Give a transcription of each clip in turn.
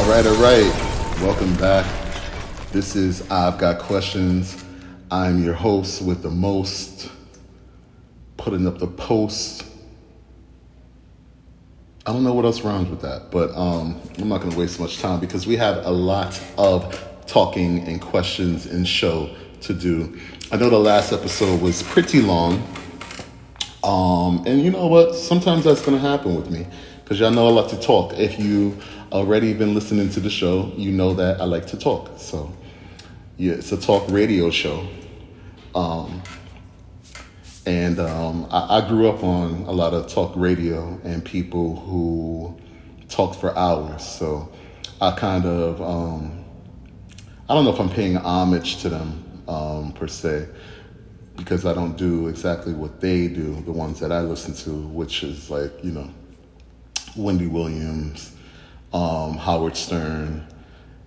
All right. Welcome back. This is I've Got Questions. I'm your host with the most, putting up the post. I don't know what else rhymes with that, but I'm not going to waste much time because we have a lot of talking and questions and show to do. I know the last episode was pretty long, and you know what? Sometimes that's going to happen with me because y'all know I like to talk. If you already been listening to the show, you know that I like to talk. So yeah, it's a talk radio show. I grew up on a lot of talk radio and people who talk for hours. So I kind of, I don't know if I'm paying homage to them per se, because I don't do exactly what they do, the ones that I listen to, which is like, you know, Wendy Williams, Howard Stern,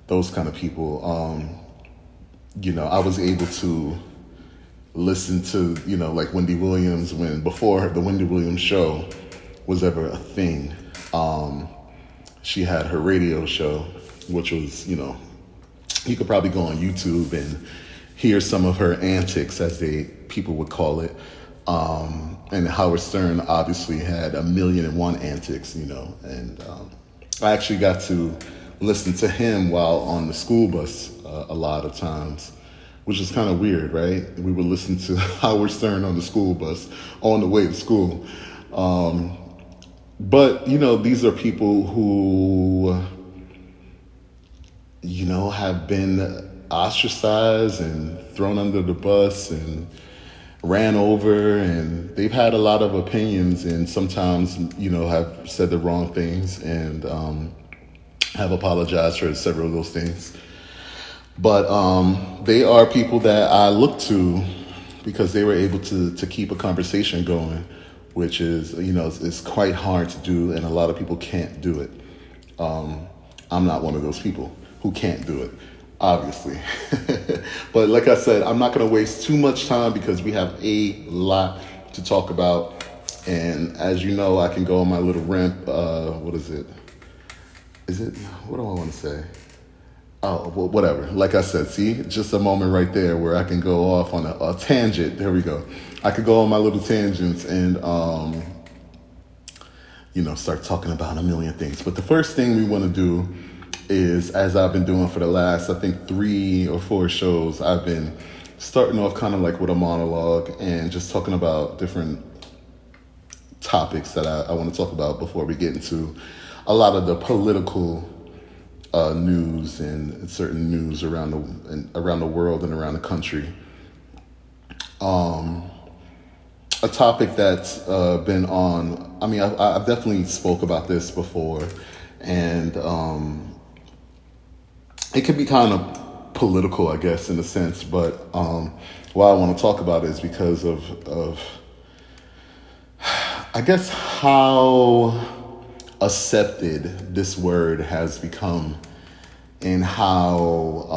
those kind of people. I was able to listen to, like Wendy Williams before the Wendy Williams show was ever a thing. She had her radio show, which was, you could probably go on YouTube and hear some of her antics, as people would call it. And Howard Stern obviously had 1,000,001 antics, and I actually got to listen to him while on the school bus a lot of times, which is kind of weird, right? We would listen to Howard Stern on the school bus on the way to school. But, these are people who, have been ostracized and thrown under the bus and ran over, and they've had a lot of opinions, and sometimes, have said the wrong things and have apologized for several of those things. But they are people that I look to because they were able to keep a conversation going, which is, it's quite hard to do, and a lot of people can't do it. I'm not one of those people who can't do it, obviously. But like I said, I'm not going to waste too much time because we have a lot to talk about. And as you know, I can go on my little rant. What is it? What do I want to say? Oh, well, whatever. Like I said, see, just a moment right there where I can go off on a tangent. There we go. I could go on my little tangents and, start talking about a million things. But the first thing we want to do is, as I've been doing for the last, I think 3 or 4 shows, I've been starting off kind of like with a monologue and just talking about different topics that I want to talk about before we get into a lot of the political news and certain news around the world and around the country. A topic that's been on, I've definitely spoke about this before, and it could be kind of political, I guess, in a sense, but why I want to talk about it is because of I guess how accepted this word has become, and how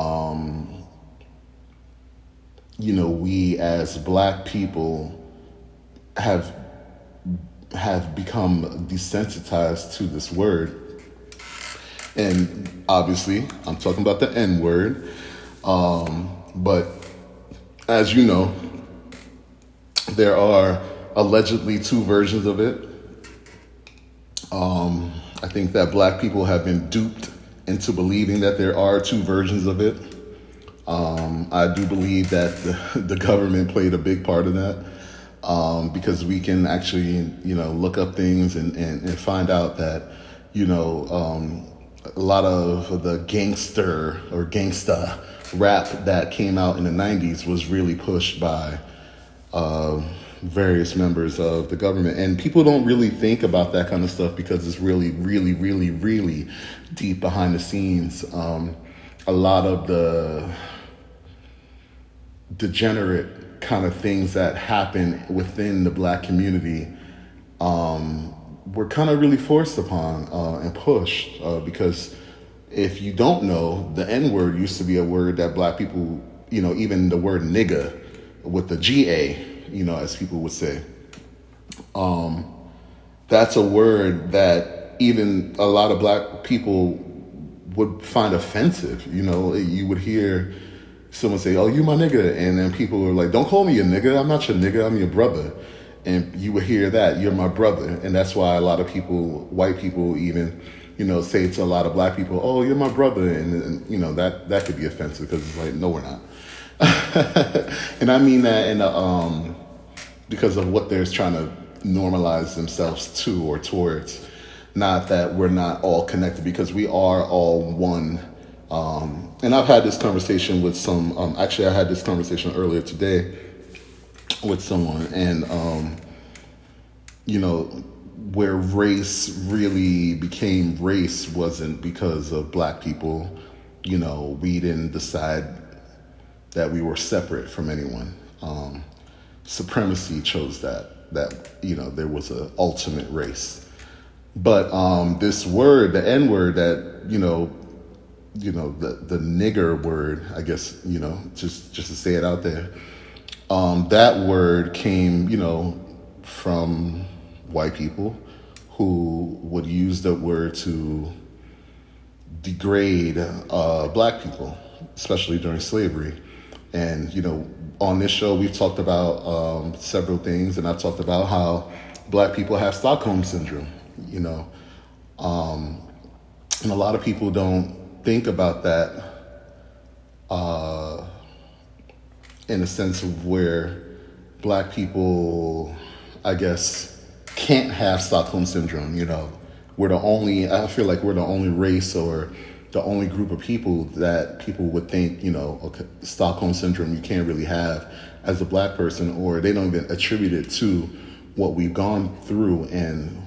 we as Black people have become desensitized to this word. And obviously I'm talking about the N-word, but as you know, there are allegedly 2 versions of it. I think that Black people have been duped into believing that there are 2 versions of it. I do believe that the government played a big part of that, because we can actually, look up things and find out that, a lot of the gangster or gangsta rap that came out in the 90s was really pushed by various members of the government. And people don't really think about that kind of stuff because it's really, really, really, really deep behind the scenes. A lot of the degenerate kind of things that happen within the Black community were kind of really forced upon and pushed, because if you don't know, the N-word used to be a word that Black people, even the word nigga with the G-A, as people would say, that's a word that even a lot of Black people would find offensive. You know, you would hear someone say, "Oh, you my nigga," and then people were like, "Don't call me a nigga. I'm not your nigga. I'm your brother." And you would hear that, "You're my brother," and that's why a lot of people, white people even, you know, say to a lot of black people, "Oh, you're my brother," and you know that could be offensive because it's like, no, we're not. And I mean that in a, because of what they're trying to normalize themselves to or towards. Not that we're not all connected, because we are all one. And I've had this conversation with some, actually I had this conversation earlier today with someone, and, you know, where race really became race wasn't because of black people. You know, we didn't decide that we were separate from anyone. Supremacy chose that, you know, there was an ultimate race. But this word, the N word, that the nigger word, I guess, you know, just to say it out there, that word came, you know, from white people who would use the word to degrade black people, especially during slavery. And, you know, on this show, we've talked about several things, and I've talked about how black people have Stockholm syndrome, you know. And a lot of people don't think about that in a sense of where black people, I guess, can't have Stockholm syndrome, you know. I feel like we're the only race or the only group of people that people would think, you know, okay, Stockholm syndrome you can't really have as a black person, or they don't even attribute it to what we've gone through and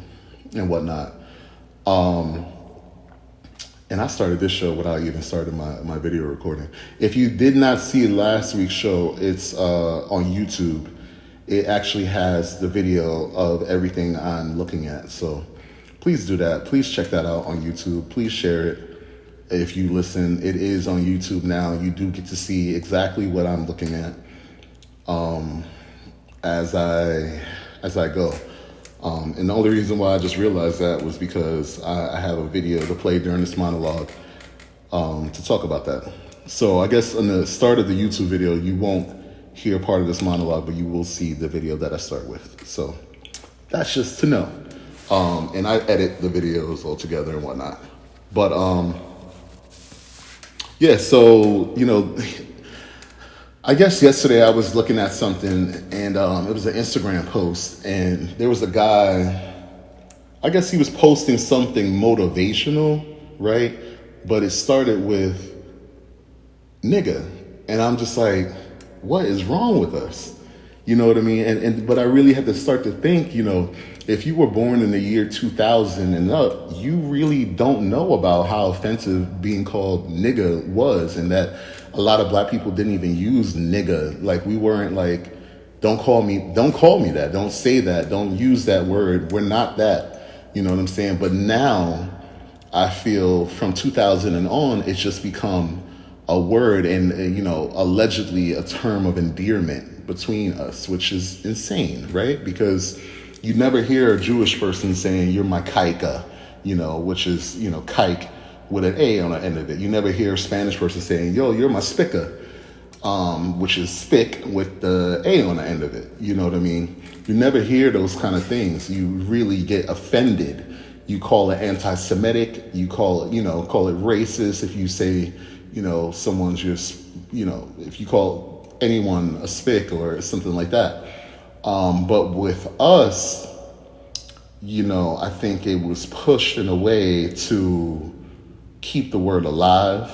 whatnot. And I started this show without even starting my video recording. If you did not see last week's show, it's on YouTube. It actually has the video of everything I'm looking at. So please do that. Please check that out on YouTube. Please share it. If you listen, it is on YouTube now. You do get to see exactly what I'm looking at as I go. And the only reason why I just realized that was because I have a video to play during this monologue to talk about that. So I guess in the start of the YouTube video, you won't hear part of this monologue, but you will see the video that I start with. So that's just to know. And I edit the videos all together and whatnot. But yeah, so, you know, I guess yesterday I was looking at something, and it was an Instagram post, and there was a guy, I guess he was posting something motivational, right? But it started with nigga. And I'm just like, what is wrong with us? You know what I mean? But I really had to start to think, you know, if you were born in the year 2000 and up, you really don't know about how offensive being called nigga was, and that a lot of black people didn't even use nigga. Like, we weren't like, don't call me that, don't say that, don't use that word. We're not that, you know what I'm saying? But now I feel from 2000 and on, it's just become a word and, you know, allegedly a term of endearment between us, which is insane, right? Because you never hear a Jewish person saying, "You're my kaika," you know, which is, you know, kike with an A on the end of it. You never hear a Spanish person saying, "Yo, you're my spica," which is spick with the A on the end of it. You know what I mean? You never hear those kind of things. You really get offended. You call it anti-Semitic. You call it racist if you say, you know, someone's just, you know, if you call anyone a spick or something like that. But with us, you know, I think it was pushed in a way to keep the word alive.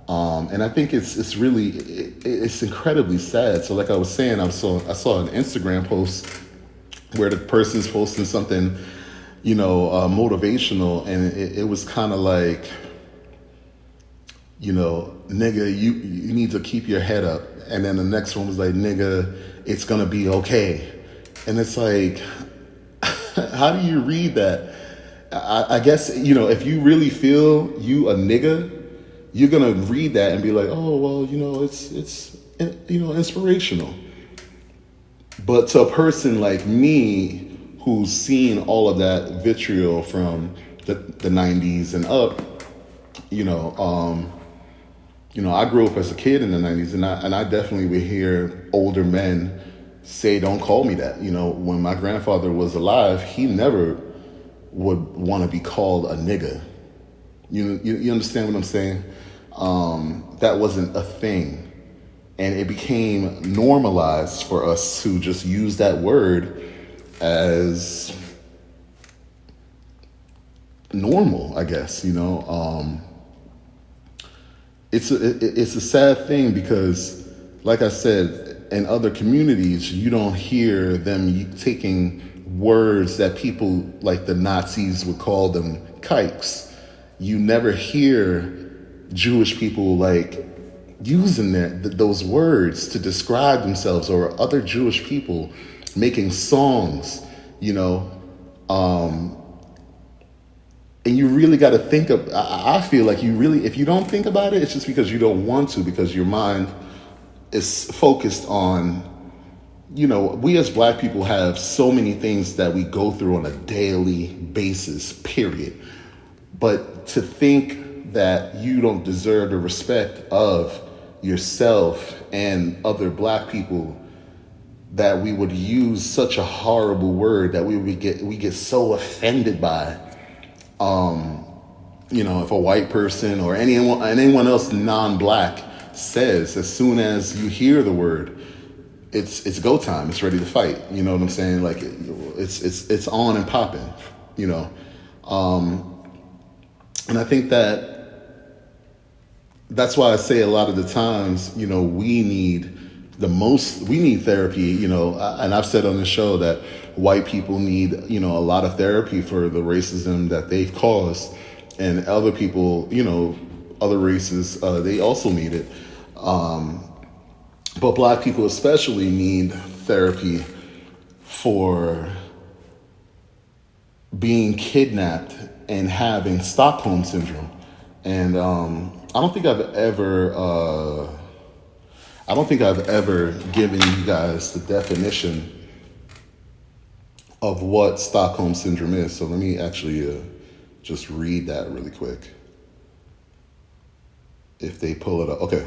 And I think it's really, it's incredibly sad. So like I was saying, I saw an Instagram post where the person's posting something, you know, motivational, and it was kind of like, you know, nigga, you need to keep your head up. And then the next one was like, nigga, it's gonna be okay. And it's like, how do you read that? I guess, you know, if you really feel you a nigga, you're gonna read that and be like, oh, well, you know, it's you know, inspirational. But to a person like me, who's seen all of that vitriol from the 90s and up, You know, I grew up as a kid in the 90s, and I definitely would hear older men say, "Don't call me that." You know, when my grandfather was alive, he never would want to be called a nigga. You understand what I'm saying? That wasn't a thing. And it became normalized for us to just use that word as normal, I guess, It's a sad thing because, like I said, in other communities, you don't hear them taking words that people like the Nazis would call them kikes. You never hear Jewish people like using those words to describe themselves, or other Jewish people making songs, and you really got to think of, I feel like if you don't think about it, it's just because you don't want to, because your mind is focused on, we as Black people have so many things that we go through on a daily basis, period. But to think that you don't deserve the respect of yourself and other Black people, that we would use such a horrible word that we get so offended by. If a white person or anyone else non-Black says, as soon as you hear the word, it's go time. It's ready to fight. You know what I'm saying? Like it's on and popping. And I think that's why I say a lot of the times, we need therapy, and I've said on the show that white people need, a lot of therapy for the racism that they've caused, and other people, other races, they also need it. But Black people especially need therapy for being kidnapped and having Stockholm syndrome. And I don't think I've ever given you guys the definition of what Stockholm syndrome is. So let me actually just read that really quick. If they pull it up. Okay.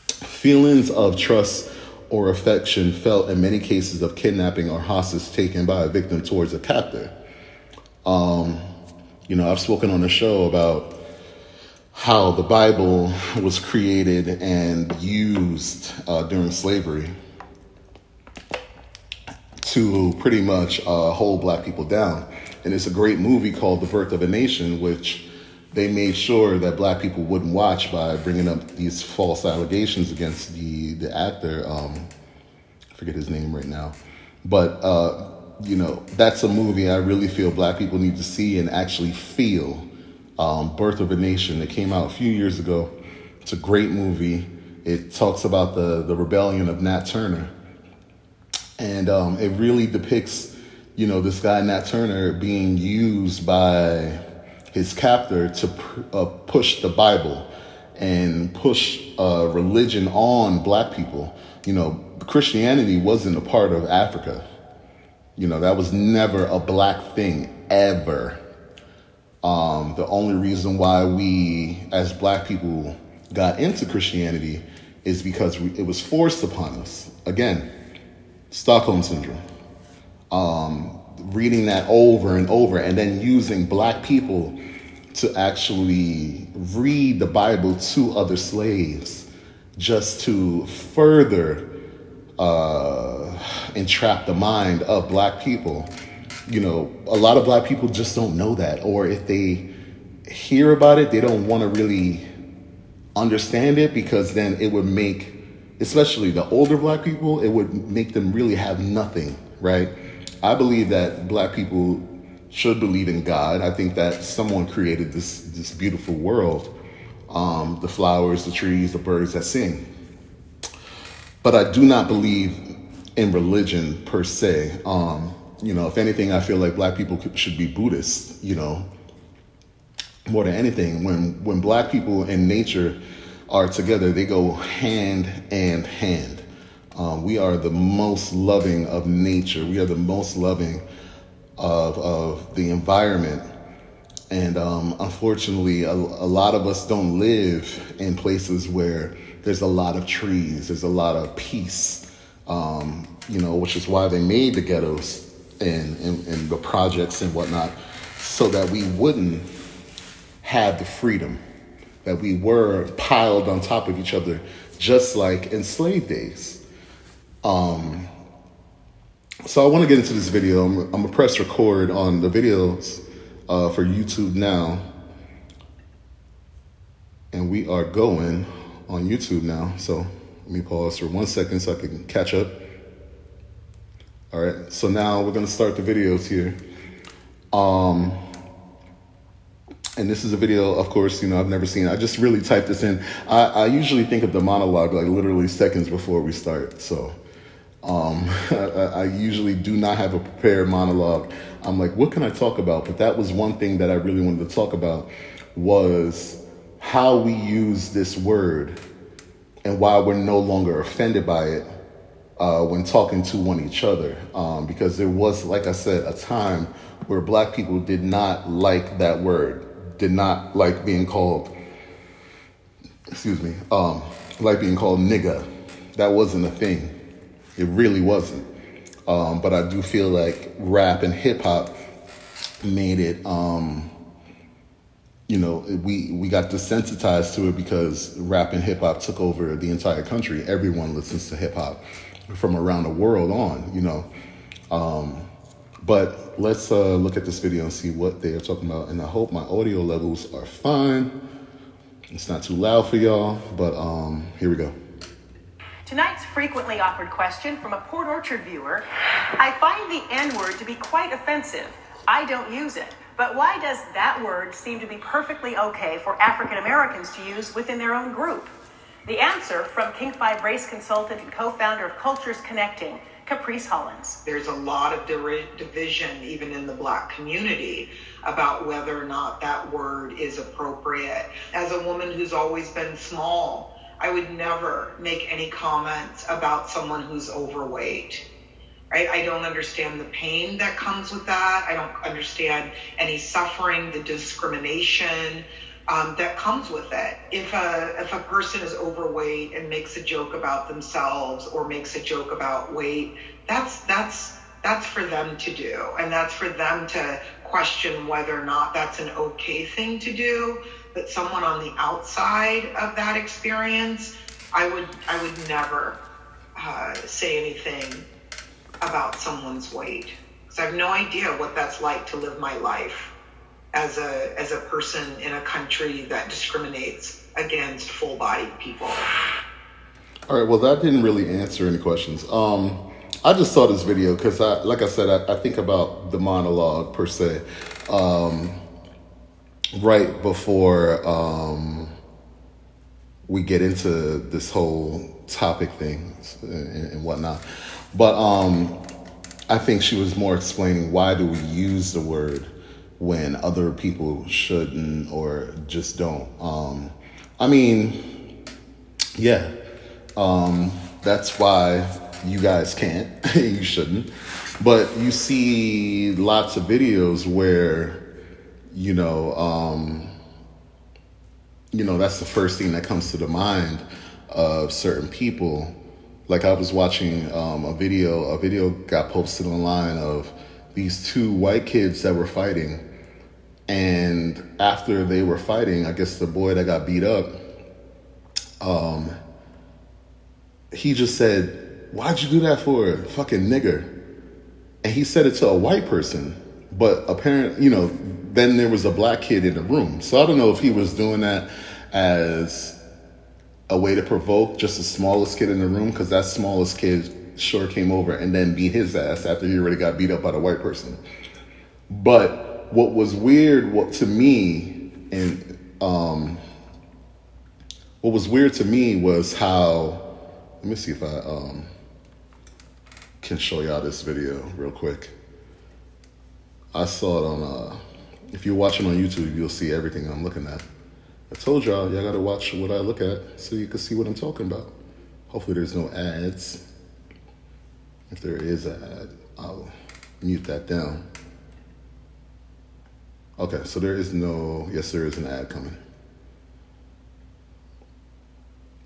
Feelings of trust or affection felt in many cases of kidnapping or hostage taken by a victim towards a captor. I've spoken on the show about how the Bible was created and used during slavery to pretty much hold Black people down. And it's a great movie called The Birth of a Nation, which they made sure that Black people wouldn't watch by bringing up these false allegations against the actor. I forget his name right now. But, that's a movie I really feel Black people need to see and actually feel. Birth of a Nation. It came out a few years ago. It's a great movie. It talks about the rebellion of Nat Turner. And it really depicts, this guy Nat Turner being used by his captor to push the Bible and push religion on Black people. Christianity wasn't a part of Africa. That was never a Black thing, ever. The only reason why we, as Black people, got into Christianity is because it was forced upon us. Again, Stockholm syndrome. Reading that over and over, and then using Black people to actually read the Bible to other slaves just to further entrap the mind of Black people. A lot of Black people just don't know that, or if they hear about it, they don't want to really understand it, because then it would make, especially the older Black people, it would make them really have nothing, right? I believe that Black people should believe in God. I think that someone created this beautiful world, the flowers, the trees, the birds that sing. But I do not believe in religion per se. If anything, I feel like Black people should be Buddhist, more than anything. When Black people and nature are together, they go hand in hand. We are the most loving of nature. We are the most loving of the environment. And unfortunately, a lot of us don't live in places where there's a lot of trees, there's a lot of peace, which is why they made the ghettos and the projects and whatnot, so that we wouldn't have the freedom, that we were piled on top of each other, just like in slave days. So I want to get into this video. I'm going to press record on the videos for YouTube now. And we are going on YouTube now. So let me pause for 1 second so I can catch up. All right. So now we're going to start the videos here. And this is a video, of course, I've never seen. I just really typed this in. I usually think of the monologue like literally seconds before we start. So I usually do not have a prepared monologue. I'm like, what can I talk about? But that was one thing that I really wanted to talk about, was how we use this word and why we're no longer offended by it when talking to each other. Because there was, like I said, a time where Black people did not like that word, did not like being called, like being called nigga. That wasn't a thing. It really wasn't. But I do feel like rap and hip hop made it, we got desensitized to it because rap and hip hop took over the entire country. Everyone listens to hip hop from around the world on, but let's look at this video and see what they are talking about. And I hope my audio levels are fine. It's not too loud for y'all, but here we go. Tonight's frequently offered question from a Port Orchard viewer. I find the N-word to be quite offensive. I don't use it. But why does that word seem to be perfectly okay for African Americans to use within their own group? The answer from King 5 race consultant and co-founder of Cultures Connecting, Caprice Hollins. There's a lot of division even in the Black community about whether or not that word is appropriate. As a woman who's always been small, I would never make any comments about someone who's overweight, right? I don't understand the pain that comes with that. I don't understand any suffering, the discrimination that comes with it. If a person is overweight and makes a joke about themselves or makes a joke about weight, that's for them to do, and that's for them to question whether or not that's an okay thing to do. But someone on the outside of that experience, I would never say anything about someone's weight, because I have no idea what that's like to live my life as a person in a country that discriminates against full-bodied people. All right, well, that didn't really answer any questions. I just saw this video because, like I said, I think about the monologue per se. Right before we get into this whole topic thing and whatnot. But I think she was more explaining, why do we use the word when other people shouldn't or just don't? That's why you guys can't, you shouldn't. But you see lots of videos where that's the first thing that comes to the mind of certain people. Like I was watching a video got posted online of these two white kids that were fighting. And after they were fighting, I guess the boy that got beat up, he just said, "Why'd you do that for, fucking nigger?" And he said it to a white person, but apparently, then there was a black kid in the room. So I don't know if he was doing that as a way to provoke just the smallest kid in the room, because that smallest kid sure came over and then beat his ass after he already got beat up by the white person. But what was weird to me was how, let me see if I can show y'all this video real quick. I saw it on, if you're watching on YouTube, you'll see everything I'm looking at. I told y'all gotta watch what I look at so you can see what I'm talking about. Hopefully there's no ads. If there is an ad, I'll mute that down. Okay, so there is no, yes, there is an ad coming.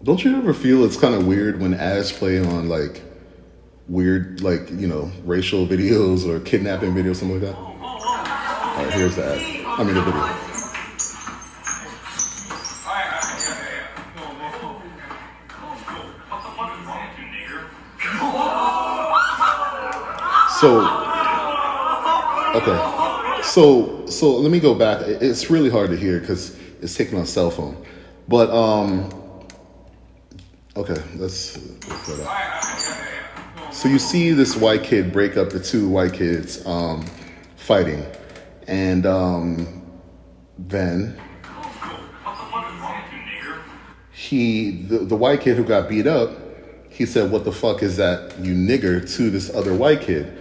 Don't you ever feel it's kind of weird when ads play on like weird, like, you know, racial videos or kidnapping videos, something like that? All right, here's the ad. I mean, the video. So, okay. So let me go back. It's really hard to hear because it's taken on cell phone. But, okay, let's go back. So you see this white kid break up the two white kids fighting. And then the white kid who got beat up, he said, "What the fuck is that, you nigger?" to this other white kid.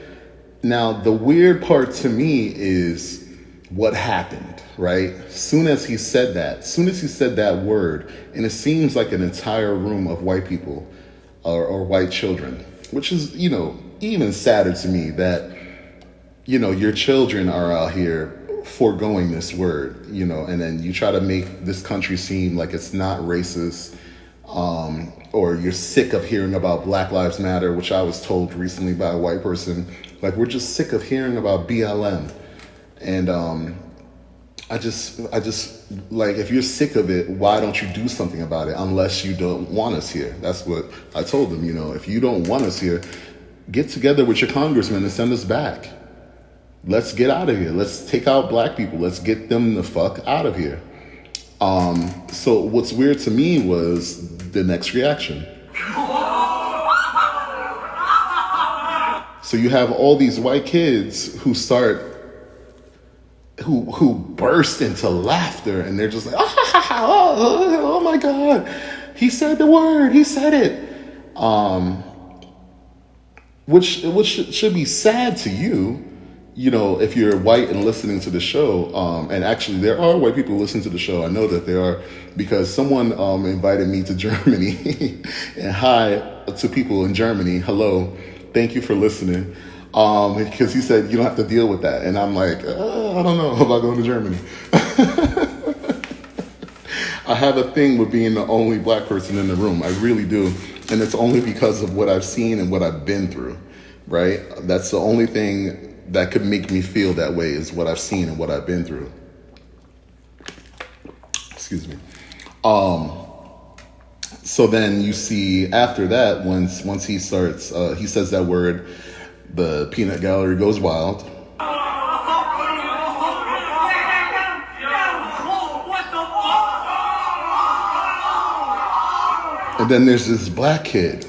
Now, the weird part to me is what happened, right? Soon as he said that word, and it seems like an entire room of white people or white children, which is, you know, even sadder to me that, you know, your children are out here foregoing this word, you know, and then you try to make this country seem like it's not racist, or you're sick of hearing about Black Lives Matter, which I was told recently by a white person, like, we're just sick of hearing about BLM. And I just like, if you're sick of it, why don't you do something about it unless you don't want us here? That's what I told them, you know, if you don't want us here, get together with your congressman and send us back. Let's get out of here. Let's take out black people. Let's get them the fuck out of here. So what's weird to me was the next reaction. So you have all these white kids who burst into laughter, and they're just like, oh my God, he said the word, he said it. Which should be sad to you, you know, if you're white and listening to the show. And actually, there are white people listening to the show. I know that there are, because someone invited me to Germany. And hi to people in Germany. Hello. Thank you for listening. Because he said you don't have to deal with that. And I'm like, I don't know about going to Germany. I have a thing with being the only black person in the room. I really do. And it's only because of what I've seen and what I've been through, right? That's the only thing that could make me feel that way, is what I've seen and what I've been through. Excuse me. So then you see after that, once he starts, he says that word, the peanut gallery goes wild. And then there's this black kid.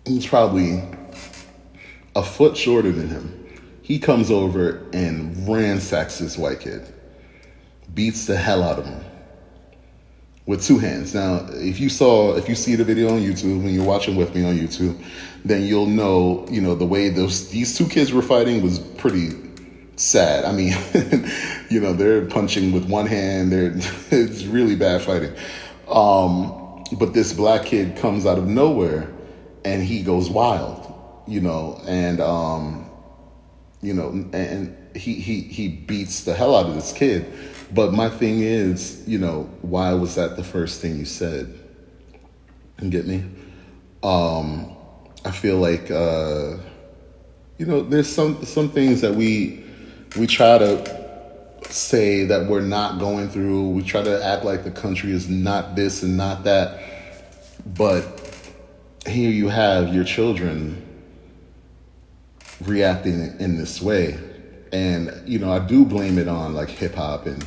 He's probably a foot shorter than him. He comes over and ransacks this white kid. Beats the hell out of him. With two hands. Now, if you see the video on YouTube, when you're watching with me on YouTube, then you'll know, you know, the way these two kids were fighting was pretty sad. I mean, you know, they're punching with one hand. It's really bad fighting. But this black kid comes out of nowhere and he goes wild, you know, and you know, and he beats the hell out of this kid. But my thing is, you know, why was that the first thing you said? You get me? I feel like, you know, there's some things that we try to say that we're not going through. We try to act like the country is not this and not that. But here you have your children reacting in this way. And, you know, I do blame it on like hip hop and,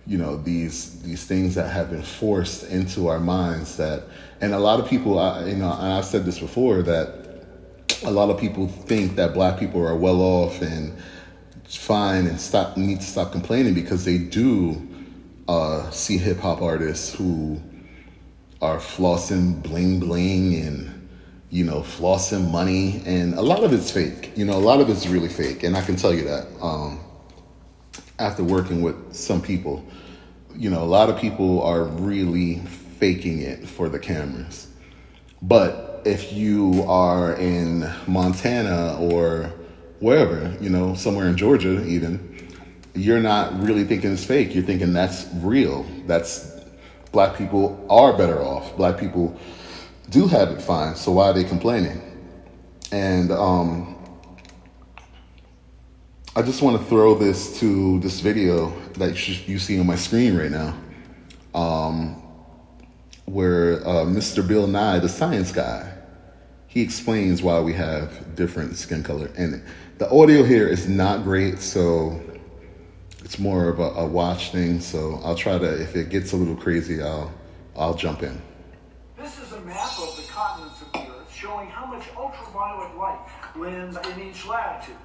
you know, these things that have been forced into our minds that, and a lot of people, you know, and I've said this before, that a lot of people think that black people are well off and fine and need to stop complaining, because they do see hip hop artists who are flossing bling bling and, you know, flossing money, and a lot of it's fake. You know, a lot of it's really fake, and I can tell you that after working with some people. You know, a lot of people are really faking it for the cameras. But if you are in Montana or wherever, you know, somewhere in Georgia even, you're not really thinking it's fake. You're thinking that's real. Black people are better off. Black people do have it fine. So why are they complaining? And I just want to throw this to this video that you see on my screen right now, where Mr. Bill Nye, the science guy, he explains why we have different skin color. And the audio here is not great, so it's more of a watch thing. So I'll try to, if it gets a little crazy, I'll jump in. This is a map of the continents of the Earth showing how much ultraviolet light lands in each latitude.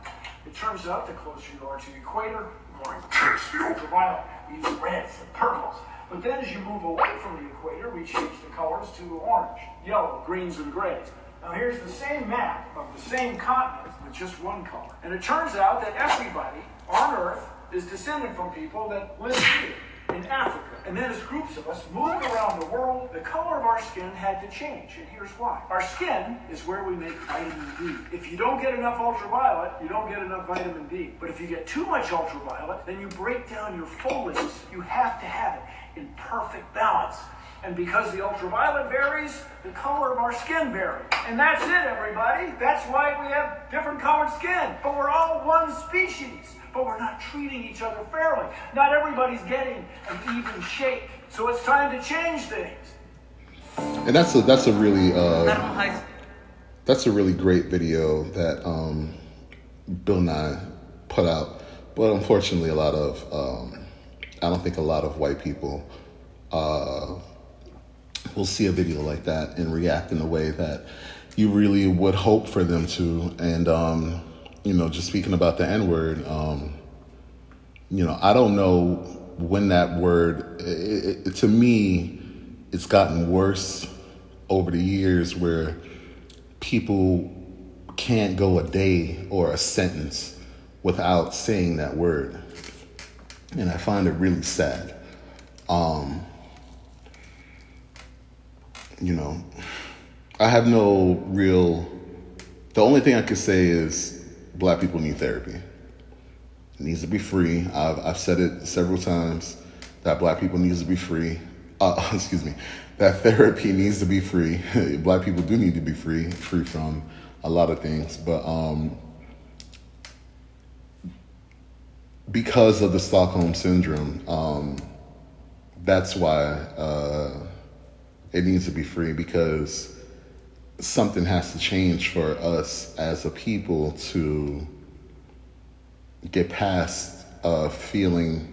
It turns out the closer you are to the equator, the more intense the ultraviolet, these reds and purples. But then as you move away from the equator, we change the colors to orange, yellow, greens, and grays. Now here's the same map of the same continent with just one color. And it turns out that everybody on Earth is descended from people that live here in Africa. And then as groups of us moved around the world, the color of our skin had to change. And here's why. Our skin is where we make vitamin D. If you don't get enough ultraviolet, you don't get enough vitamin D. But if you get too much ultraviolet, then you break down your folates. You have to have it in perfect balance. And because the ultraviolet varies, the color of our skin varies. And that's it, everybody. That's why we have different colored skin. But we're all one species. But we're not treating each other fairly. Not everybody's getting an even shake. So it's time to change things. And that's a really great video that Bill Nye put out. But unfortunately, I don't think a lot of white people will see a video like that and react in a way that you really would hope for them to. And just speaking about the N-word, I don't know when that word, to me, it's gotten worse over the years where people can't go a day or a sentence without saying that word. And I find it really sad. I have no real, the only thing I could say is Black people need therapy. It needs to be free. I've said it several times that Black people needs to be free. That therapy needs to be free. Black people do need to be free from a lot of things. But because of the Stockholm Syndrome, that's why it needs to be free, because something has to change for us as a people to get past feeling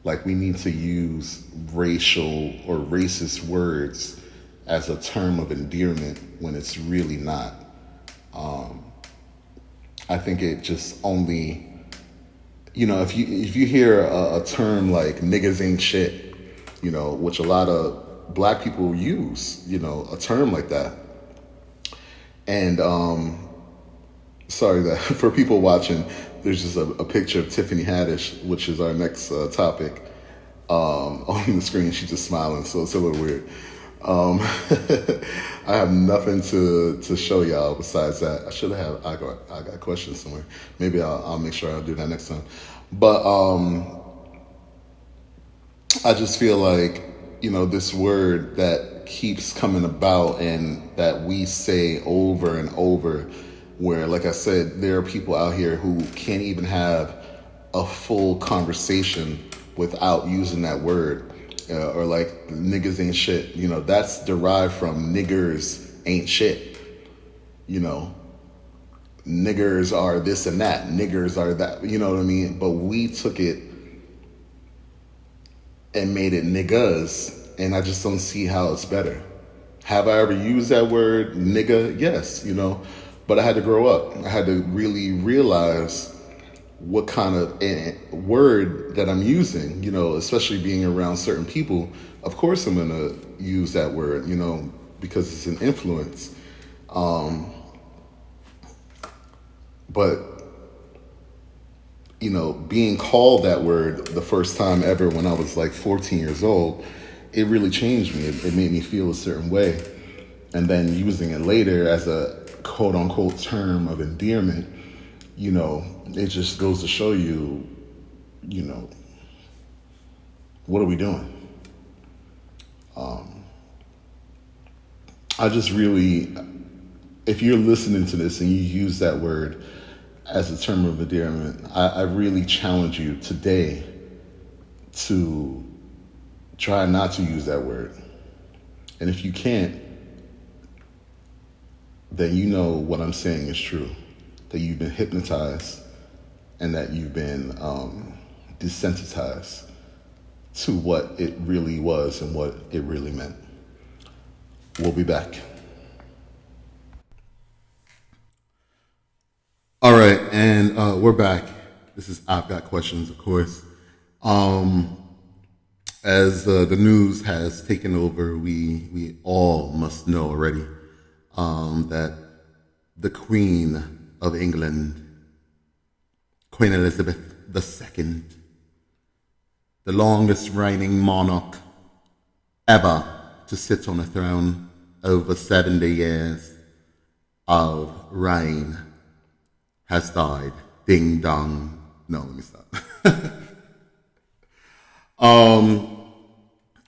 like we need to use racial or racist words as a term of endearment when it's really not. I think it just only, if you hear a term like niggas ain't shit, which a lot of Black people use, a term like that. And sorry that for people watching, there's just a picture of Tiffany Haddish, which is our next topic, on the screen. She's just smiling, so it's a little weird. I have nothing to show y'all besides that. I got questions somewhere. Maybe I'll make sure I'll do that next time. But I just feel like, this word that keeps coming about and that we say over and over, where, like I said, there are people out here who can't even have a full conversation without using that word. Or like niggas ain't shit, that's derived from niggers ain't shit. Niggers are this and that, niggers are that, you know what I mean? But we took it and made it niggas, and I just don't see how it's better. Have I ever used that word, nigga? Yes, but I had to grow up. I had to really realize what kind of word that I'm using, especially being around certain people. Of course I'm going to use that word, because it's an influence. But, being called that word the first time ever when I was like 14 years old, it really changed me. It made me feel a certain way. And then using it later as a quote unquote term of endearment, it just goes to show you, you know, what are we doing? I just really, if you're listening to this and you use that word as a term of endearment, I really challenge you today to try not to use that word. And if you can't, then you know what I'm saying is true, that you've been hypnotized and that you've been desensitized to what it really was and what it really meant. We'll be back. All right, and we're back. This is I've Got Questions, of course. As the news has taken over, we all must know already that the Queen of England, Queen Elizabeth II, the longest reigning monarch ever to sit on a throne, over 70 years of reign, has died. Ding dong. No, let me stop.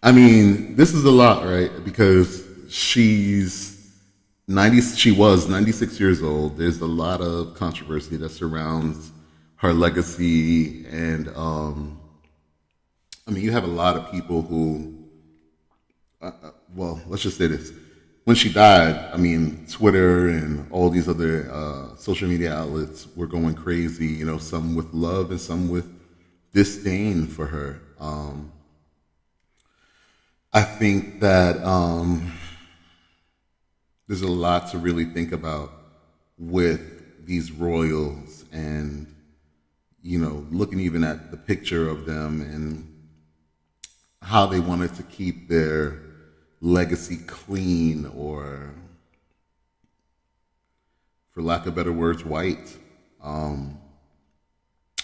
I mean, this is a lot, right? Because she was 96 years old. There's a lot of controversy that surrounds her legacy. And, I mean, you have a lot of people who, well, let's just say this. When she died, I mean, Twitter and all these other social media outlets were going crazy, you know, some with love and some with disdain for her. I think that there's a lot to really think about with these royals and, you know, looking even at the picture of them and how they wanted to keep their legacy clean, or, for lack of better words, white.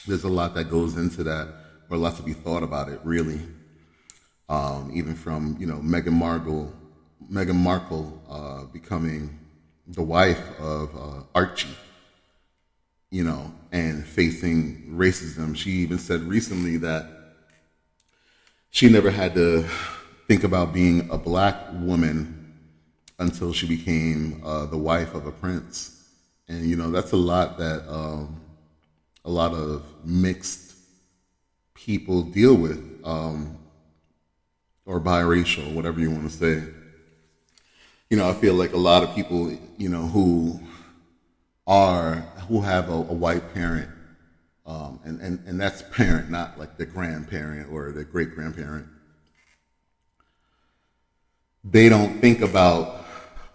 There's a lot that goes into that, or a lot to be thought about it, really. Even from, you know, Meghan Markle becoming the wife of Archie, you know, and facing racism. She even said recently that she never had to think about being a black woman until she became the wife of a prince. And, you know, that's a lot that a lot of mixed people deal with, or biracial, whatever you want to say. You know, I feel like a lot of people, you know, who have a white parent, and that's parent, not like the grandparent or the great grandparent. They don't think about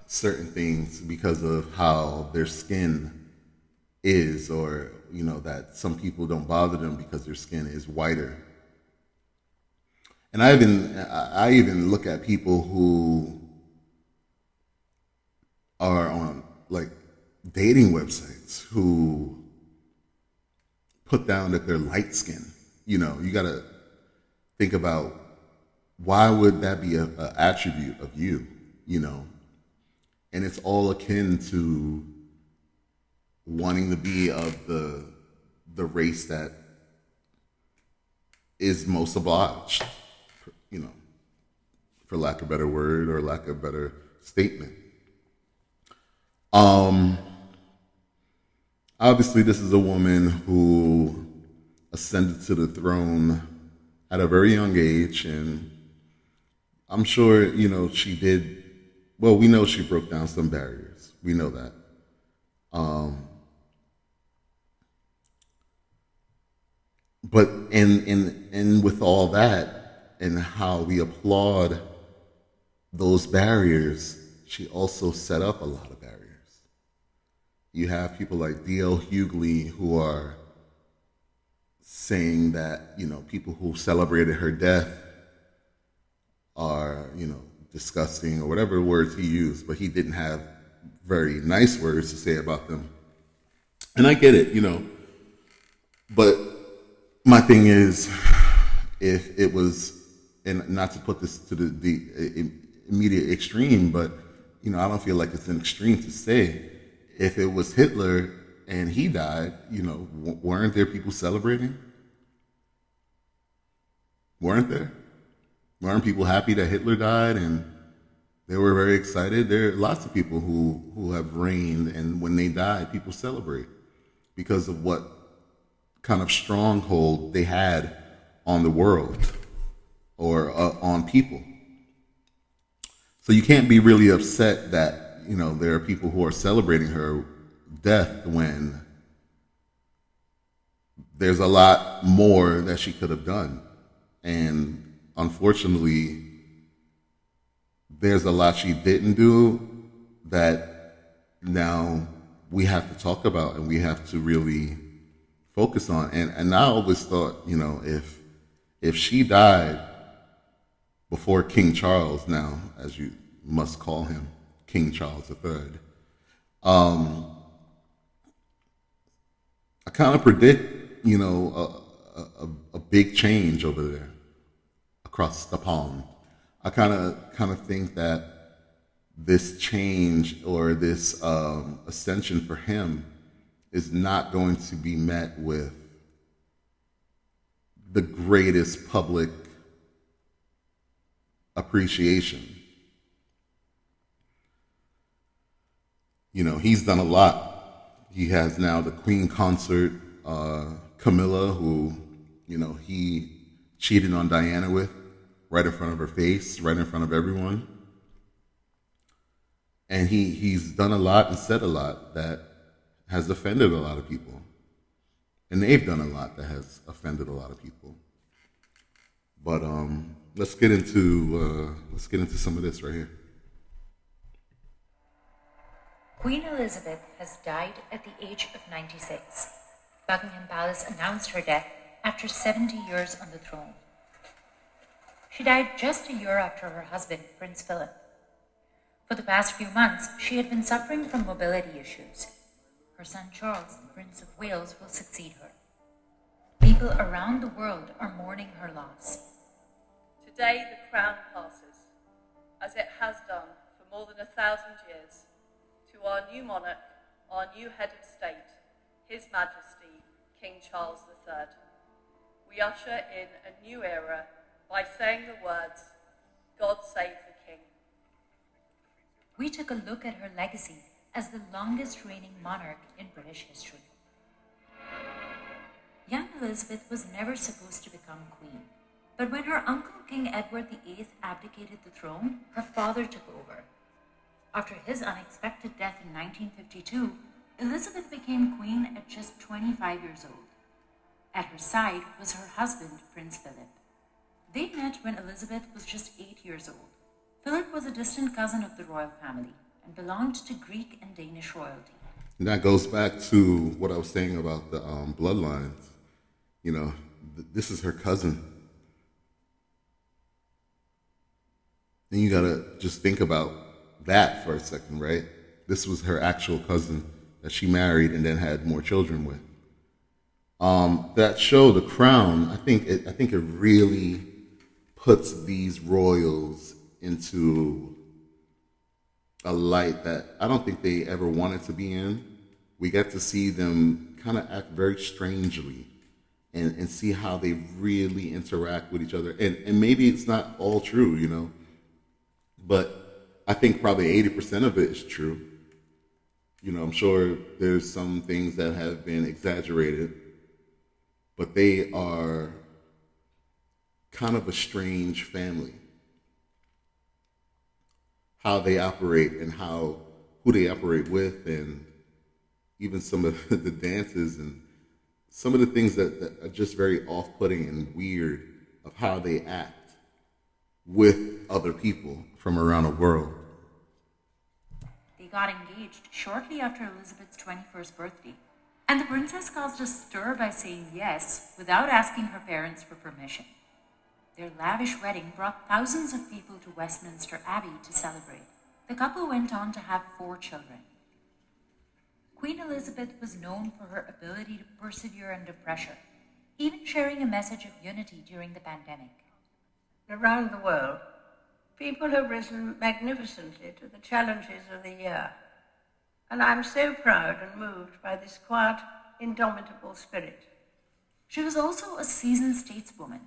certain things because of how their skin is, or, you know, that some people don't bother them because their skin is whiter. And I even look at people who are on like dating websites who put down that they're light skinned. You know, you got to think about, why would that be an attribute of you, you know? And it's all akin to wanting to be of the race that is most obliged, you know, for lack of a better word or lack of a better statement. Obviously, this is a woman who ascended to the throne at a very young age, and I'm sure, you know, she did, well, we know she broke down some barriers. We know that. But in with all that and how we applaud those barriers, she also set up a lot of barriers. You have people like D.L. Hughley who are saying that, you know, people who celebrated her death are, you know, disgusting, or whatever words he used, but he didn't have very nice words to say about them. And I get it, you know, but my thing is, if it was, and not to put this to the immediate extreme, but, you know, I don't feel like it's an extreme to say, if it was Hitler and he died, you know, weren't there people celebrating? weren't there? Weren't people happy that Hitler died and they were very excited? There are lots of people who have reigned, and when they die, people celebrate because of what kind of stronghold they had on the world or on people. So you can't be really upset that, you know, there are people who are celebrating her death when there's a lot more that she could have done. And unfortunately, there's a lot she didn't do that now we have to talk about and we have to really focus on. And I always thought, you know, if she died before King Charles, now, as you must call him, King Charles III, I kind of predict, you know, a big change over there across the pond. I kind of think that this change or this ascension for him is not going to be met with the greatest public appreciation. You know, he's done a lot. He has now the Queen Consort, Camilla, who, you know, he cheated on Diana with, right in front of her face, right in front of everyone. And he's done a lot and said a lot that has offended a lot of people. And they've done a lot that has offended a lot of people. But let's get into some of this right here. Queen Elizabeth has died at the age of 96. Buckingham Palace announced her death after 70 years on the throne. She died just a year after her husband, Prince Philip. For the past few months, she had been suffering from mobility issues. Her son Charles, the Prince of Wales, will succeed her. People around the world are mourning her loss. Today the crown passes, as it has done for more than 1,000 years, to our new monarch, our new head of state, His Majesty, King Charles III. We usher in a new era by saying the words, God save the King. We took a look at her legacy as the longest reigning monarch in British history. Young Elizabeth was never supposed to become queen, but when her uncle King Edward VIII abdicated the throne, her father took over. After his unexpected death in 1952, Elizabeth became queen at just 25 years old. At her side was her husband, Prince Philip. They met when Elizabeth was just 8 years old. Philip was a distant cousin of the royal family and belonged to Greek and Danish royalty. And that goes back to what I was saying about the bloodlines. You know, this is her cousin. And you gotta just think about that for a second, right? This was her actual cousin that she married and then had more children with. That show, The Crown, I think it really puts these royals into a light that I don't think they ever wanted to be in. We get to see them kind of act very strangely and see how they really interact with each other. And maybe it's not all true, you know, but I think probably 80% of it is true. You know, I'm sure there's some things that have been exaggerated, but they are kind of a strange family. How they operate and who they operate with, and even some of the dances and some of the things that are just very off-putting and weird of how they act with other people from around the world. They got engaged shortly after Elizabeth's 21st birthday, and the princess caused a stir by saying yes without asking her parents for permission. Their lavish wedding brought thousands of people to Westminster Abbey to celebrate. The couple went on to have 4 children. Queen Elizabeth was known for her ability to persevere under pressure, even sharing a message of unity during the pandemic. Around the world, people have risen magnificently to the challenges of the year, and I'm so proud and moved by this quiet, indomitable spirit. She was also a seasoned stateswoman.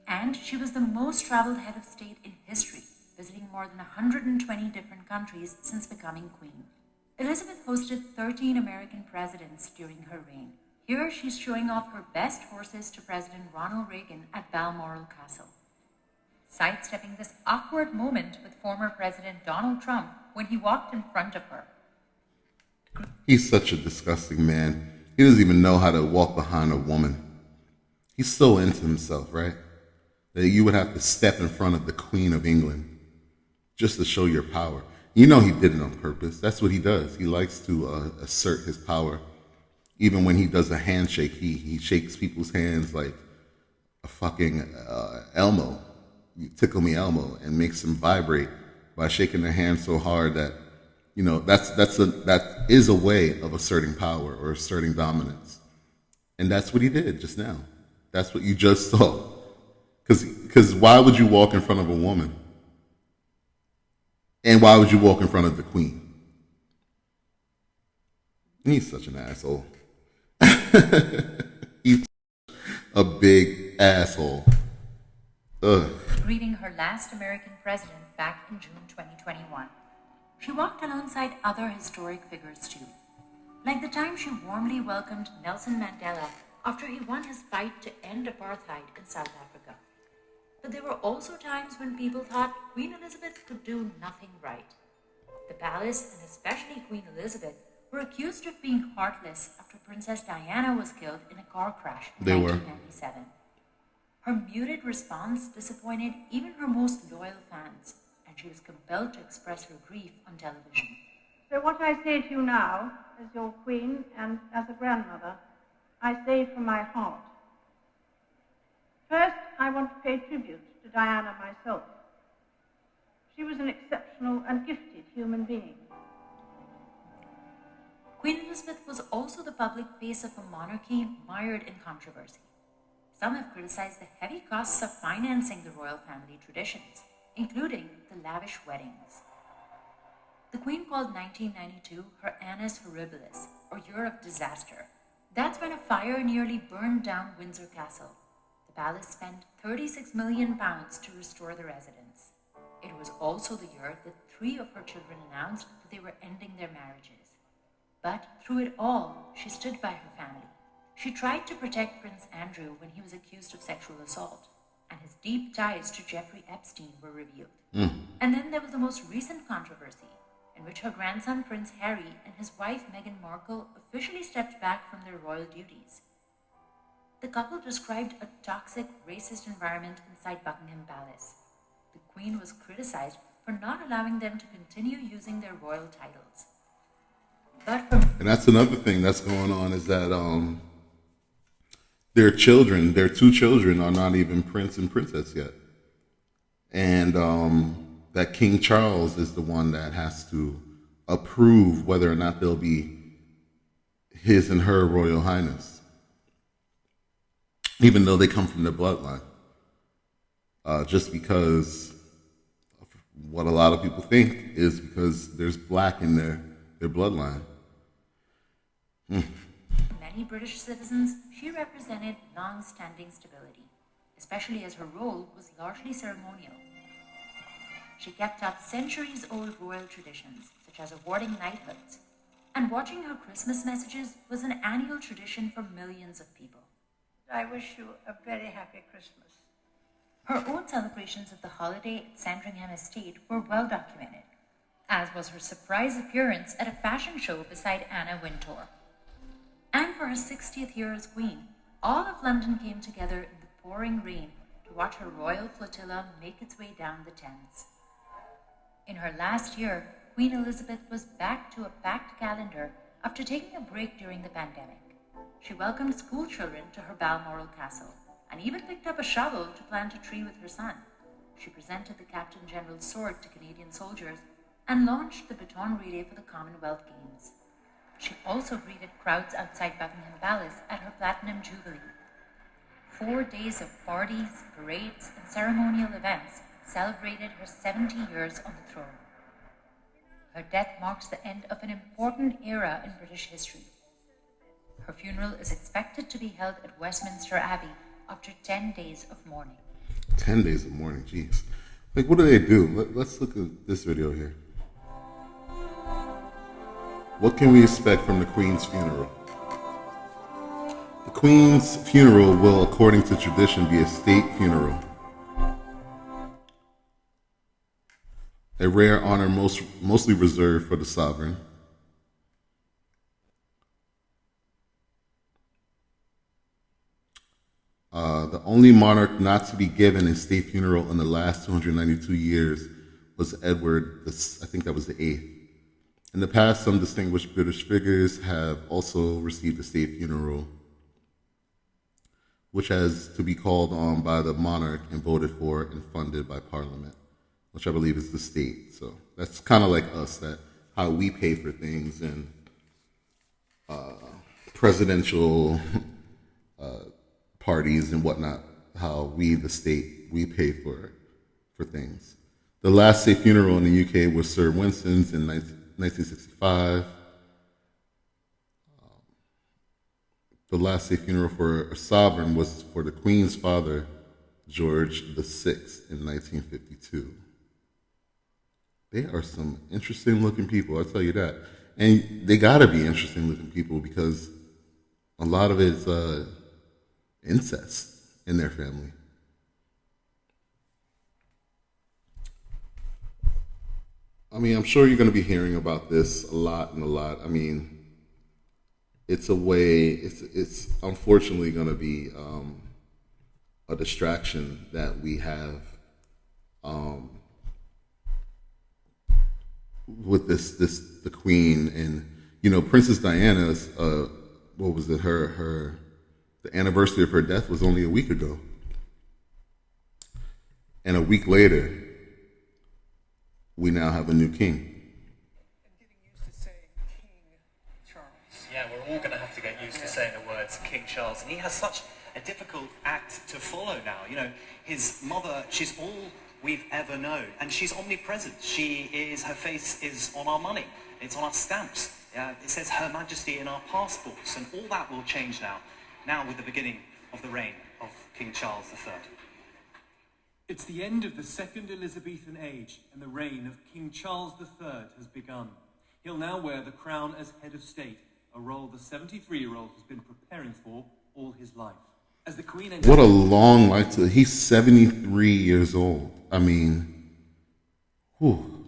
and she was the most traveled head of state in history, visiting more than 120 different countries since becoming queen. Elizabeth hosted 13 American presidents during her reign. Here she's showing off her best horses to President Ronald Reagan at Balmoral Castle. Sidestepping this awkward moment with former President Donald Trump when he walked in front of her. He's such a disgusting man. He doesn't even know how to walk behind a woman. He's so into himself, right? That you would have to step in front of the Queen of England just to show your power. You know he did it on purpose. That's what he does. He likes to assert his power. Even when he does a handshake, he shakes people's hands like a fucking Elmo. You tickle me Elmo, and makes them vibrate by shaking their hand so hard that, you know, that is a way of asserting power or asserting dominance. And that's what he did just now. That's what you just saw. Because why would you walk in front of a woman? And why would you walk in front of the Queen? He's such an asshole. He's a big asshole. Ugh. Greeting her last American president back in June 2021. She walked alongside other historic figures too, like the time she warmly welcomed Nelson Mandela after he won his fight to end apartheid in South Africa. But there were also times when people thought Queen Elizabeth could do nothing right. The palace, and especially Queen Elizabeth, were accused of being heartless after Princess Diana was killed in a car crash in 1997. Her muted response disappointed even her most loyal fans, and she was compelled to express her grief on television. So what I say to you now, as your queen and as a grandmother, I say from my heart. First, I want to pay tribute to Diana myself. She was an exceptional and gifted human being. Queen Elizabeth was also the public face of a monarchy mired in controversy. Some have criticized the heavy costs of financing the royal family traditions, including the lavish weddings. The Queen called 1992 her Annus Horribilis, or Year of Disaster. That's when a fire nearly burned down Windsor Castle. The palace spent £36 million to restore the residence. It was also the year that 3 of her children announced that they were ending their marriages. But through it all, she stood by her family. She tried to protect Prince Andrew when he was accused of sexual assault, and his deep ties to Jeffrey Epstein were revealed. And then there was the most recent controversy, in which her grandson Prince Harry and his wife Meghan Markle officially stepped back from their royal duties. The couple described a toxic, racist environment inside Buckingham Palace. The Queen was criticized for not allowing them to continue using their royal titles. And that's another thing that's going on, is that their 2 children are not even prince and princess yet. And that King Charles is the one that has to approve whether or not they'll be his and her Royal Highness, even though they come from their bloodline. Just because of what a lot of people think is because there's black in their bloodline. Many British citizens, she represented long-standing stability, especially as her role was largely ceremonial. She kept up centuries-old royal traditions, such as awarding knighthoods, and watching her Christmas messages was an annual tradition for millions of people. I wish you a very happy Christmas. Her own celebrations of the holiday at Sandringham Estate were well documented, as was her surprise appearance at a fashion show beside Anna Wintour. And for her 60th year as Queen, all of London came together in the pouring rain to watch her royal flotilla make its way down the Thames. In her last year, Queen Elizabeth was back to a packed calendar after taking a break during the pandemic. She welcomed school children to her Balmoral Castle and even picked up a shovel to plant a tree with her son. She presented the Captain General's sword to Canadian soldiers and launched the baton relay for the Commonwealth Games. She also greeted crowds outside Buckingham Palace at her Platinum Jubilee. 4 days of parties, parades, and ceremonial events celebrated her 70 years on the throne. Her death marks the end of an important era in British history. Her funeral is expected to be held at Westminster Abbey after 10 days of mourning. 10 days of mourning, jeez. Like, what do they do? Let's look at this video here. What can we expect from the Queen's funeral? The Queen's funeral will, according to tradition, be a state funeral. A rare honor mostly reserved for the sovereign. The only monarch not to be given a state funeral in the last 292 years was Edward, I think that was the 8th. In the past, some distinguished British figures have also received a state funeral, which has to be called on by the monarch and voted for and funded by Parliament, which I believe is the state. So that's kind of like us, that how we pay for things and presidential parties and whatnot, how we, the state, we pay for things. The last state funeral in the UK was Sir Winston's in 1965. The last state funeral for a sovereign was for the Queen's father, George VI, in 1952. They are some interesting looking people, I'll tell you that. And they gotta be interesting looking people because a lot of it is incest in their family. I mean, I'm sure you're going to be hearing about this a lot. I mean, it's a way, it's unfortunately going to be a distraction that we have with the Queen. And, you know, Princess Diana's, what was it, the anniversary of her death was only a week ago. And a week later, we now have a new king. And getting used to saying King Charles. Yeah, we're all going to have to get used to saying the words King Charles. And he has such a difficult act to follow now. You know, his mother, she's all we've ever known. And she's omnipresent. Her face is on our money. It's on our stamps. It says Her Majesty in our passports. And all that will change now with the beginning of the reign of King Charles III. It's the end of the Second Elizabethan Age, and the reign of King Charles III has begun. He'll now wear the crown as head of state, a role the 73-year-old has been preparing for all his life. As the Queen enters... What a long life to... He's 73 years old. I mean, whew.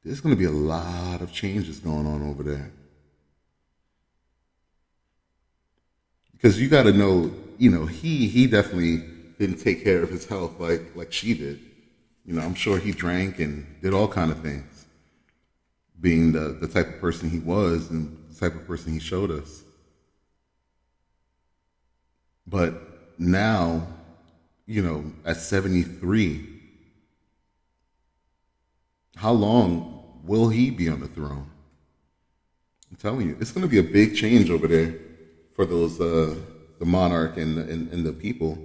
There's going to be a lot of changes going on over there. Because you got to know, you know, he definitely didn't take care of his health like she did. You know, I'm sure he drank and did all kind of things, being the type of person he was and the type of person he showed us. But now, you know, at 73, how long will he be on the throne? I'm telling you, it's going to be a big change over there for those the monarch and the people,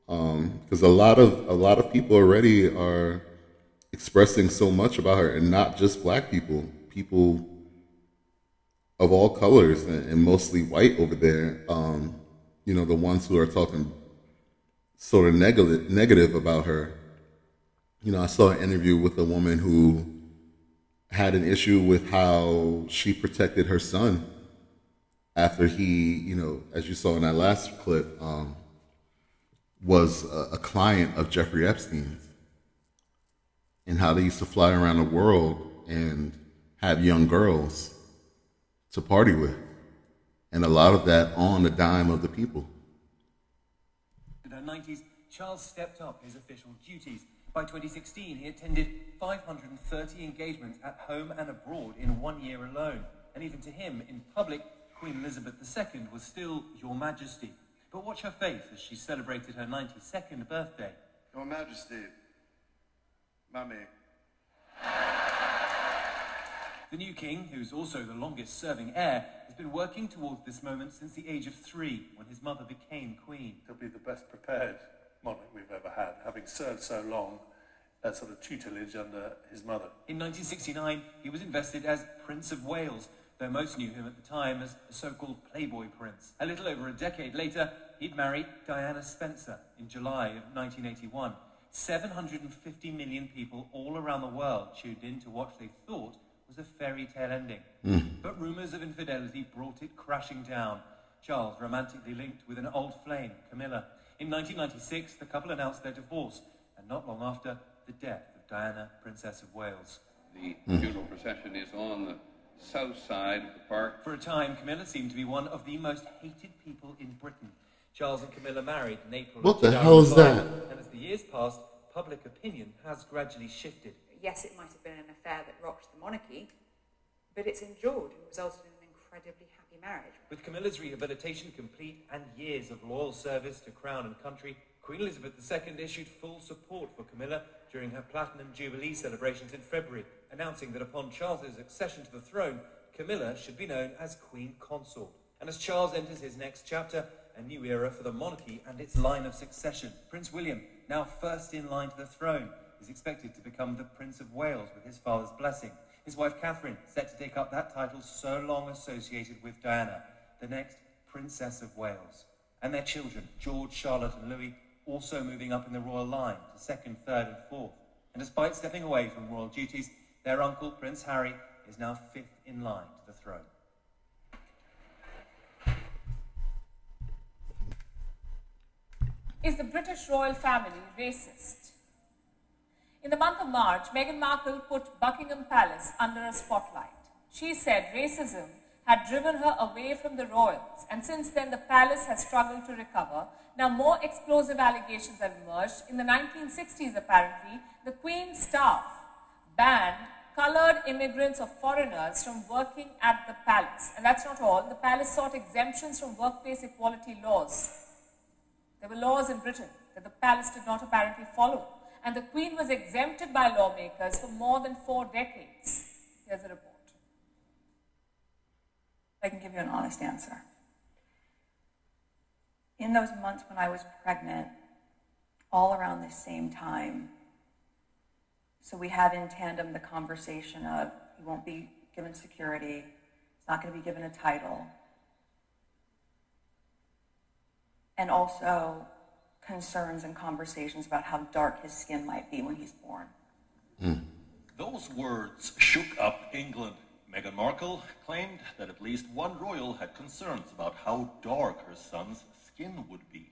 because a lot of people already are expressing so much about her, and not just black people of all colors, and mostly white over there. You know, the ones who are talking sort of negative about her. You know, I saw an interview with a woman who had an issue with how she protected her son after he, you know, as you saw in that last clip, was a client of Jeffrey Epstein's, and how they used to fly around the world and have young girls to party with. And a lot of that on the dime of the people. In the 90s, Charles stepped up his official duties. By 2016, he attended 530 engagements at home and abroad in 1 year alone. And even to him, in public, Queen Elizabeth II was still Your Majesty. But watch her face as she celebrated her 92nd birthday. Your Majesty, Mummy. The new king, who's also the longest-serving heir, has been working towards this moment since the age of 3, when his mother became queen. He'll be the best prepared monarch we've ever had, having served so long, that sort of tutelage under his mother. In 1969, he was invested as Prince of Wales, though most knew him at the time as a so-called Playboy prince. A little over a decade later, he'd marry Diana Spencer in July of 1981. 750 million people all around the world tuned in to what they thought was a fairy tale ending. But rumours of infidelity brought it crashing down. Charles romantically linked with an old flame, Camilla. In 1996, the couple announced their divorce, and not long after, the death of Diana, Princess of Wales. The funeral procession is on the south side of the park. For a time, Camilla seemed to be one of the most hated people in Britain. Charles and Camilla married in April What of the hell is 2005, that? and as the years passed, public opinion has gradually shifted. Yes, it might have been an affair that rocked the monarchy, but it's endured and resulted in an incredibly happy marriage. With Camilla's rehabilitation complete and years of loyal service to Crown and country, Queen Elizabeth II issued full support for Camilla during her Platinum Jubilee celebrations in February, announcing that upon Charles's accession to the throne, Camilla should be known as Queen Consort. And as Charles enters his next chapter, a new era for the monarchy and its line of succession, Prince William, now first in line to the throne, is expected to become the Prince of Wales with his father's blessing. His wife Catherine, set to take up that title so long associated with Diana, the next Princess of Wales. And their children, George, Charlotte and Louis, also moving up in the royal line to second, third and fourth. And despite stepping away from royal duties, their uncle, Prince Harry, is now fifth in line to the throne. Is the British royal family racist? In the month of March, Meghan Markle put Buckingham Palace under a spotlight. She said racism had driven her away from the royals, and since then the palace has struggled to recover. Now more explosive allegations have emerged. In the 1960s, apparently, the Queen's staff banned coloured immigrants or foreigners from working at the palace. And that's not all. The palace sought exemptions from workplace equality laws. There were laws in Britain that the palace did not apparently follow. And the Queen was exempted by lawmakers for more than 4 decades. Here's a report. I can give you an honest answer. In those months when I was pregnant, all around the same time, so we had in tandem the conversation of he won't be given security, he's not going to be given a title, and also concerns and conversations about how dark his skin might be when he's born. Those words shook up England. Meghan Markle claimed that at least one royal had concerns about how dark her son's skin would be.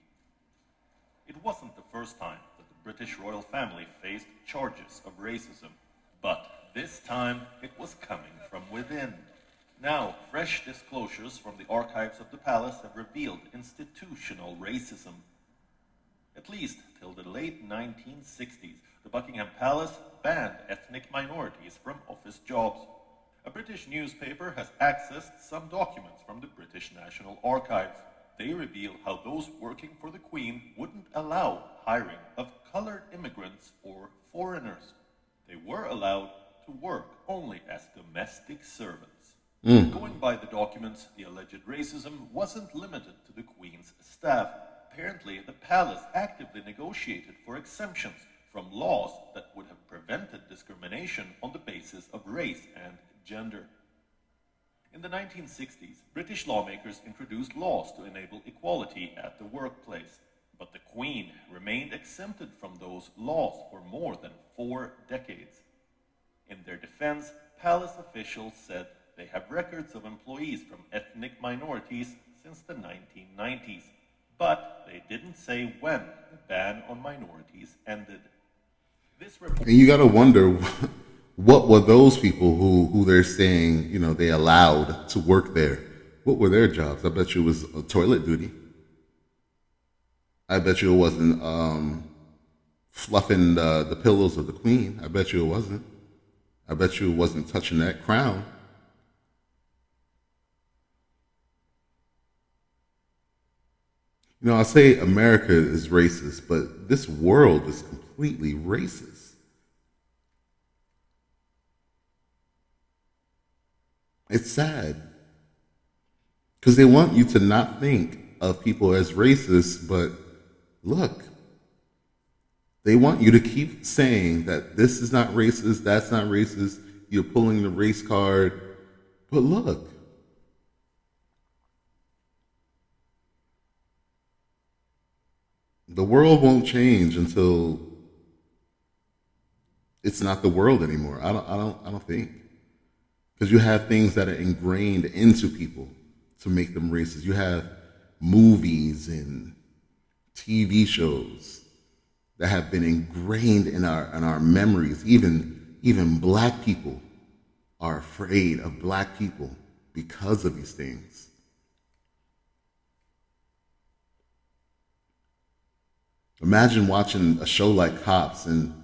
It wasn't the first time that the British royal family faced charges of racism, but this time it was coming from within. Now, fresh disclosures from the archives of the palace have revealed institutional racism. At least till the late 1960s, the Buckingham Palace banned ethnic minorities from office jobs. A British newspaper has accessed some documents from the British National Archives. They reveal how those working for the Queen wouldn't allow hiring of coloured immigrants or foreigners. They were allowed to work only as domestic servants. Going by the documents, the alleged racism wasn't limited to the Queen's staff. Apparently, the palace actively negotiated for exemptions from laws that would have prevented discrimination on the basis of race and gender. In the 1960s, British lawmakers introduced laws to enable equality at the workplace, but the Queen remained exempted from those laws for more than 4 decades. In their defense, palace officials said they have records of employees from ethnic minorities since the 1990s, but they didn't say when the ban on minorities ended. This report... And you got to wonder, what were those people who they're saying, you know, they allowed to work there? What were their jobs? I bet you it was toilet duty. I bet you it wasn't fluffing the pillows of the Queen. I bet you it wasn't. I bet you it wasn't touching that crown. You know, I say America is racist, but this world is completely racist. It's sad. Because they want you to not think of people as racist, but look, they want you to keep saying that this is not racist, that's not racist, you're pulling the race card. But look, The world won't change until it's not the world anymore. I don't think. Because you have things that are ingrained into people to make them racist. You have movies and TV shows that have been ingrained in our memories. Even black people are afraid of black people because of these things. Imagine watching a show like Cops and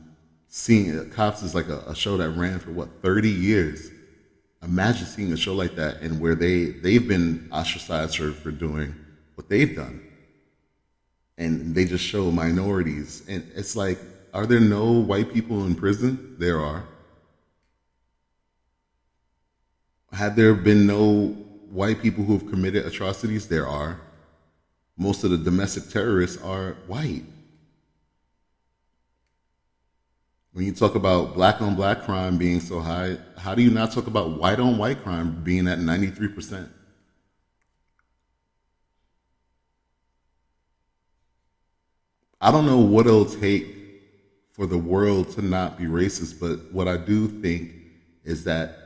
seeing it. Cops is like a show that ran for 30 years. Imagine seeing a show like that and where they've been ostracized for doing what they've done. And they just show minorities. And it's like, are there no white people in prison? There are. Have there been no white people who have committed atrocities? There are. Most of the domestic terrorists are white. When you talk about black on black crime being so high, how do you not talk about white on white crime being at 93%? I don't know what it'll take for the world to not be racist, but what I do think is that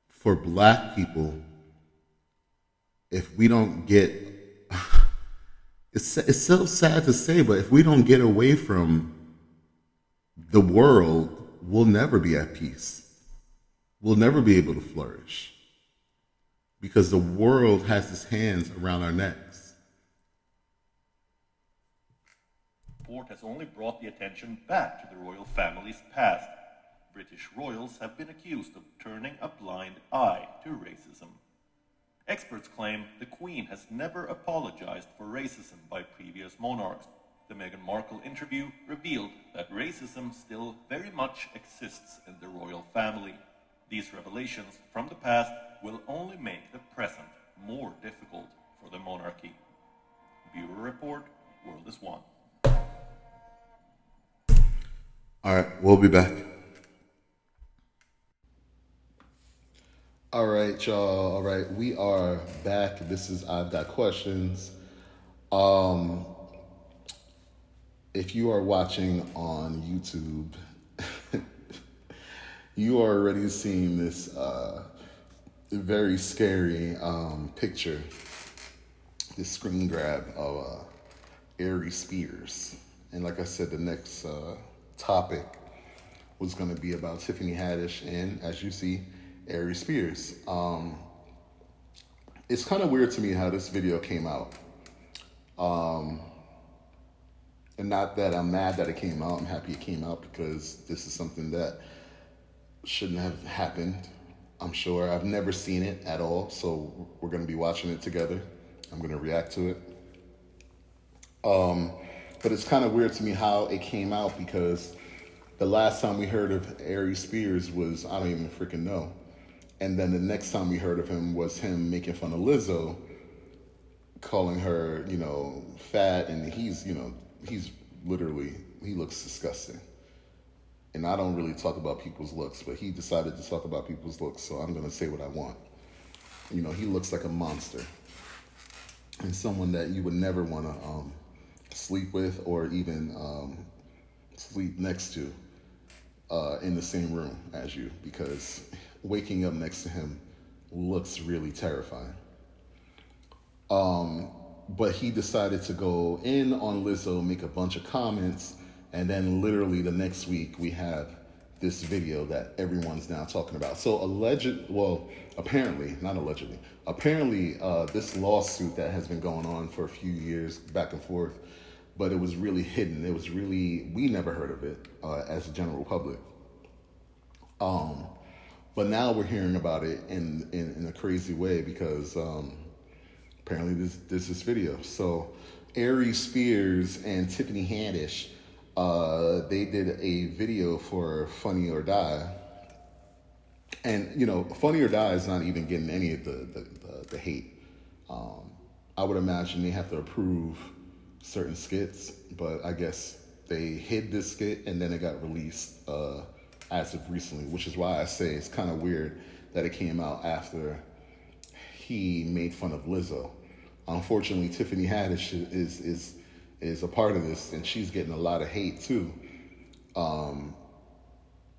for black people, if we don't get, it's so sad to say, but if we don't get away from the world, we'll never be at peace. We'll never be able to flourish because the world has its hands around our necks. The report has only brought the attention back to the royal family's past. British royals have been accused of turning a blind eye to racism. Experts claim the Queen has never apologized for racism by previous monarchs. The Meghan Markle interview revealed that racism still very much exists in the royal family. These revelations from the past will only make the present more difficult for the monarchy. Bureau Report, World is One. All right, we'll be back. All right, y'all. All right, we are back. This is I've Got Questions. If you are watching on YouTube, you are already seeing this very scary picture, this screen grab of Aries Spears. And like I said, the next topic was going to be about Tiffany Haddish and, as you see, Aries Spears. It's kind of weird to me how this video came out. And not that I'm mad that it came out. I'm happy it came out because this is something that shouldn't have happened. I'm sure. I've never seen it at all, so we're going to be watching it together. I'm going to react to it. But it's kind of weird to me how it came out because the last time we heard of Aries Spears was, I don't even freaking know. And then the next time we heard of him was him making fun of Lizzo, calling her, fat, and he's literally, he looks disgusting. And I don't really talk about people's looks, but he decided to talk about people's looks, so I'm going to say what I want. He looks like a monster. And someone that you would never want to sleep with or even sleep next to in the same room as you, because waking up next to him looks really terrifying. But he decided to go in on Lizzo, make a bunch of comments, and then literally the next week we have this video that everyone's now talking about. So apparently, this lawsuit that has been going on for a few years back and forth, but it was really hidden. We never heard of it as a general public. But now we're hearing about it in a crazy way because apparently there's this video. So Aries Spears and Tiffany Haddish, they did a video for Funny or Die. And, Funny or Die is not even getting any of the hate. I would imagine they have to approve certain skits, but I guess they hid this skit and then it got released as of recently, which is why I say it's kind of weird that it came out after he made fun of Lizzo. Unfortunately, Tiffany Haddish is is a part of this, and she's getting a lot of hate too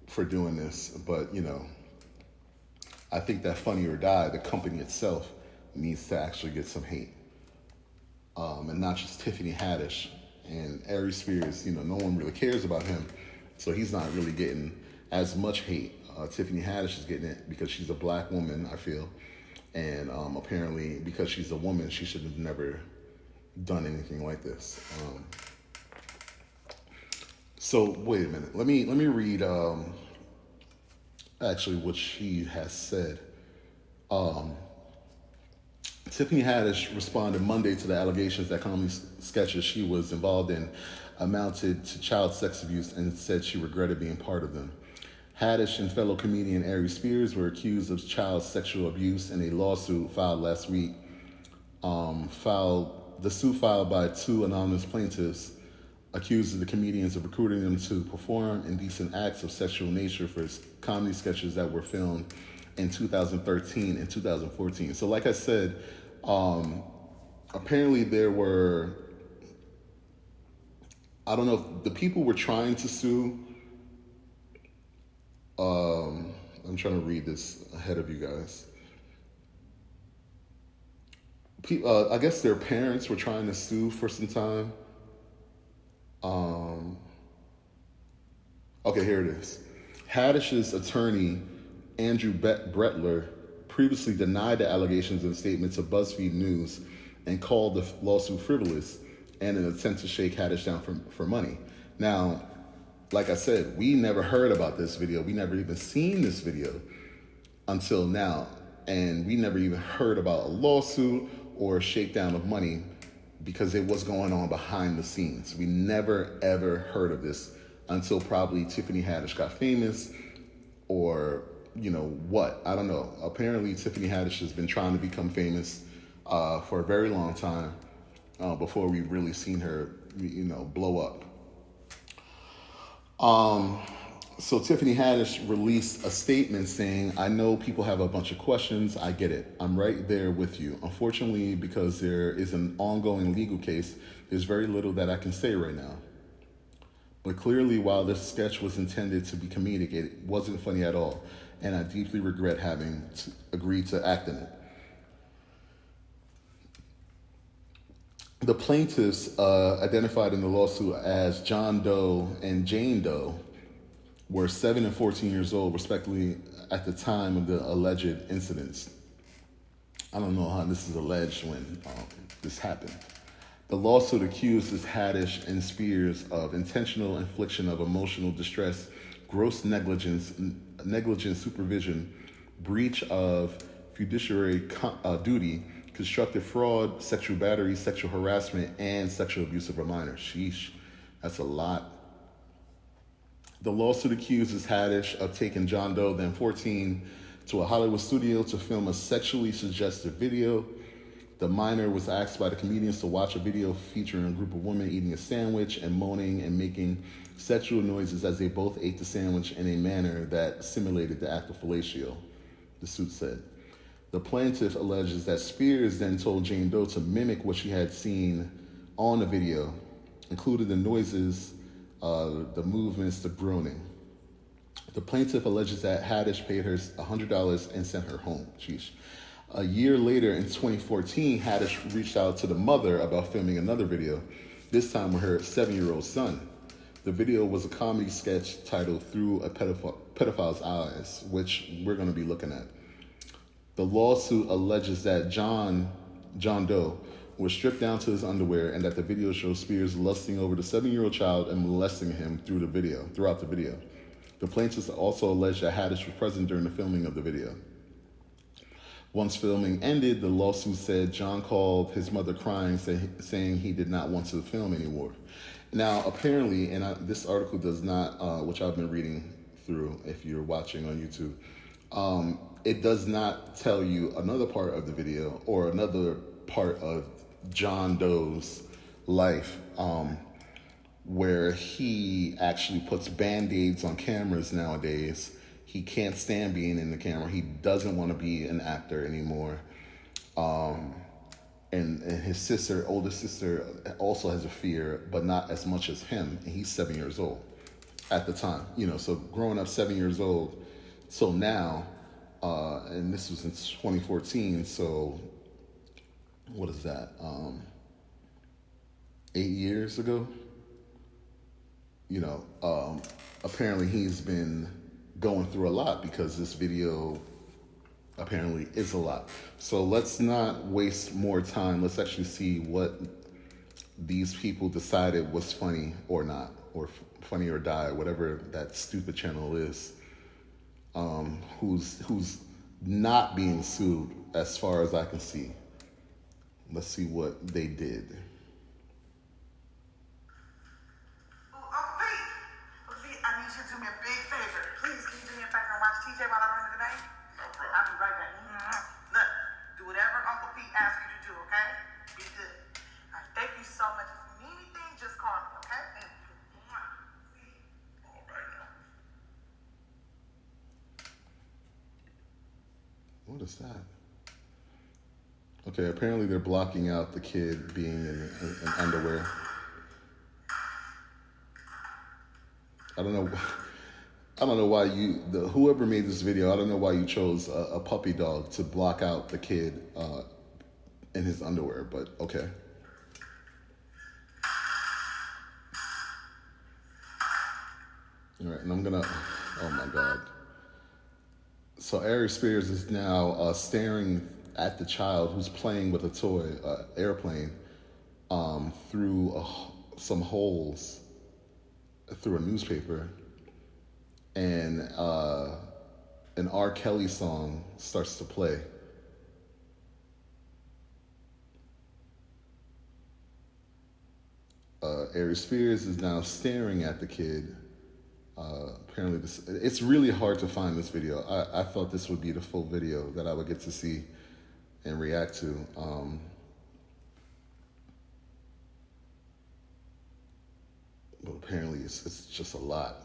for doing this. But, you know, I think that Funny or Die, the company itself, needs to actually get some hate. And not just Tiffany Haddish and Aries Spears. You know, no one really cares about him, so he's not really getting as much hate. Tiffany Haddish is getting it because she's a black woman, I feel. And apparently, because she's a woman, she should have never done anything like this. So wait a minute. Let me read actually what she has said. Tiffany Haddish responded Monday to the allegations that comedy sketches she was involved in amounted to child sex abuse and said she regretted being part of them. Haddish and fellow comedian Aries Spears were accused of child sexual abuse in a lawsuit filed last week. The suit filed by two anonymous plaintiffs accuses the comedians of recruiting them to perform indecent acts of sexual nature for comedy sketches that were filmed in 2013 and 2014. So like I said, apparently there were, I don't know if the people were trying to sue. I'm trying to read this ahead of you guys. I guess their parents were trying to sue for some time. Okay, here it is. Haddish's attorney, Andrew Bretler, previously denied the allegations in statements of BuzzFeed News and called the lawsuit frivolous and an attempt to shake Haddish down for money. Now, like I said, we never heard about this video. We never even seen this video until now. And we never even heard about a lawsuit or a shakedown of money because it was going on behind the scenes. We never, ever heard of this until probably Tiffany Haddish got famous or, you know, what? I don't know. Apparently, Tiffany Haddish has been trying to become famous for a very long time before we really seen her, you know, blow up. So Tiffany Haddish released a statement saying, "I know people have a bunch of questions. I get it. I'm right there with you. Unfortunately, because there is an ongoing legal case, there's very little that I can say right now. But clearly, while this sketch was intended to be comedic, it wasn't funny at all, and I deeply regret having agreed to act in it." The plaintiffs, identified in the lawsuit as John Doe and Jane Doe, were 7 and 14 years old, respectively, at the time of the alleged incidents. I don't know how this is alleged when this happened. The lawsuit accuses Haddish and Spears of intentional infliction of emotional distress, gross negligence, negligent supervision, breach of fiduciary duty, constructive fraud, sexual battery, sexual harassment, and sexual abuse of a minor. Sheesh, that's a lot. The lawsuit accuses Haddish of taking John Doe, then 14, to a Hollywood studio to film a sexually suggestive video. The minor was asked by the comedians to watch a video featuring a group of women eating a sandwich and moaning and making sexual noises as they both ate the sandwich in a manner that simulated the act of fellatio, the suit said. The plaintiff alleges that Spears then told Jane Doe to mimic what she had seen on the video, including the noises, the movements, the groaning. The plaintiff alleges that Haddish paid her $100 and sent her home. Sheesh. A year later, in 2014, Haddish reached out to the mother about filming another video, this time with her 7-year-old son. The video was a comedy sketch titled Through a Pedophile's Eyes, which we're going to be looking at. The lawsuit alleges that John Doe was stripped down to his underwear and that the video shows Spears lusting over the 7-year-old child and molesting him throughout the video. The plaintiffs also allege that Haddish was present during the filming of the video. Once filming ended, the lawsuit said John called his mother crying, saying he did not want to film anymore. Now, apparently, and this article does not, which I've been reading through if you're watching on YouTube, it does not tell you another part of the video or another part of John Doe's life where he actually puts Band-Aids on cameras nowadays. He can't stand being in the camera. He doesn't want to be an actor anymore. and his sister, older sister, also has a fear, but not as much as him, and he's 7 years old at the time. You know, so growing up 7 years old, so now, and this was in 2014, so what is that? 8 years ago? You know, apparently he's been going through a lot because this video apparently is a lot. So let's not waste more time. Let's actually see what these people decided was funny or not, or Funny or Die, whatever that stupid channel is, who's not being sued as far as I can see. Let's see what they did. I need you to do me a big favor. Please, can you do me a favor and watch TJ while I run the debate? No problem. I'll be right back. Look, do whatever Uncle Pete asks you to do, okay? Be good. All right, thank you so much. If you need anything, just call me, okay? All right now. What is that? Okay, apparently they're blocking out the kid being in underwear. I don't know why whoever made this video, I don't know why you chose a puppy dog to block out the kid in his underwear, but okay. All right, and I'm gonna, oh my God. So Aries Spears is now staring at the child who's playing with a toy, airplane, through some holes through a newspaper, and an R. Kelly song starts to play. Aries Spears is now staring at the kid. Apparently, it's really hard to find this video. I thought this would be the full video that I would get to see and react to. But apparently it's just a lot.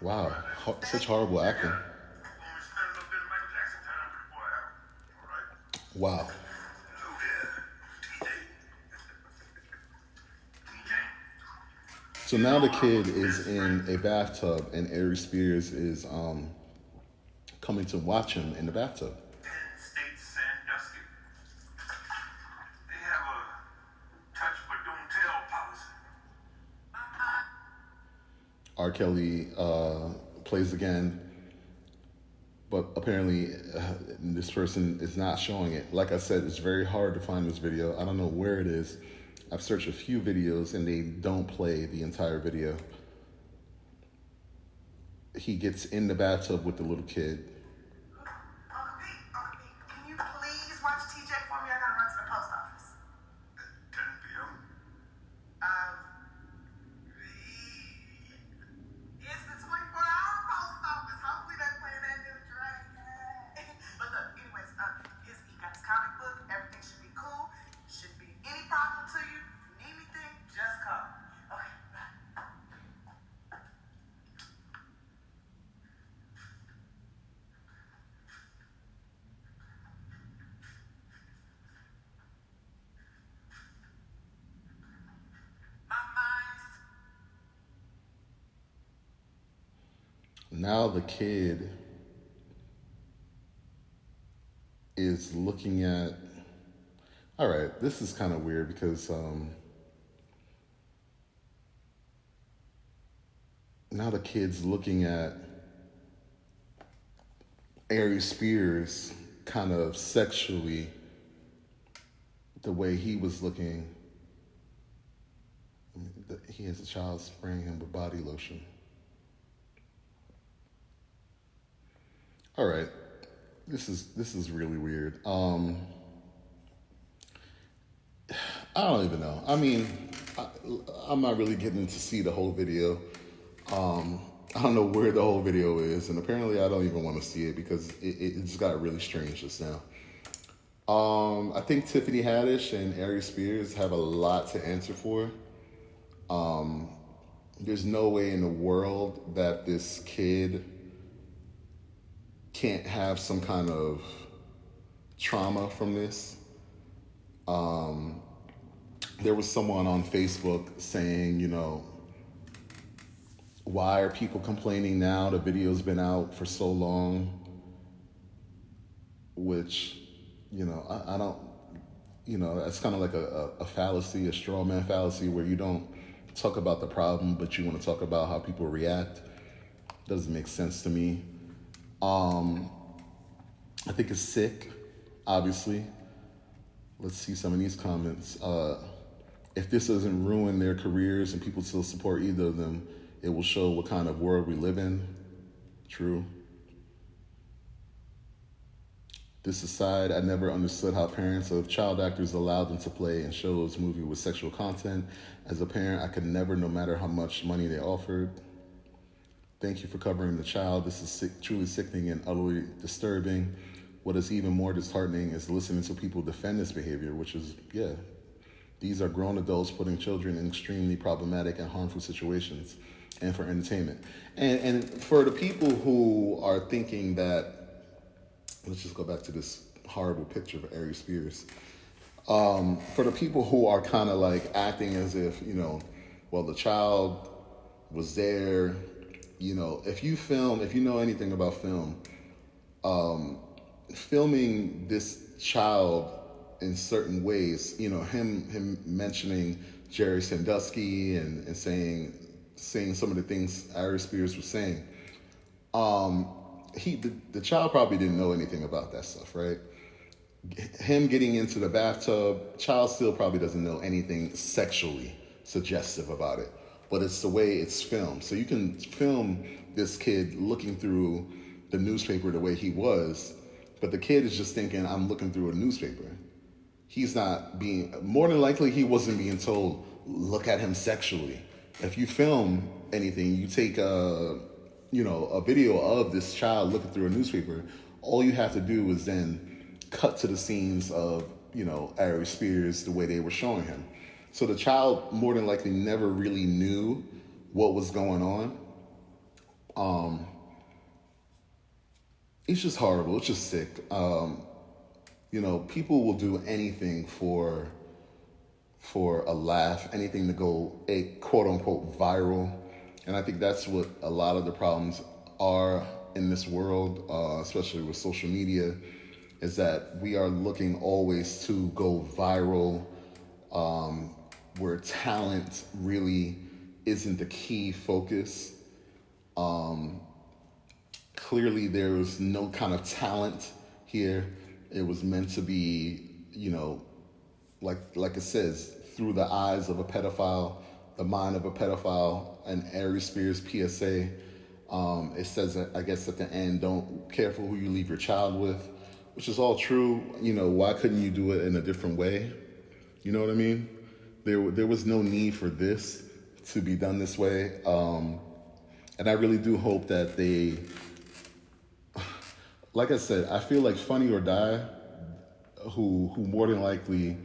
Wow, such horrible acting. Wow. So now the kid is in a bathtub and Aries Spears is coming to watch him in the bathtub. R. Kelly plays again, but apparently this person is not showing it. Like I said, it's very hard to find this video. I don't know where it is. I've searched a few videos and they don't play the entire video. He gets in the bathtub with the little kid. Can you please watch TJ for me? I gotta run to the post office. 10 p.m. It's the 24-hour post office. Hopefully they're playing that new Drake. But look, anyways, he got his comic book. Everything should be cool. Shouldn't be any problem to you. If you need anything, just call. Okay, bye. Now the kid is looking at, all right, this is kind of weird because now the kid's looking at Aries Spears kind of sexually the way he was looking. He has a child spraying him with body lotion. All right, this is really weird. I don't even know. I mean, I'm not really getting to see the whole video. I don't know where the whole video is, and apparently I don't even want to see it because it just got really strange just now. I think Tiffany Haddish and Aries Spears have a lot to answer for. There's no way in the world that this kid can't have some kind of trauma from this. There was someone on Facebook saying, you know, why are people complaining now? The video's been out for so long, which, you know, I don't, you know, that's kind of like a fallacy, a straw man fallacy, where you don't talk about the problem, but you want to talk about how people react. Doesn't make sense to me. I think it's sick, obviously. Let's see some of these comments. If this doesn't ruin their careers and people still support either of them, it will show what kind of world we live in. True. This aside, I never understood how parents of child actors allowed them to play in shows, movies with sexual content. As a parent, I could never, no matter how much money they offered. Thank you for covering the child. This is sick, truly sickening and utterly disturbing. What is even more disheartening is listening to people defend this behavior, which is, yeah, these are grown adults putting children in extremely problematic and harmful situations and for entertainment. And for the people who are thinking that, let's just go back to this horrible picture of Aries Spears. For the people who are kind of like acting as if, you know, well, the child was there, you know, if you know anything about film, filming this child in certain ways, you know, him mentioning Jerry Sandusky and saying some of the things Aries Spears was saying, the child probably didn't know anything about that stuff, right? Him getting into the bathtub, child still probably doesn't know anything sexually suggestive about it, but it's the way it's filmed. So you can film this kid looking through the newspaper the way he was, but the kid is just thinking, I'm looking through a newspaper. He's not being, more than likely he wasn't being told, look at him sexually. If you film anything, you take a video of this child looking through a newspaper, all you have to do is then cut to the scenes of, you know, Aries Spears the way they were showing him. So the child more than likely never really knew what was going on. It's just horrible. It's just sick. You know, people will do anything for a laugh, anything to go quote unquote viral. And I think that's what a lot of the problems are in this world, especially with social media, is that we are looking always to go viral, where talent really isn't the key focus. Clearly there was no kind of talent here. It was meant to be, you know, like it says, through the eyes of a pedophile, the mind of a pedophile, and Aries Spears PSA. It says, I guess at the end, don't careful who you leave your child with, which is all true. You know, why couldn't you do it in a different way? You know what I mean? There was no need for this to be done this way. And I really do hope that they, like I said, I feel like Funny or Die, who more than likely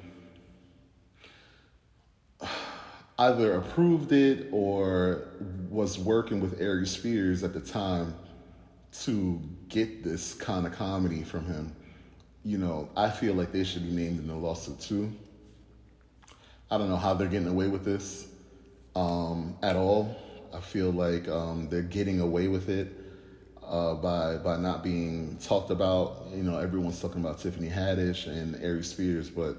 either approved it or was working with Aries Spears at the time to get this kind of comedy from him. You know, I feel like they should be named in the lawsuit too. I don't know how they're getting away with this at all. I feel like they're getting away with it by not being talked about. You know, everyone's talking about Tiffany Haddish and Aries Spears, but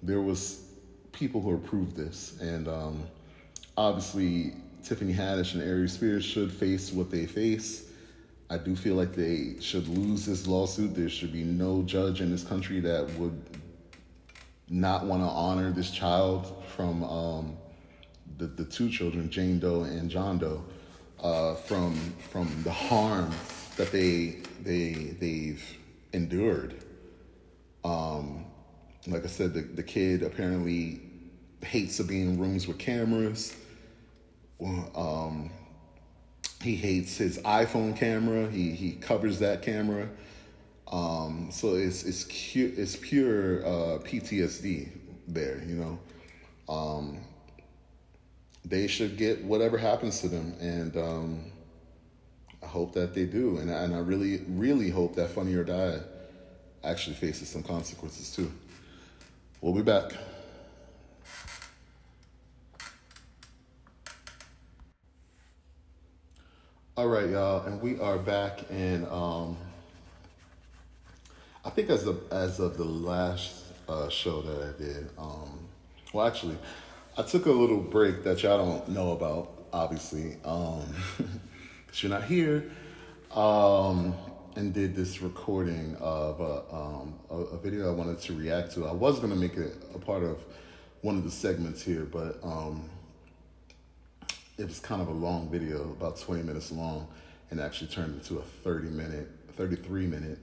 there was people who approved this, and obviously Tiffany Haddish and Aries Spears should face what they face. I do feel like they should lose this lawsuit. There should be no judge in this country that would not want to honor this child from the two children, Jane Doe and John Doe, from the harm that they've endured. Like I said, the kid apparently hates to be in rooms with cameras. He hates his iPhone camera. He covers that camera. So it's pure PTSD there, you know. They should get whatever happens to them, and I hope that they do. And I really, really hope that Funny or Die actually faces some consequences too. We'll be back. All right, y'all, and we are back. And I think as of the last show that I did, well, actually, I took a little break that y'all don't know about, obviously, because you're not here, and did this recording of a video I wanted to react to. I was going to make it a part of one of the segments here, but it was kind of a long video, about 20 minutes long, and actually turned into a 33-minute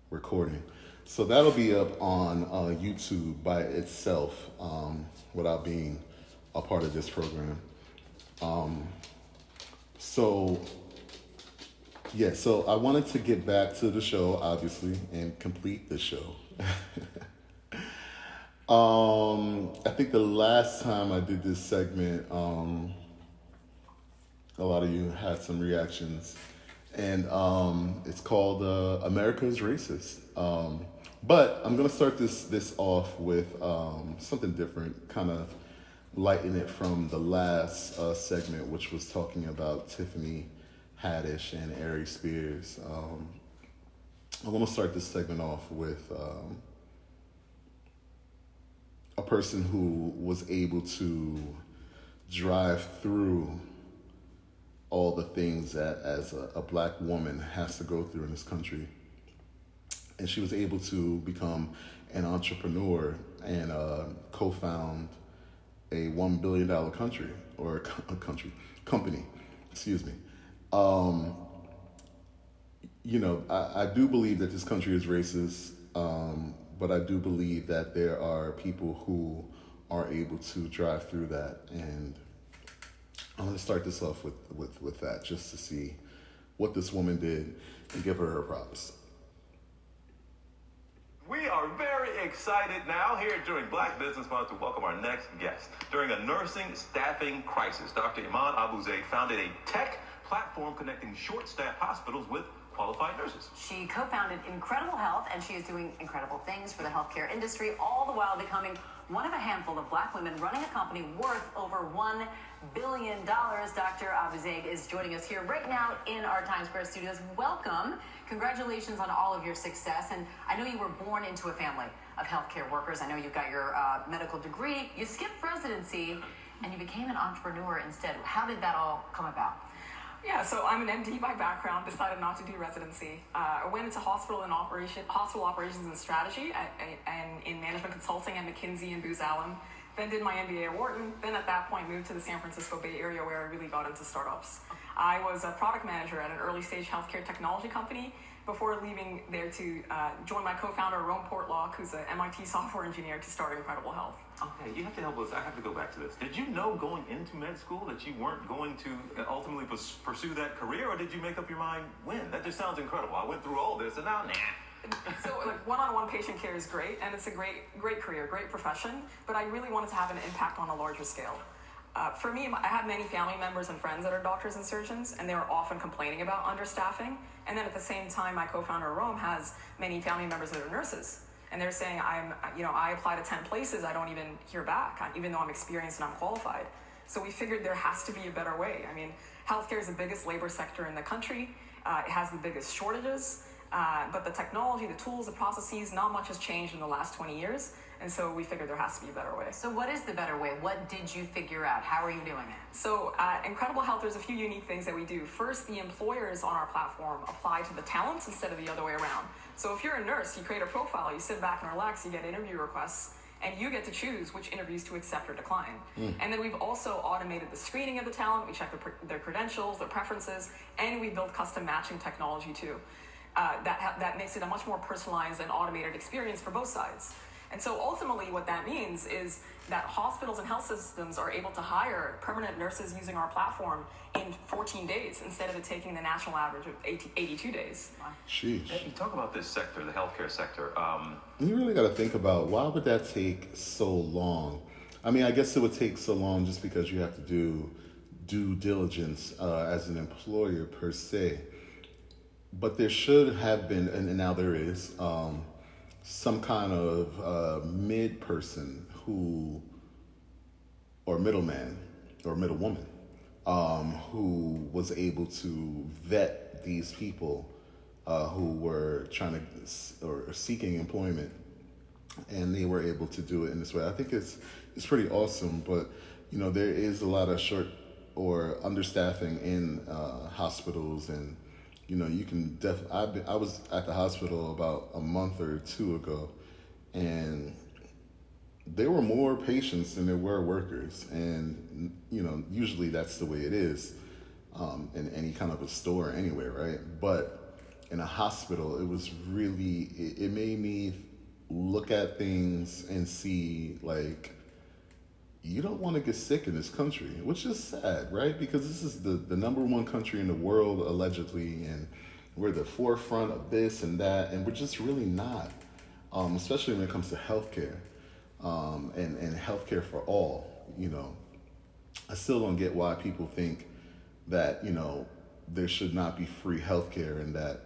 recording. So that'll be up on YouTube by itself, without being a part of this program. So I wanted to get back to the show, obviously, and complete the show. I think the last time I did this segment, a lot of you had some reactions, and it's called America's Racist. But I'm gonna start this off with something different, kind of lighten it from the last segment, which was talking about Tiffany Haddish and Aries Spears. I want to start this segment off with a person who was able to drive through all the things that as a black woman has to go through in this country. And she was able to become an entrepreneur and co-found a $1 billion company, excuse me. You know, I do believe that this country is racist, but I do believe that there are people who are able to drive through that. And I'm going to start this off with that, just to see what this woman did and give her props. We are very excited now here during Black Business Month to welcome our next guest. During a nursing staffing crisis, Dr. Iman Abu-Zaid founded a tech platform connecting short-staffed hospitals with qualified nurses. She co-founded Incredible Health, and she is doing incredible things for the healthcare industry, all the while becoming one of a handful of black women running a company worth over $1 billion. Dr. Abu-Zaid is joining us here right now in our Times Square studios. Welcome. Congratulations on all of your success. And I know you were born into a family of healthcare workers. I know you got your medical degree. You skipped residency, and you became an entrepreneur instead. How did that all come about? Yeah, so I'm an MD by background, decided not to do residency. I went into hospital operations and strategy and in management consulting at McKinsey and Booz Allen. Then did my MBA at Wharton. Then at that point moved to the San Francisco Bay Area, where I really got into startups. I was a product manager at an early stage healthcare technology company before leaving there to join my co-founder, Rome Portlock, who's an MIT software engineer, to start Incredible Health. Okay, you have to help us. I have to go back to this. Did you know going into med school that you weren't going to ultimately pursue that career, or did you make up your mind when? That just sounds incredible. I went through all this and now, So like one-on-one patient care is great, and it's a great career, great profession, but I really wanted to have an impact on a larger scale. For me, I have many family members and friends that are doctors and surgeons, and they're often complaining about understaffing. And then at the same time, my co-founder Rome has many family members that are nurses, and they're saying, I apply to 10 places, I don't even hear back, even though I'm experienced and I'm qualified. So we figured there has to be a better way. I mean, healthcare is the biggest labor sector in the country. It has the biggest shortages, but the technology, the tools, the processes, not much has changed in the last 20 years. And so we figured there has to be a better way. So what is the better way? What did you figure out? How are you doing it? So at Incredible Health, there's a few unique things that we do. First, the employers on our platform apply to the talents instead of the other way around. So if you're a nurse, you create a profile, you sit back and relax, you get interview requests, and you get to choose which interviews to accept or decline. And then we've also automated the screening of the talent. We check their credentials, their preferences, and we build custom matching technology too. That makes it a much more personalized and automated experience for both sides. And so ultimately what that means is that hospitals and health systems are able to hire permanent nurses using our platform in 14 days instead of it taking the national average of 82 days. Sheesh. Hey, you talk about this sector, the healthcare sector. You really got to think about, why would that take so long? I mean, I guess it would take so long just because you have to do due diligence as an employer per se. But there should have been, and now there is, some kind of mid person or middleman or middlewoman who was able to vet these people who were trying to or seeking employment, and they were able to do it in this way. I think it's pretty awesome, but there is a lot of short or understaffing in hospitals, and you can I was at the hospital about a month or two ago, and there were more patients than there were workers, and usually that's the way it is in any kind of a store anyway, right? But in a hospital, it was really, it made me look at things and see, like, you don't want to get sick in this country, which is sad, right? Because this is the number one country in the world, allegedly, and we're the forefront of this and that, and we're just really not, especially when it comes to healthcare, and healthcare for all. I still don't get why people think that, there should not be free healthcare and that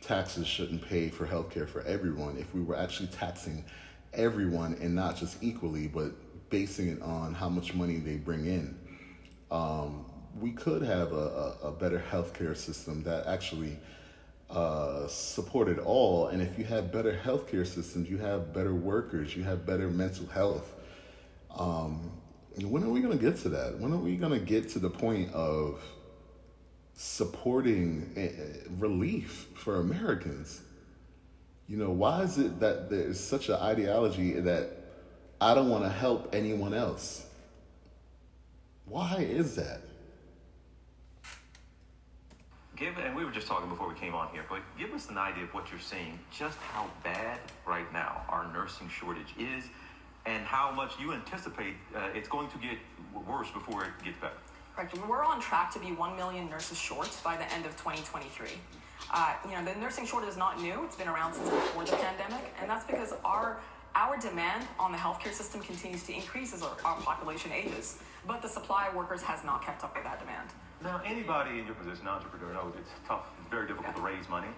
taxes shouldn't pay for healthcare for everyone. If we were actually taxing everyone and not just equally, but basing it on how much money they bring in, we could have a better healthcare system that actually supported all. And if you have better healthcare systems, you have better workers, you have better mental health. When are we going to get to that? When are we going to get to the point of supporting relief for Americans? Why is it that there's such an ideology that I don't want to help anyone else? Why is that? And we were just talking before we came on here, but give us an idea of what you're seeing, just how bad right now our nursing shortage is, and how much you anticipate it's going to get worse before it gets better. Correct. We're on track to be 1 million nurses short by the end of 2023. The nursing shortage is not new. It's been around since before the pandemic, and that's because our demand on the healthcare system continues to increase as our population ages, but the supply of workers has not kept up with that demand. Now, anybody in your position, entrepreneur, knows it's tough, it's very difficult to raise money.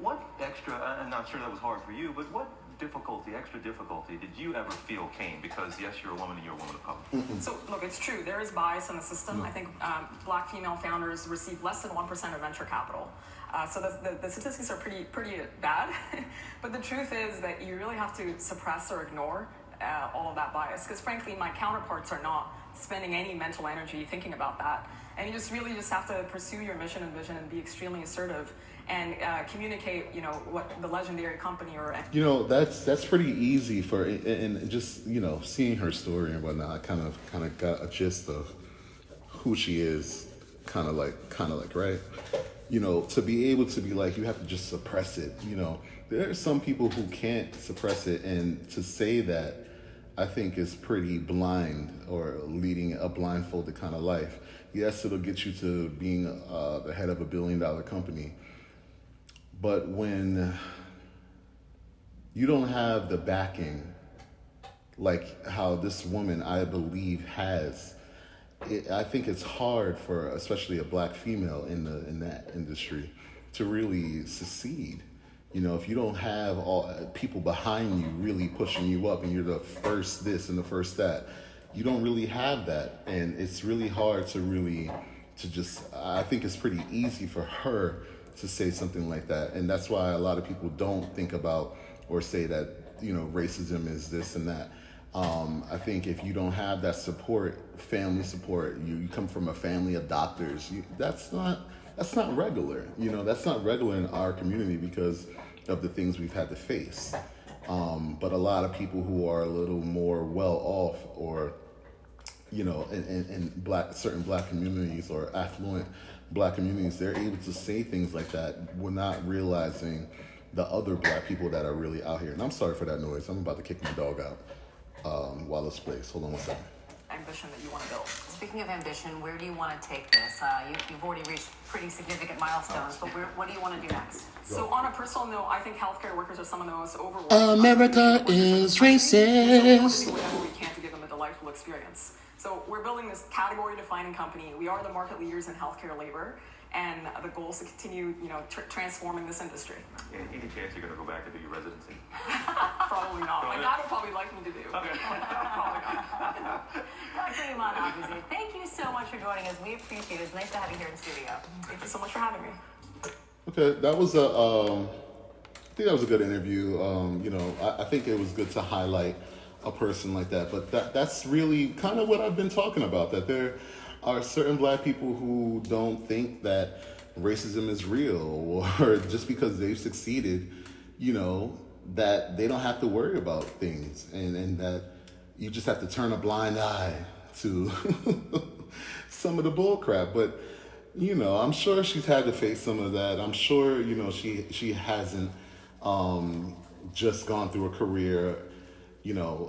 What extra, I'm not sure that was hard for you, but what extra difficulty did you ever feel came? Because yes, you're a woman and you're a woman of color. So look, it's true. There is bias in the system. I think black female founders receive less than 1% of venture capital. So the statistics are pretty bad. But the truth is that you really have to suppress or ignore all of that bias, because frankly, my counterparts are not spending any mental energy thinking about that. And you just really have to pursue your mission and vision and be extremely assertive and communicate, what the legendary company or... That's pretty easy and just, seeing her story and whatnot, I kind of got a gist of who she is, kind of like, right? To be able to be like, you have to just suppress it. There are some people who can't suppress it, and to say that, I think, is pretty blind, or leading a blindfolded kind of life. Yes, it'll get you to being the head of $1 billion company, but when you don't have the backing, like how this woman, I believe, has, I think it's hard for especially a black female in that industry to really succeed. If you don't have all people behind you really pushing you up, and you're the first this and the first that, you don't really have that. And it's really hard I think it's pretty easy for her to say something like that. And that's why a lot of people don't think about or say that, racism is this and that. I think if you don't have that support, family support, you come from a family of doctors, that's not regular. That's not regular in our community because of the things we've had to face. But a lot of people who are a little more well off, or in certain black communities or affluent black communities, they're able to say things like that. We're not realizing the other black people that are really out here. And I'm sorry for that noise. I'm about to kick my dog out while it's placed. Hold on one second. Ambition that you want to build. Speaking of ambition, where do you want to take this? You've already reached pretty significant milestones, but what do you want to do next? So on a personal note, I think healthcare workers are some of the most overworked. America is racist. So we want to do whatever we can to give them a delightful experience. So we're building this category-defining company. We are the market leaders in healthcare labor, and the goal is to continue, transforming this industry. Any chance you're going to go back to do your residency? Probably not. My dad would probably like me to do. Okay. Probably not. Dr. Iman Abuzaid, thank you so much for joining us. We appreciate it. It's nice to have you here in studio. Thank you so much for having me. Okay, that was I think that was a good interview. I think it was good to highlight a person like that. But that's really kind of what I've been talking about, that there are certain black people who don't think that racism is real, or just because they've succeeded, that they don't have to worry about things, and that you just have to turn a blind eye to some of the bull crap. But I'm sure she's had to face some of that. I'm sure she hasn't just gone through a career.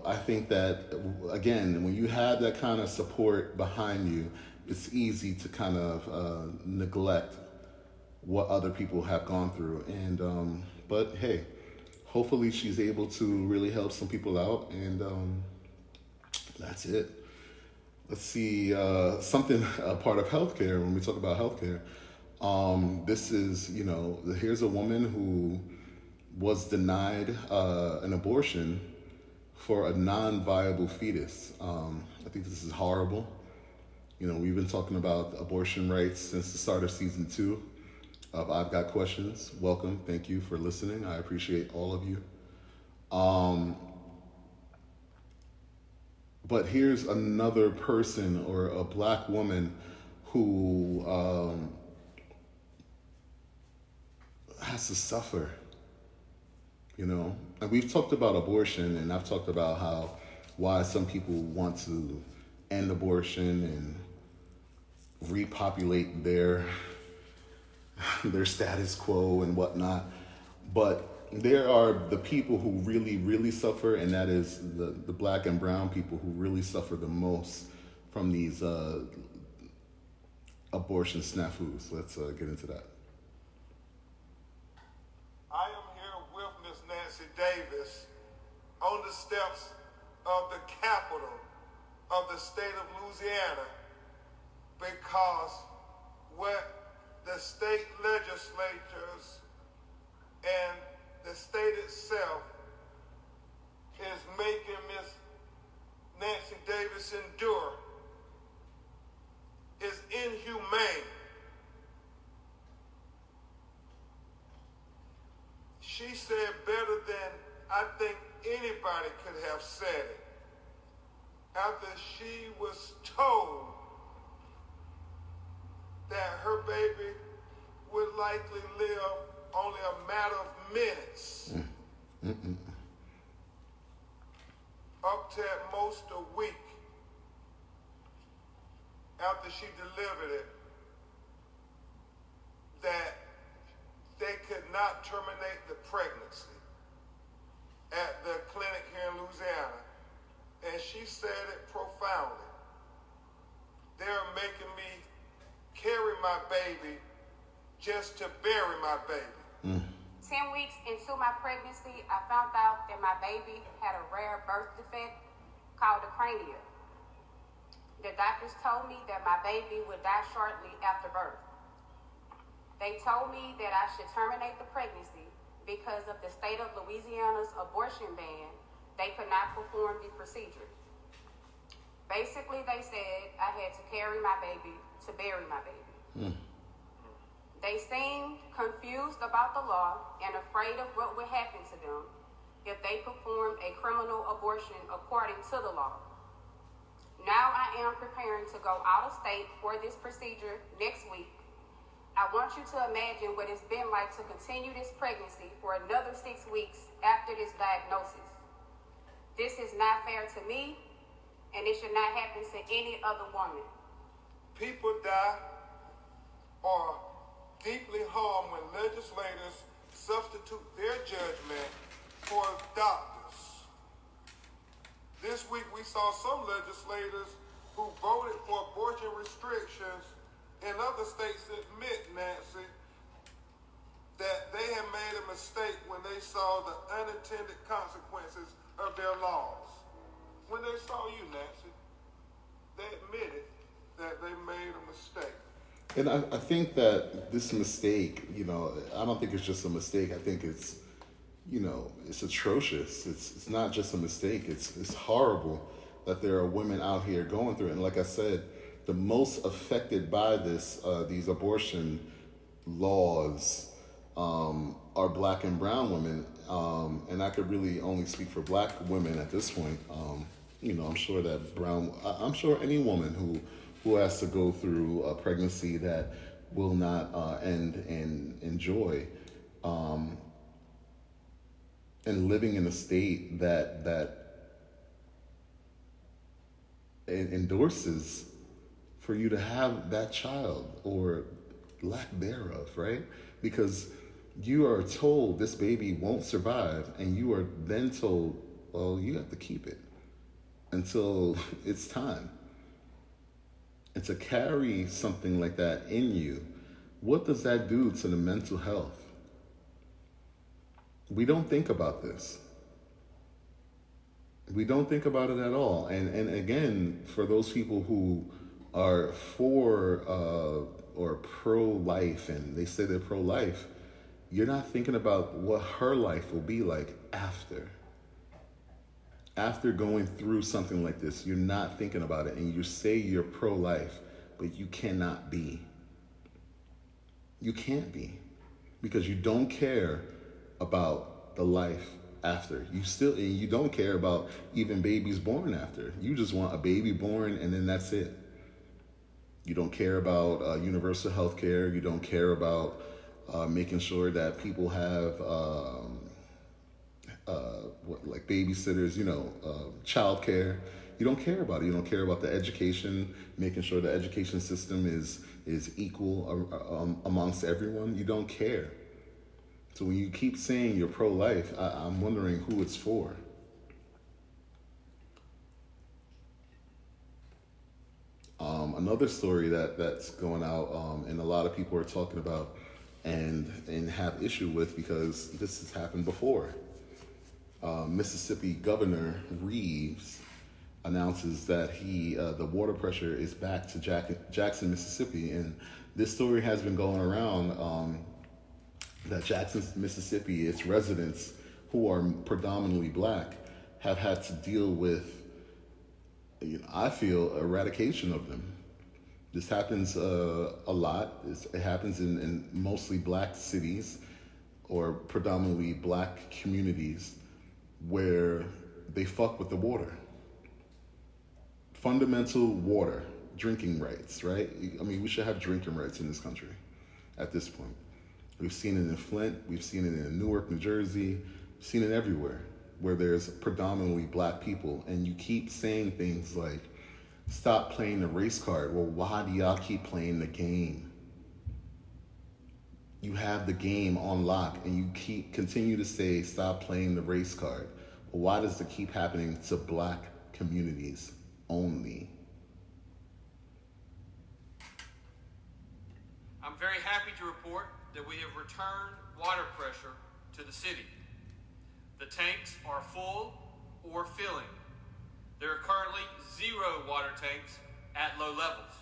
I think that, again, when you have that kind of support behind you, it's easy to kind of neglect what other people have gone through. And but hey, hopefully she's able to really help some people out, and that's it. Let's see, something, a part of healthcare, when we talk about healthcare, this is, here's a woman who was denied an abortion for a non-viable fetus. I think this is horrible. We've been talking about abortion rights since the start of season 2 of I've Got Questions. Welcome, thank you for listening. I appreciate all of you. But here's another person, or a black woman, who has to suffer, And we've talked about abortion, and I've talked about why some people want to end abortion and repopulate their status quo and whatnot. But there are the people who really, really suffer, and that is the black and brown people who really suffer the most from these abortion snafus. Let's get into that. I am here with Miss Nancy Davis on the steps of the capital of the state of Louisiana, because what the state legislatures and the state itself is making Miss Nancy Davis endure is inhumane. She said better than I think anybody could have said it. After she was told that her baby would likely live only a matter of minutes, up to at most a week after she delivered it, that they could not terminate the pregnancy at the clinic here in Louisiana. And she said it profoundly. They're making me carry my baby just to bury my baby. 10 weeks into my pregnancy, I found out that my baby had a rare birth defect called a crania. The doctors told me that my baby would die shortly after birth. They told me that I should terminate the pregnancy because of the state of Louisiana's abortion ban. They could not perform the procedure. Basically, they said I had to carry my baby to bury my baby. They seemed confused about the law and afraid of what would happen to them if they performed a criminal abortion according to the law. Now I am preparing to go out of state for this procedure next week. I want you to imagine what it's been like to continue this pregnancy for another 6 weeks after this diagnosis. This is not fair to me, and it should not happen to any other woman. People die or deeply harmed when legislators substitute their judgment for doctors. This week we saw some legislators who voted for abortion restrictions in other states admit, Nancy, that they had made a mistake when they saw the unintended consequences of their laws. When they saw you, Nancy, they admitted that they made a mistake. And I think that this mistake, I don't think it's just a mistake. I think it's, it's atrocious. It's not just a mistake. It's horrible that there are women out here going through it. And like I said, the most affected by these abortion laws are black and brown women. And I could really only speak for black women at this point. I'm sure that I'm sure any woman who has to go through a pregnancy that will not end in joy, and living in a state that endorses for you to have that child or lack thereof, right? Because you are told this baby won't survive, and you are then told, well, you have to keep it until it's time. And to carry something like that in you, what does that do to the mental health? We don't think about this. We don't think about it at all. And again, for those people who are for or pro-life, and they say they're pro-life, you're not thinking about what her life will be like after. After going through something like this, you're not thinking about it, and you say you're pro-life, but you cannot be. You can't be, because you don't care about the life after. You don't care about even babies born after. You just want a baby born, and then that's it. You don't care about universal health care. You don't care about making sure that people have like babysitters, child care. You don't care about it. You don't care about the education, making sure the education system is equal amongst everyone. You don't care. So when you keep saying you're pro-life, I'm wondering who it's for. Another story that's going out, and a lot of people are talking about and have issue with, because this has happened before. Mississippi Governor Reeves announces that the water pressure is back to Jackson, Mississippi, and this story has been going around that Jackson, Mississippi, its residents, who are predominantly black, have had to deal with, I feel, eradication of them. This happens a lot. It happens in mostly black cities or predominantly black communities where they fuck with the water. Fundamental water, drinking rights, right? I mean, we should have drinking rights in this country at this point. We've seen it in Flint, we've seen it in Newark, New Jersey, we've seen it everywhere where there's predominantly black people, and you keep saying things like, stop playing the race card. Well, why do y'all keep playing the game? You have the game on lock, and you continue to say, stop playing the race card. Well, why does it keep happening to black communities only? I'm very happy to report that we have returned water pressure to the city. The tanks are full or filling. There are currently 0 water tanks at low levels.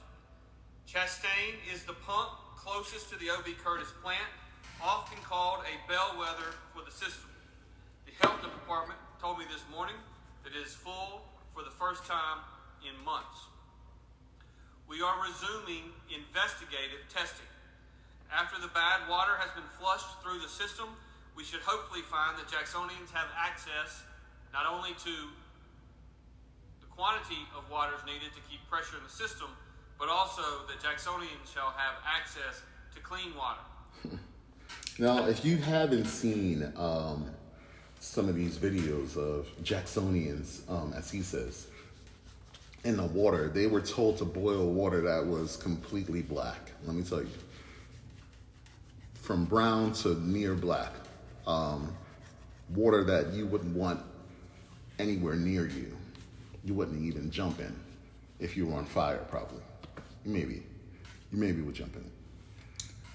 Chastain is the pump closest to the O.B. Curtis plant, often called a bellwether for the system. The health department told me this morning that it is full for the first time in months. We are resuming investigative testing. After the bad water has been flushed through the system, we should hopefully find that Jacksonians have access not only to the quantity of waters needed to keep pressure in the system, but also that Jacksonians shall have access to clean water. Now, if you haven't seen some of these videos of Jacksonians, as he says, in the water, they were told to boil water that was completely black. Let me tell you. From brown to near black. water that you wouldn't want anywhere near you. You wouldn't even jump in if you were on fire, probably. You maybe would jump in.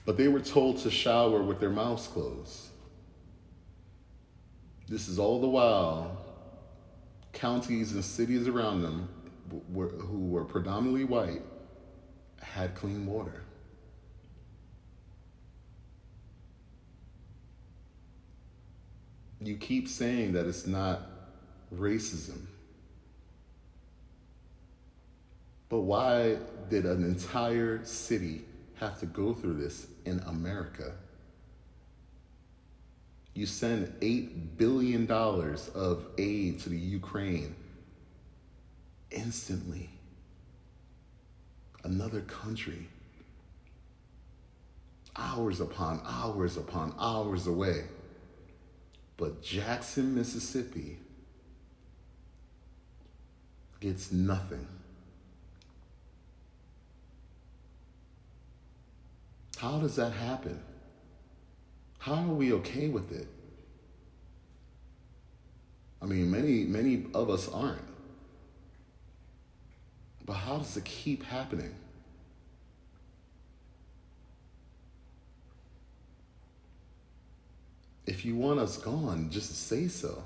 But they were told to shower with their mouths closed. This is all the while counties and cities around them who were predominantly white had clean water. You keep saying that it's not racism. But why did an entire city have to go through this in America? You send $8 billion of aid to the Ukraine instantly. Another country, hours upon hours away. But Jackson, Mississippi gets nothing. How does that happen? How are we okay with it? I mean, many of us aren't. But how does it keep happening? If you want us gone, just say so.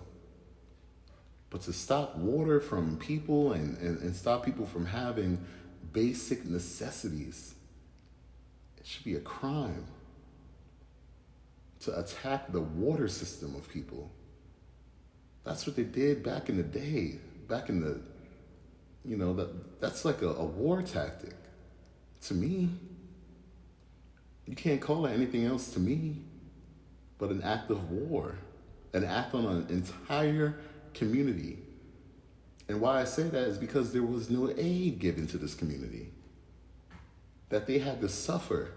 But to stop water from people and stop people from having basic necessities, it should be a crime to attack the water system of people. That's what they did back in the day, that's like a war tactic. To me, you can't call it anything else to me but an act of war, an act on an entire community. And why I say that is because there was no aid given to this community, that they had to suffer,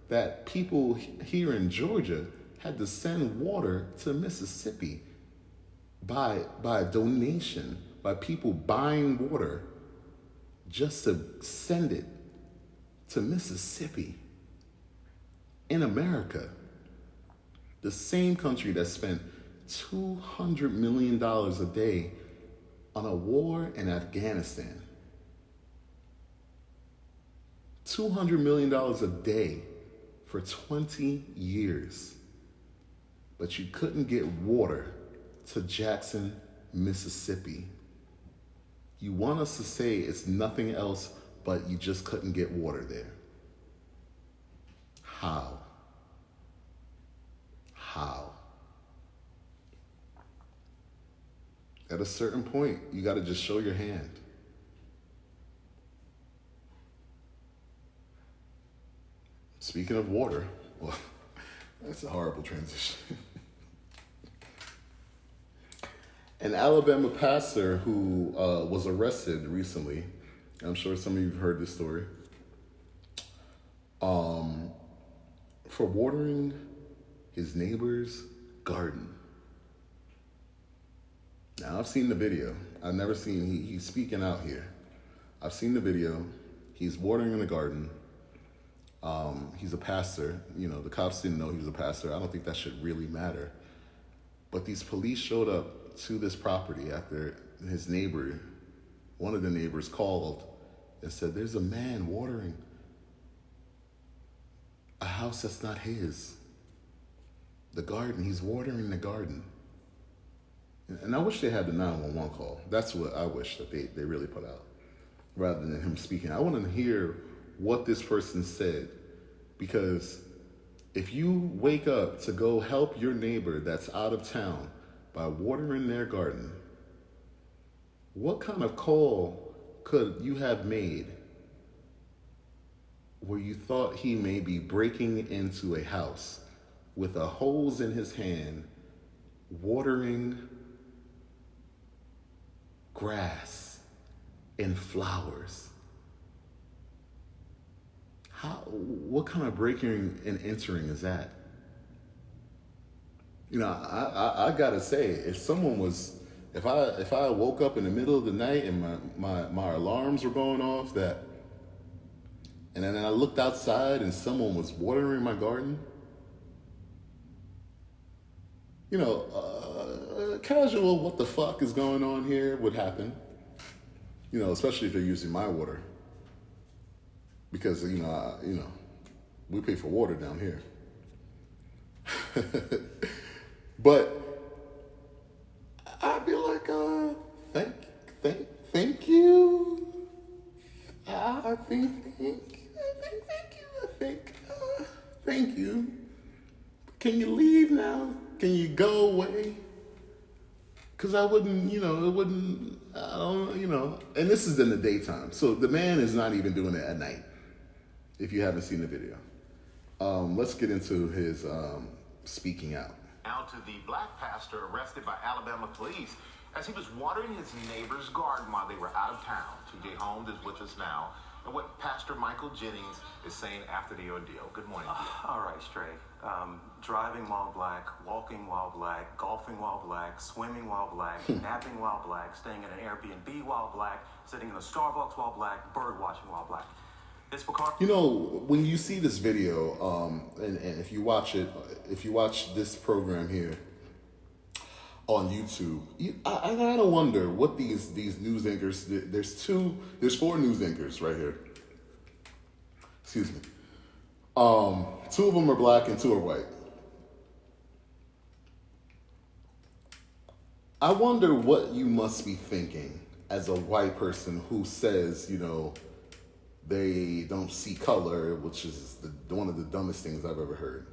that people here in Georgia had to send water to Mississippi by a donation, by people buying water just to send it to Mississippi in America. The same country that spent $200 million a day on a war in Afghanistan. $200 million a day for 20 years. But you couldn't get water to Jackson, Mississippi. You want us to say it's nothing else, but you just couldn't get water there. How? How? At a certain point, you got to just show your hand. Speaking of water, well, that's a horrible transition. An Alabama pastor who was arrested recently, I'm sure some of you have heard this story, for watering his neighbor's garden. Now, I've seen the video. I've never seen, he's speaking out here. I've seen the video. He's watering in the garden. He's a pastor. You know, the cops didn't know he was a pastor. I don't think that should really matter. But these police showed up to this property after his neighbor, one of the neighbors called and said, there's a man watering a house that's not his. The garden, he's watering the garden. And I wish they had the 911 call. That's what I wish that they really put out, rather than him speaking. I want to hear what this person said, because if you wake up to go help your neighbor that's out of town by watering their garden, what kind of call could you have made where you thought he may be breaking into a house with a hose in his hand, watering grass and flowers? What kind of breaking and entering is that? You know, I gotta say, if I woke up in the middle of the night and my alarms were going off, and then I looked outside and someone was watering my garden, casual what the fuck is going on here would happen. Especially if they're using my water. Because, we pay for water down here. But I'd be like, thank you. Thank you. Can you leave now? Can you go away? Because I wouldn't, and this is in the daytime. So the man is not even doing it at night, if you haven't seen the video. Let's get into his speaking out. Now to the black pastor arrested by Alabama police as he was watering his neighbor's garden while they were out of town. TJ Holmes is with us now. And what Pastor Michael Jennings is saying after the ordeal. Good morning. All right, Stray. Driving while black, walking while black, golfing while black, swimming while black, napping while black, staying in an Airbnb while black, sitting in a Starbucks while black, bird watching while black. When you see this video, and if you watch this program here on YouTube, I gotta wonder what these news anchors. There's 4 news anchors right here. Excuse me. 2 of them are black and 2 are white. I wonder what you must be thinking as a white person who says, they don't see color, which is one of the dumbest things I've ever heard.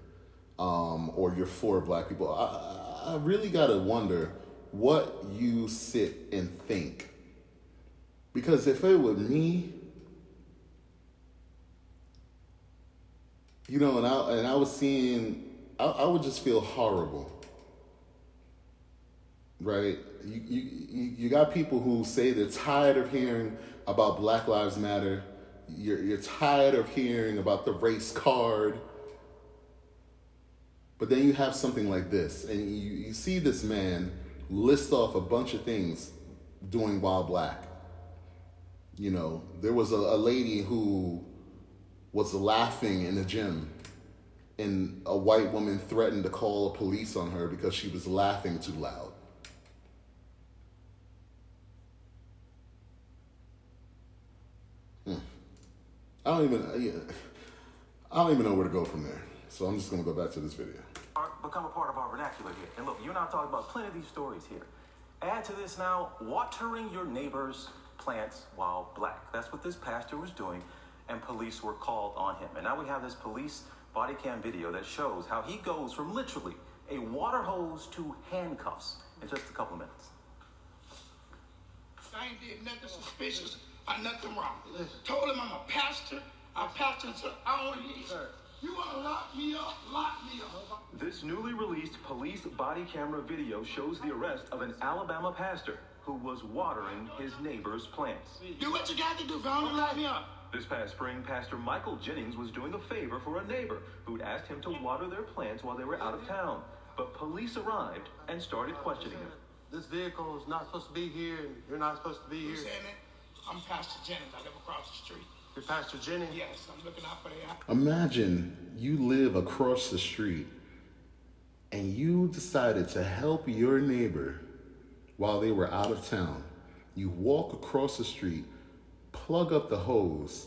Or you're for black people. I really gotta wonder what you sit and think. Because if it were me, and I was seeing, I would just feel horrible. Right? You got people who say they're tired of hearing about Black Lives Matter. You're tired of hearing about the race card. But then you have something like this, and you see this man list off a bunch of things doing while black. There was a lady who was laughing in the gym, and a white woman threatened to call the police on her because she was laughing too loud. I don't even know where to go from there. So I'm just going to go back to this video. Become a part of our vernacular here. And look, you and I talking about plenty of these stories here. Add to this now, watering your neighbor's plants while black. That's what this pastor was doing, and police were called on him. And now we have this police body cam video that shows how he goes from literally a water hose to handcuffs in just a couple of minutes. I ain't did nothing suspicious or nothing wrong. Told him I'm a pastor. I pastor, so I don't want to hear. You want to lock me up? Lock me up. This newly released police body camera video shows the arrest of an Alabama pastor who was watering his neighbor's plants. Do what you got to do, don't lock me up. This past spring, Pastor Michael Jennings was doing a favor for a neighbor who'd asked him to water their plants while they were out of town. But police arrived and started questioning him. This vehicle is not supposed to be here, and you're not supposed to be here. You saying that? I'm Pastor Jennings. I live across the street. You're Pastor Jennings? Yes, I'm looking out for the... Imagine you live across the street and you decided to help your neighbor while they were out of town. You walk across the street, plug up the hose,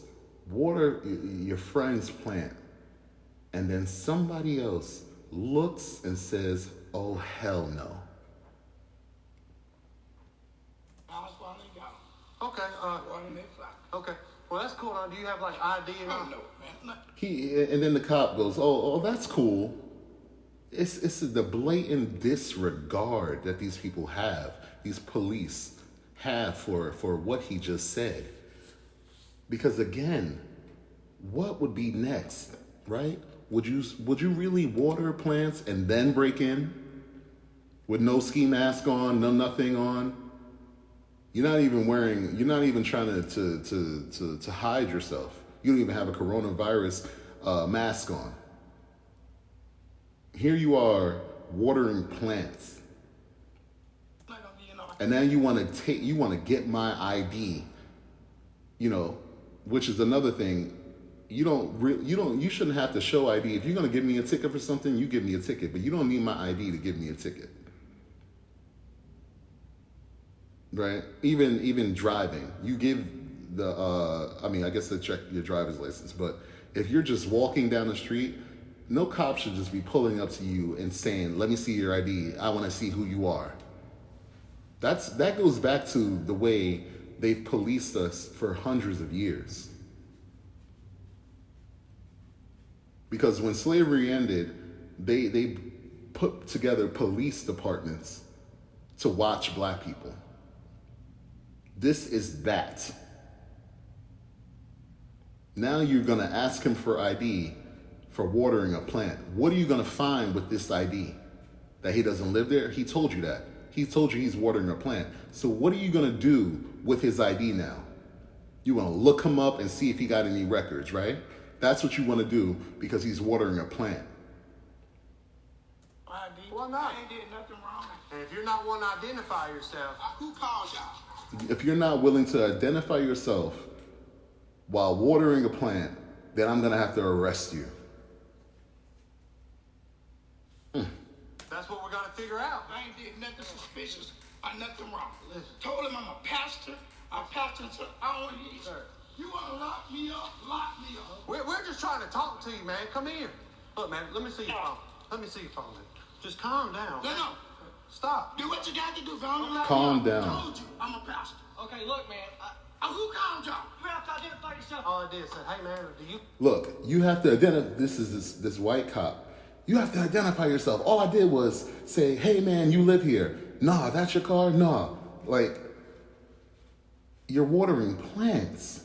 water your friend's plant, and then somebody else looks and says, oh, hell no. Okay, okay. Well, that's cool. Now, do you have like ID and all? No, man. And then the cop goes, oh, that's cool. It's the blatant disregard that these people have, these police have for what he just said. Because again, what would be next, right? Would you really water plants and then break in with no ski mask on, no nothing on? You're not even trying to hide yourself. You don't even have a coronavirus mask on. Here you are watering plants. And now you want to get my ID, which is another thing. you shouldn't have to show ID. If you're going to give me a ticket for something, you give me a ticket, but you don't need my ID to give me a ticket. Right? Even driving, you give I guess they check your driver's license, but if you're just walking down the street, no cop should just be pulling up to you and saying, "Let me see your ID. I want to see who you are." That goes back to the way they've policed us for hundreds of years. Because when slavery ended, they put together police departments to watch black people. This is that. Now you're going to ask him for ID for watering a plant. What are you going to find with this ID? That he doesn't live there? He told you that. He told you he's watering a plant. So what are you going to do with his ID now? You want to look him up and see if he got any records, right? That's what you want to do because he's watering a plant. Why not? I ain't did nothing wrong. And if you're not wanting to identify yourself, who calls y'all? If you're not willing to identify yourself while watering a plant, then I'm going to have to arrest you. That's what we're going to figure out. I ain't did nothing suspicious or nothing wrong. Told him I'm a pastor. I pastor to all these. You want to lock me up? Lock me up. We're just trying to talk to you, man. Come here. Look, man, let me see your phone. Let me see your phone. Just calm down. No. Stop. Do what you got to do. Calm down. I told you I'm a pastor. Okay, look, man. Who called y'all? You have to identify yourself. All I did said, hey, man, do you... Look, you have to identify... This is this white cop. You have to identify yourself. All I did was say, hey, man, you live here. Nah, that's your car? Nah. Like, you're watering plants.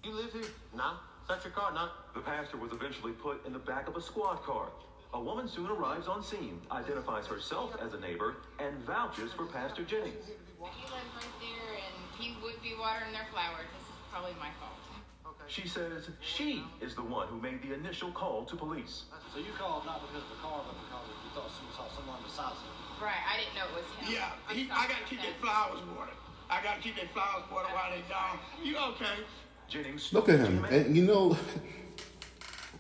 You live here? Nah. Is that your car? Nah. The pastor was eventually put in the back of a squad car. A woman soon arrives on scene, identifies herself as a neighbor, and vouches for Pastor Jennings. He lives right there, and he would be watering their flowers. This is probably my fault. She says she is the one who made the initial call to police. So you called not because of the car, but because you thought you saw someone besides him. Right, I didn't know it was him. Yeah, I got to keep their flowers watered. I got to keep their flowers watered while they're down. You okay? Jennings. Look at him. And you know,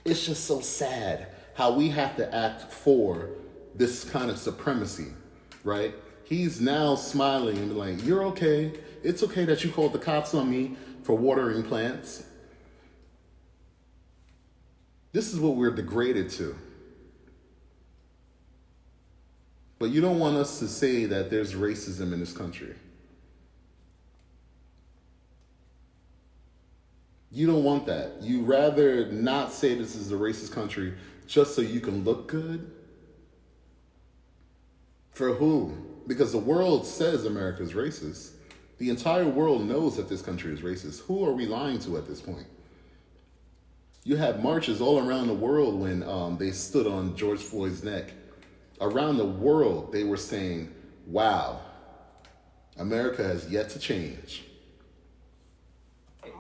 it's just so sad how we have to act for this kind of supremacy, right? He's now smiling and like, you're okay. It's okay that you called the cops on me for watering plants. This is what we're degraded to. But you don't want us to say that there's racism in this country. You don't want that. You rather not say this is a racist country just so you can look good? For who? Because the world says America's racist. The entire world knows that this country is racist. Who are we lying to at this point? You had marches all around the world when they stood on George Floyd's neck. Around the world, they were saying, wow, America has yet to change.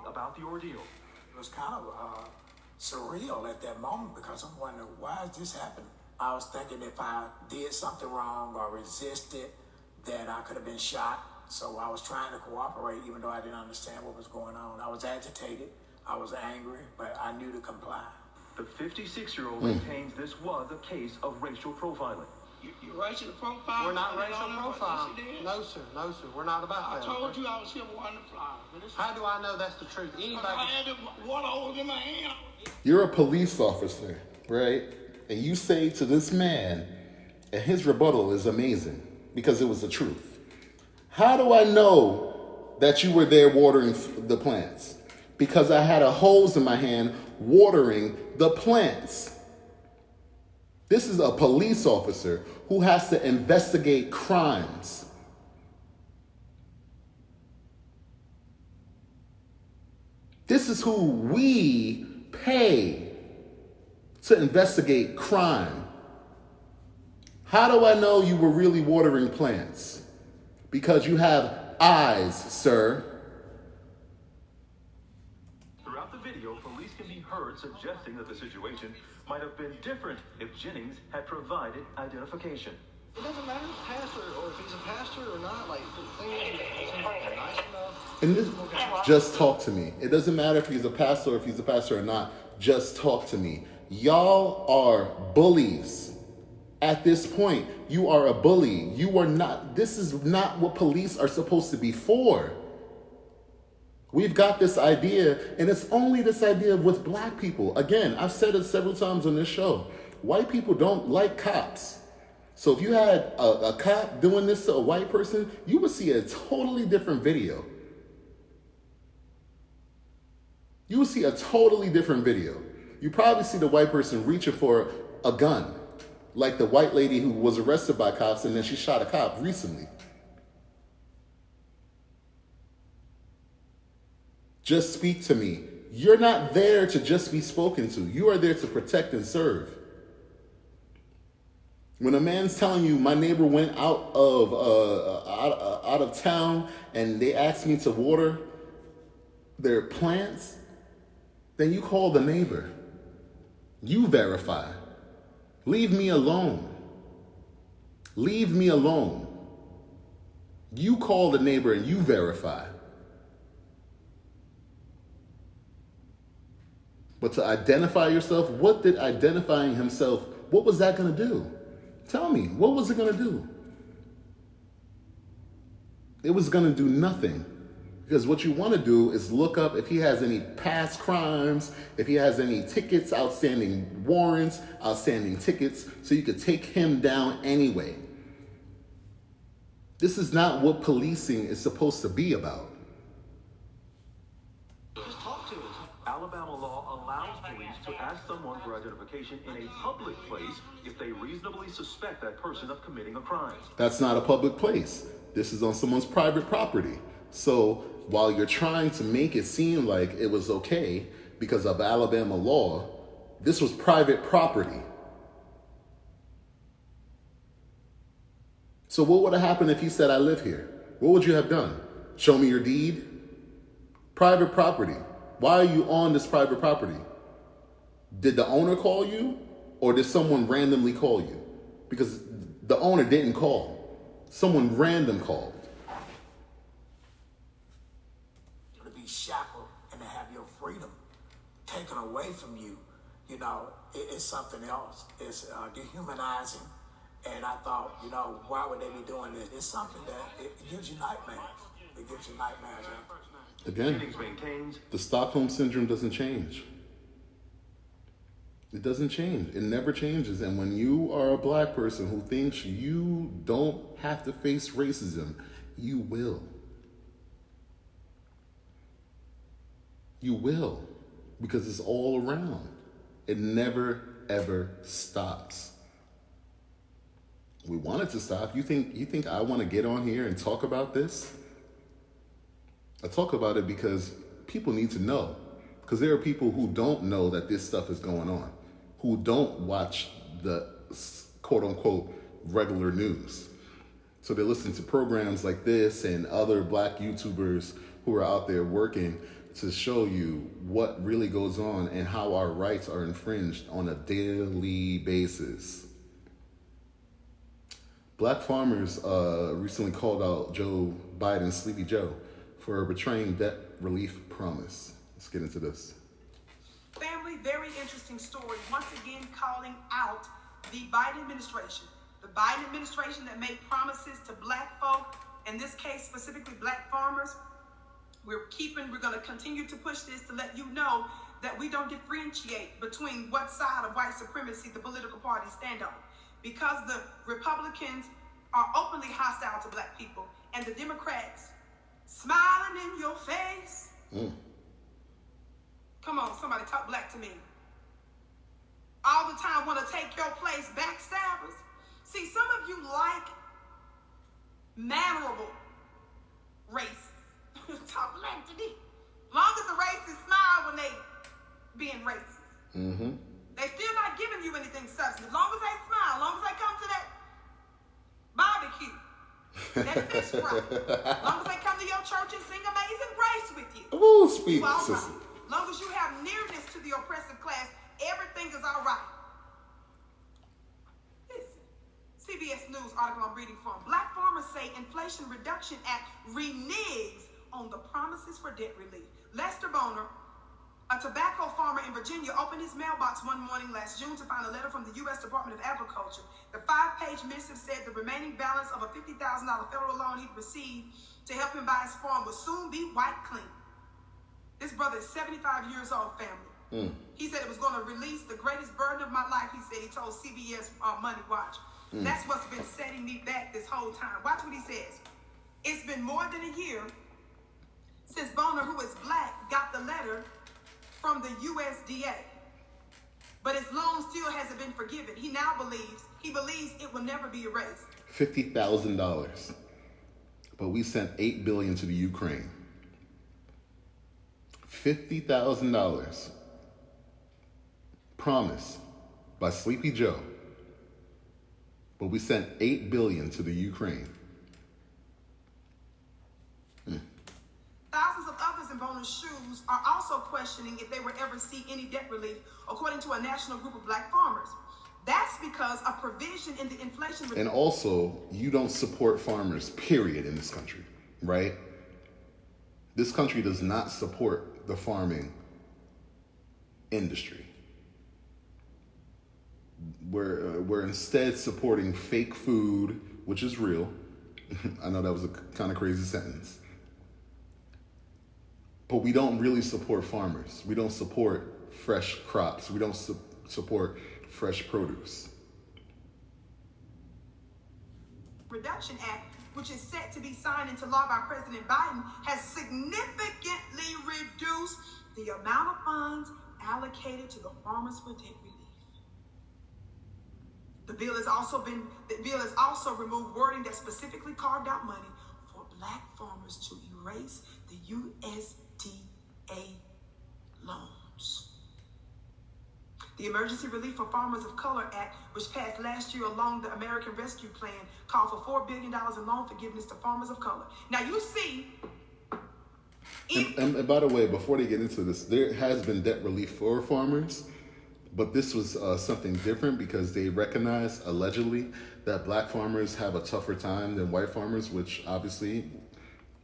About the ordeal. It was kind of surreal at that moment because I'm wondering, why is this happening? I was thinking if I did something wrong or resisted, that I could have been shot. So I was trying to cooperate even though I didn't understand what was going on. I was agitated. I was angry, but I knew to comply. The 56-year-old maintains this was a case of racial profiling. You racial profiling? We're not racial profiling. No, sir. No, sir. We're not about that. I told you I was here watering the flowers. How do I know that's the truth? Anybody? I had the water hose in my hand. You're a police officer, right? And you say to this man, and his rebuttal is amazing because it was the truth. How do I know that you were there watering the plants? Because I had a hose in my hand watering the plants. This is a police officer who has to investigate crimes. This is who we pay to investigate crime. How do I know you were really watering plants? Because you have eyes, sir. Throughout the video, police can be heard suggesting that the situation might have been different if Jennings had provided identification. It doesn't matter if pastor or if he's a pastor or not. Like the thing is, nice enough. And this, Just talk to me. It doesn't matter if he's a pastor or if he's a pastor or not. Just talk to me. Y'all are bullies. At this point, you are a bully. You are not, this is not what police are supposed to be for. We've got this idea, and it's only this idea with black people. Again, I've said it several times on this show. White people don't like cops. So if you had a cop doing this to a white person, you would see a totally different video. You would see a totally different video. You probably see the white person reaching for a gun, like the white lady who was arrested by cops and then she shot a cop recently. Just speak to me. You're not there to just be spoken to. You are there to protect and serve. When a man's telling you, my neighbor went out of town and they asked me to water their plants, then you call the neighbor. You verify. Leave me alone. Leave me alone. You call the neighbor and you verify. But to identify yourself, what did identifying himself, what was that going to do? Tell me, what was it going to do? It was going to do nothing. Because what you want to do is look up if he has any past crimes, if he has any tickets, outstanding warrants, outstanding tickets, so you could take him down anyway. This is not what policing is supposed to be about. Just talk to us. Alabama law allows police to ask someone for identification in a public place if they reasonably suspect that person of committing a crime. That's not a public place. This is on someone's private property. So while you're trying to make it seem like it was okay because of Alabama law, this was private property. So what would have happened if he said, I live here? What would you have done? Show me your deed? Private property. Why are you on this private property? Did the owner call you or did someone randomly call you? Because the owner didn't call. Someone random called. To be shackled and to have your freedom taken away from you, you know, it's something else. It's dehumanizing. And I thought, you know, why would they be doing this? It's something that it gives you nightmares. It gives you nightmares. Again, the Stockholm Syndrome doesn't change. It doesn't change. It never changes. And when you are a black person who thinks you don't have to face racism, you will. You will. Because it's all around. It never, ever stops. We want it to stop. You think I want to get on here and talk about this? I talk about it because people need to know. Because there are people who don't know that this stuff is going on, who don't watch the quote-unquote regular news. So they listen to programs like this and other black YouTubers who are out there working to show you what really goes on and how our rights are infringed on a daily basis. Black farmers recently called out Joe Biden, Sleepy Joe, for betraying debt relief promise. Let's get into this. Family, very interesting story. Once again, calling out the Biden administration. The Biden administration that made promises to black folk, in this case, specifically black farmers. We're going to continue to push this to let you know that we don't differentiate between what side of white supremacy the political parties stand on. Because the Republicans are openly hostile to black people and the Democrats smiling in your face. Come on, somebody talk black to me. All the time want to take your place, backstabbers. See, some of you like mannerable racists. Talk black to me. Long as the racists smile when they being racist. They still not giving you anything substantive. As long as they smile, as long as they come to that barbecue, that fish fry, as long as they come to your church and sing Amazing Grace with you. Ooh, speak, all sister. right. As long as you have nearness to the oppressive class, everything is all right. Listen, CBS News article I'm reading from. Black farmers say Inflation Reduction Act reneges on the promise promises for debt relief. Lester Boner, a tobacco farmer in Virginia, opened his mailbox one morning last June to find a letter from the U.S. Department of Agriculture. The 5-page missive said the remaining balance of a $50,000 federal loan he'd received to help him buy his farm will soon be wiped clean. This brother is 75 years old, family. He said it was going to release the greatest burden of my life, he said. He told CBS Money Watch. That's what's been setting me back this whole time. Watch what he says. It's been more than a year since Boner, who is black, got the letter from the USDA. But his loan still hasn't been forgiven. He now believes it will never be erased. $50,000. But we sent $8 billion to the Ukraine. $50,000 promised by Sleepy Joe. But we sent $8 billion to the Ukraine. Thousands of others in Boner's shoes are also questioning if they will ever see any debt relief, according to a national group of black farmers. That's because a provision in the inflation... And also, you don't support farmers, period, in this country, right? This country does not support the farming industry. We're instead supporting fake food, which is real. I know that was a kind of crazy sentence. But we don't really support farmers. We don't support fresh crops. We don't support fresh produce. Reduction Act, which is set to be signed into law by President Biden, has significantly reduced the amount of funds allocated to the farmers for debt relief. The bill has also removed wording that specifically carved out money for black farmers to erase the USDA loans. The Emergency Relief for Farmers of Color Act, which passed last year along the American Rescue Plan, called for $4 billion in loan forgiveness to farmers of color. Now you see... And by the way, before they get into this, there has been debt relief for farmers, but this was something different because they recognize, allegedly, that black farmers have a tougher time than white farmers, which obviously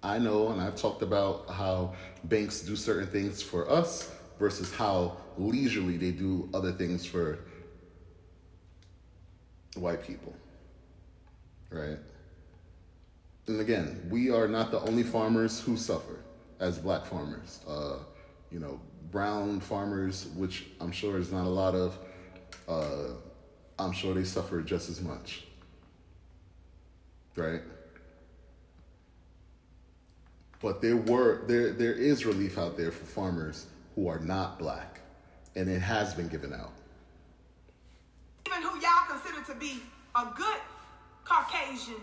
I know, and I've talked about how banks do certain things for us versus how leisurely they do other things for white people, right? And again, we are not the only farmers who suffer as black farmers. Brown farmers, which I'm sure is not a lot of, I'm sure they suffer just as much, right? But there is relief out there for farmers who are not black, and it has been given out. Even who y'all consider to be a good Caucasian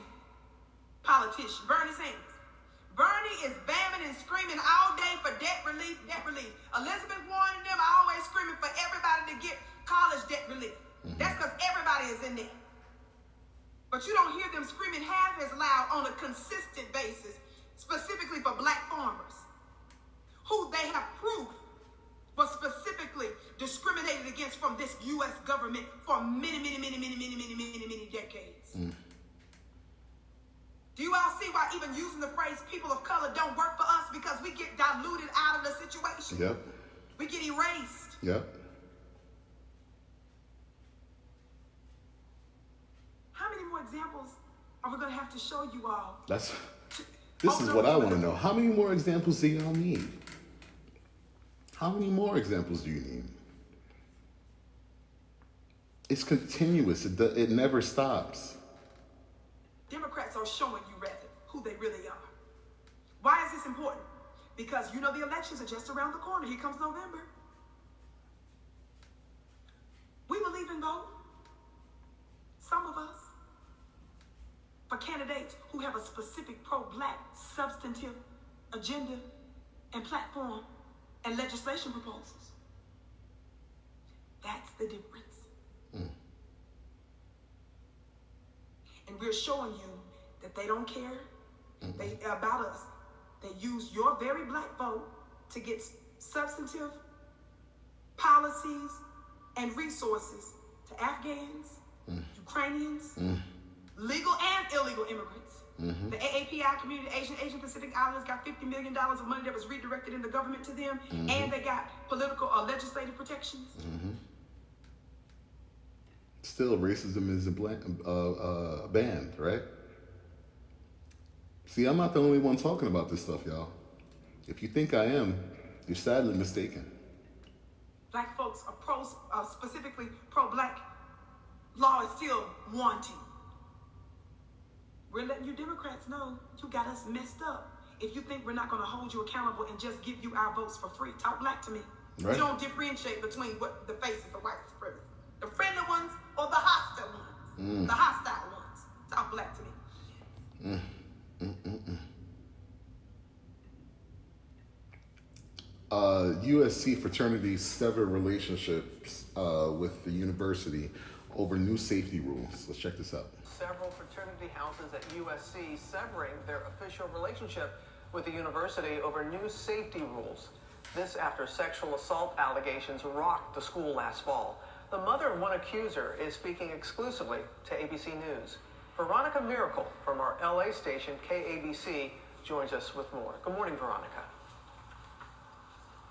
politician, Bernie Sanders. Bernie is bamming and screaming all day for debt relief, debt relief. Elizabeth Warren and them are always screaming for everybody to get college debt relief. That's because everybody is in there. But you don't hear them screaming half as loud on a consistent basis, specifically for black farmers, who they have proof was specifically discriminated against from this U.S. government for many decades. Do you all see why even using the phrase people of color don't work for us? Because we get diluted out of the situation. Yep. We get erased. Yep. How many more examples are we going to have to show you all? This is what I want to know. How many more examples do y'all need? How many more examples do you need? It's continuous. It never stops. Democrats are showing you, rather, who they really are. Why is this important? Because you know the elections are just around the corner. Here comes November. We believe in voting. Some of us. For candidates who have a specific pro-black substantive agenda and platform and legislation proposals. That's the difference. And we're showing you that they don't care about us. They use your very black vote to get substantive policies and resources to Afghans, Ukrainians, legal and illegal immigrants, The AAPI community, Asian Pacific Islanders, got $50 million of money that was redirected in the government to them, and they got political or legislative protections. Still, racism is banned, right? See, I'm not the only one talking about this stuff, y'all. If you think I am, you're sadly mistaken. Black folks are specifically pro-black law is still wanting. We're letting you Democrats know you got us messed up. If you think we're not going to hold you accountable and just give you our votes for free, talk black to me. Right. You don't differentiate between what the faces of white supremacy. The friendly ones or the hostile ones. The hostile ones. Talk black to me. USC fraternities sever relationships with the university over new safety rules. Let's check this out. Several fraternity houses at USC severing their official relationship with the university over new safety rules. This after sexual assault allegations rocked the school last fall. The mother of one accuser is speaking exclusively to ABC News. Veronica Miracle from our LA station, KABC, joins us with more. Good morning, Veronica.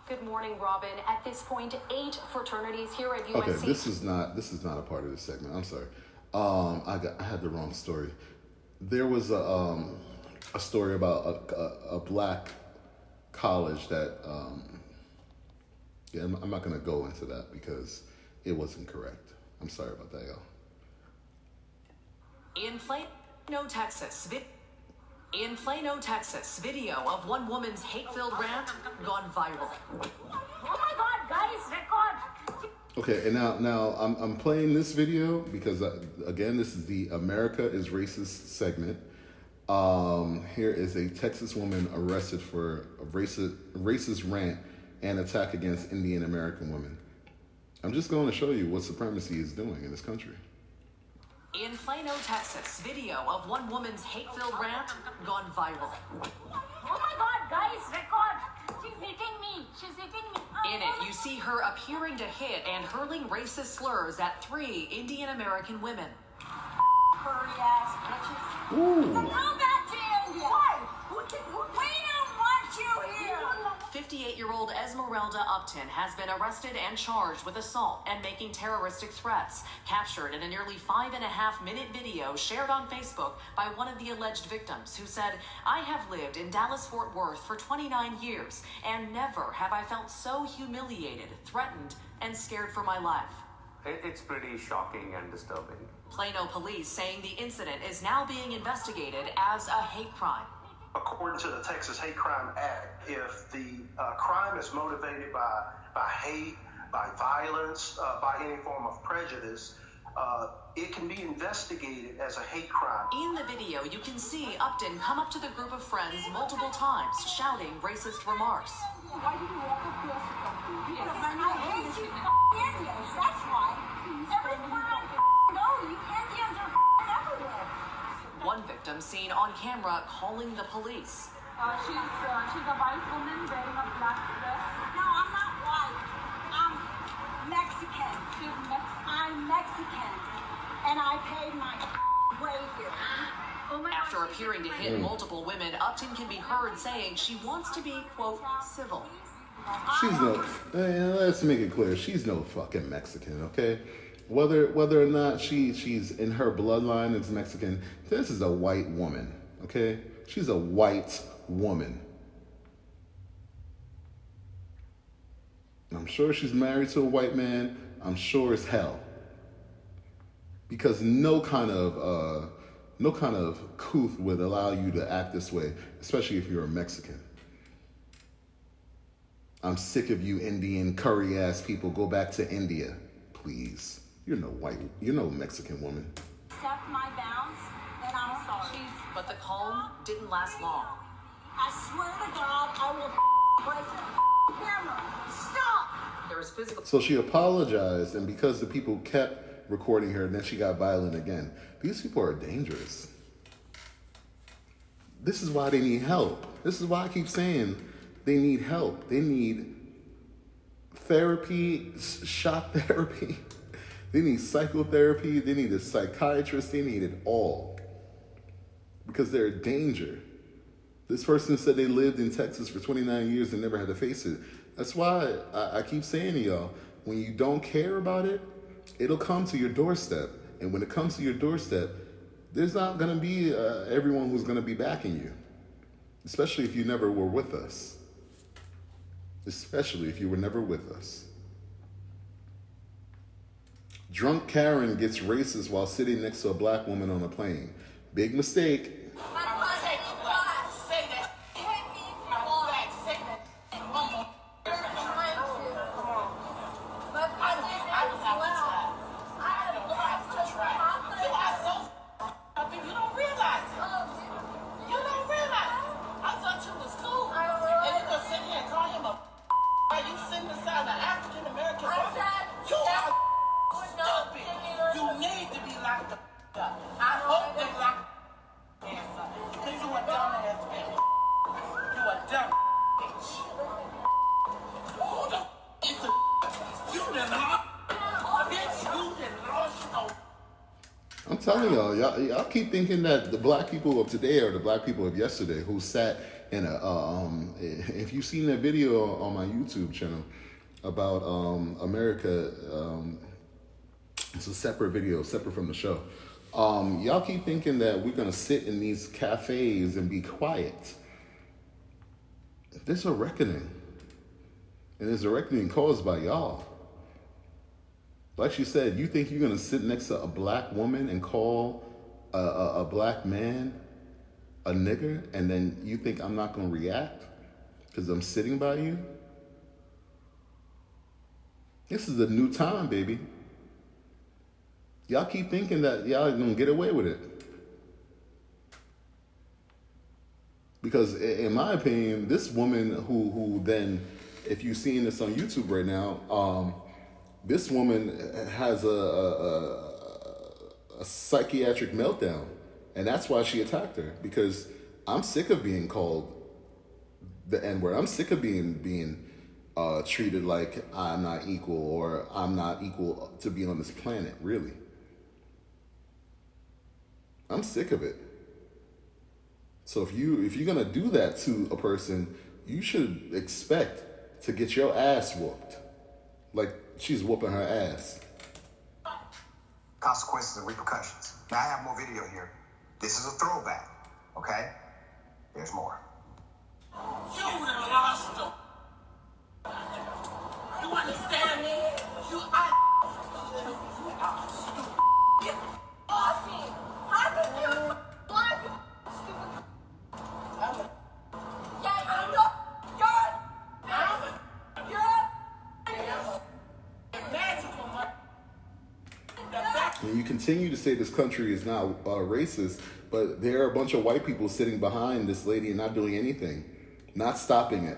Good morning, Robin. At this point, 8 fraternities here at USC. Okay, this is not a part of this segment. I'm sorry. I had the wrong story. There was a story about a black college that I'm not going to go into that because it wasn't correct. I'm sorry about that, y'all. In Plano, Texas, video of one woman's hate-filled rant gone viral. Oh my God, guys, record! Okay, and now I'm playing this video because again, this is the America is Racist segment. Here is a Texas woman arrested for a racist rant and attack against Indian American women. I'm just going to show you what supremacy is doing in this country. In Plano, Texas, video of one woman's hate-filled rant gone viral. Oh my God, guys, record! She's hitting me! She's hitting me! In it, you see her appearing to hit and hurling racist slurs at 3 Indian American women. Furry-ass bitches. Ooh. Go back to India! Why? We don't want you here! 58-year-old Esmeralda Upton has been arrested and charged with assault and making terroristic threats, captured in a nearly 5.5-minute video shared on Facebook by one of the alleged victims, who said, "I have lived in Dallas-Fort Worth for 29 years, and never have I felt so humiliated, threatened, and scared for my life." It's pretty shocking and disturbing. Plano police saying the incident is now being investigated as a hate crime. According to the Texas Hate Crime Act, if the crime is motivated by hate, by violence, by any form of prejudice, it can be investigated as a hate crime. In the video, you can see Upton come up to the group of friends multiple times, shouting racist remarks. Why did you walk up to us? I hate you Indians, that's why. Everywhere I go, you Indians are everywhere. One victim seen on camera calling the police. She's a white woman wearing a black dress. No, I'm not white. I'm Mexican. I'm Mexican. And I paid my way here. After appearing to hit multiple women, Upton can be heard saying she wants to be, quote, civil. She's no, let's make it clear, she's no fucking Mexican, okay? Whether or not she's in her bloodline is Mexican, this is a white woman, okay? She's a white woman. I'm sure she's married to a white man. I'm sure as hell. Because no kind of couth would allow you to act this way, especially if you're a Mexican. I'm sick of you Indian curry-ass people. Go back to India, please. You're no Mexican woman. Step my bounds, then I'm sorry. But the calm didn't last long. I swear to God, I will break the camera. Stop! There was physical. So she apologized, and because the people kept recording her, then she got violent again. These people are dangerous. This is why they need help. This is why I keep saying they need help. They need therapy, shock therapy. They need psychotherapy. They need a psychiatrist. They need it all. because they're a danger. This person said they lived in Texas for 29 years and never had to face it. That's why I keep saying to y'all, when you don't care about it, it'll come to your doorstep. And when it comes to your doorstep, there's not going to be everyone who's going to be backing you. Especially if you never were with us. Especially if you were never with us. Drunk Karen gets racist while sitting next to a black woman on a plane. Big mistake. I'm telling y'all keep thinking that the black people of today are the black people of yesterday who sat in a, if you've seen that video on my YouTube channel about America, it's a separate video, separate from the show. Y'all keep thinking that we're gonna sit in these cafes and be quiet. There's a reckoning. And there's a reckoning caused by y'all. Like she said, you think you're going to sit next to a black woman and call a black man a nigger, and then you think I'm not going to react because I'm sitting by you? This is a new time, baby. Y'all keep thinking that y'all are going to get away with it. Because in my opinion, this woman who then, if you're seeing this on YouTube right now, this woman has a psychiatric meltdown, and that's why she attacked her. Because I'm sick of being called the N-word. I'm sick of being treated like I'm not equal, or I'm not equal to be on this planet. Really, I'm sick of it. So if you're gonna do that to a person, you should expect to get your ass whooped, like she's whooping her ass. Consequences and repercussions. Now I have more video here. This is a throwback, okay? There's more. You done lost them. You understand me? You are stupid. How can you blind you? Stupid. Yeah, you know. And you continue to say this country is not racist, but there are a bunch of white people sitting behind this lady and not doing anything, not stopping it.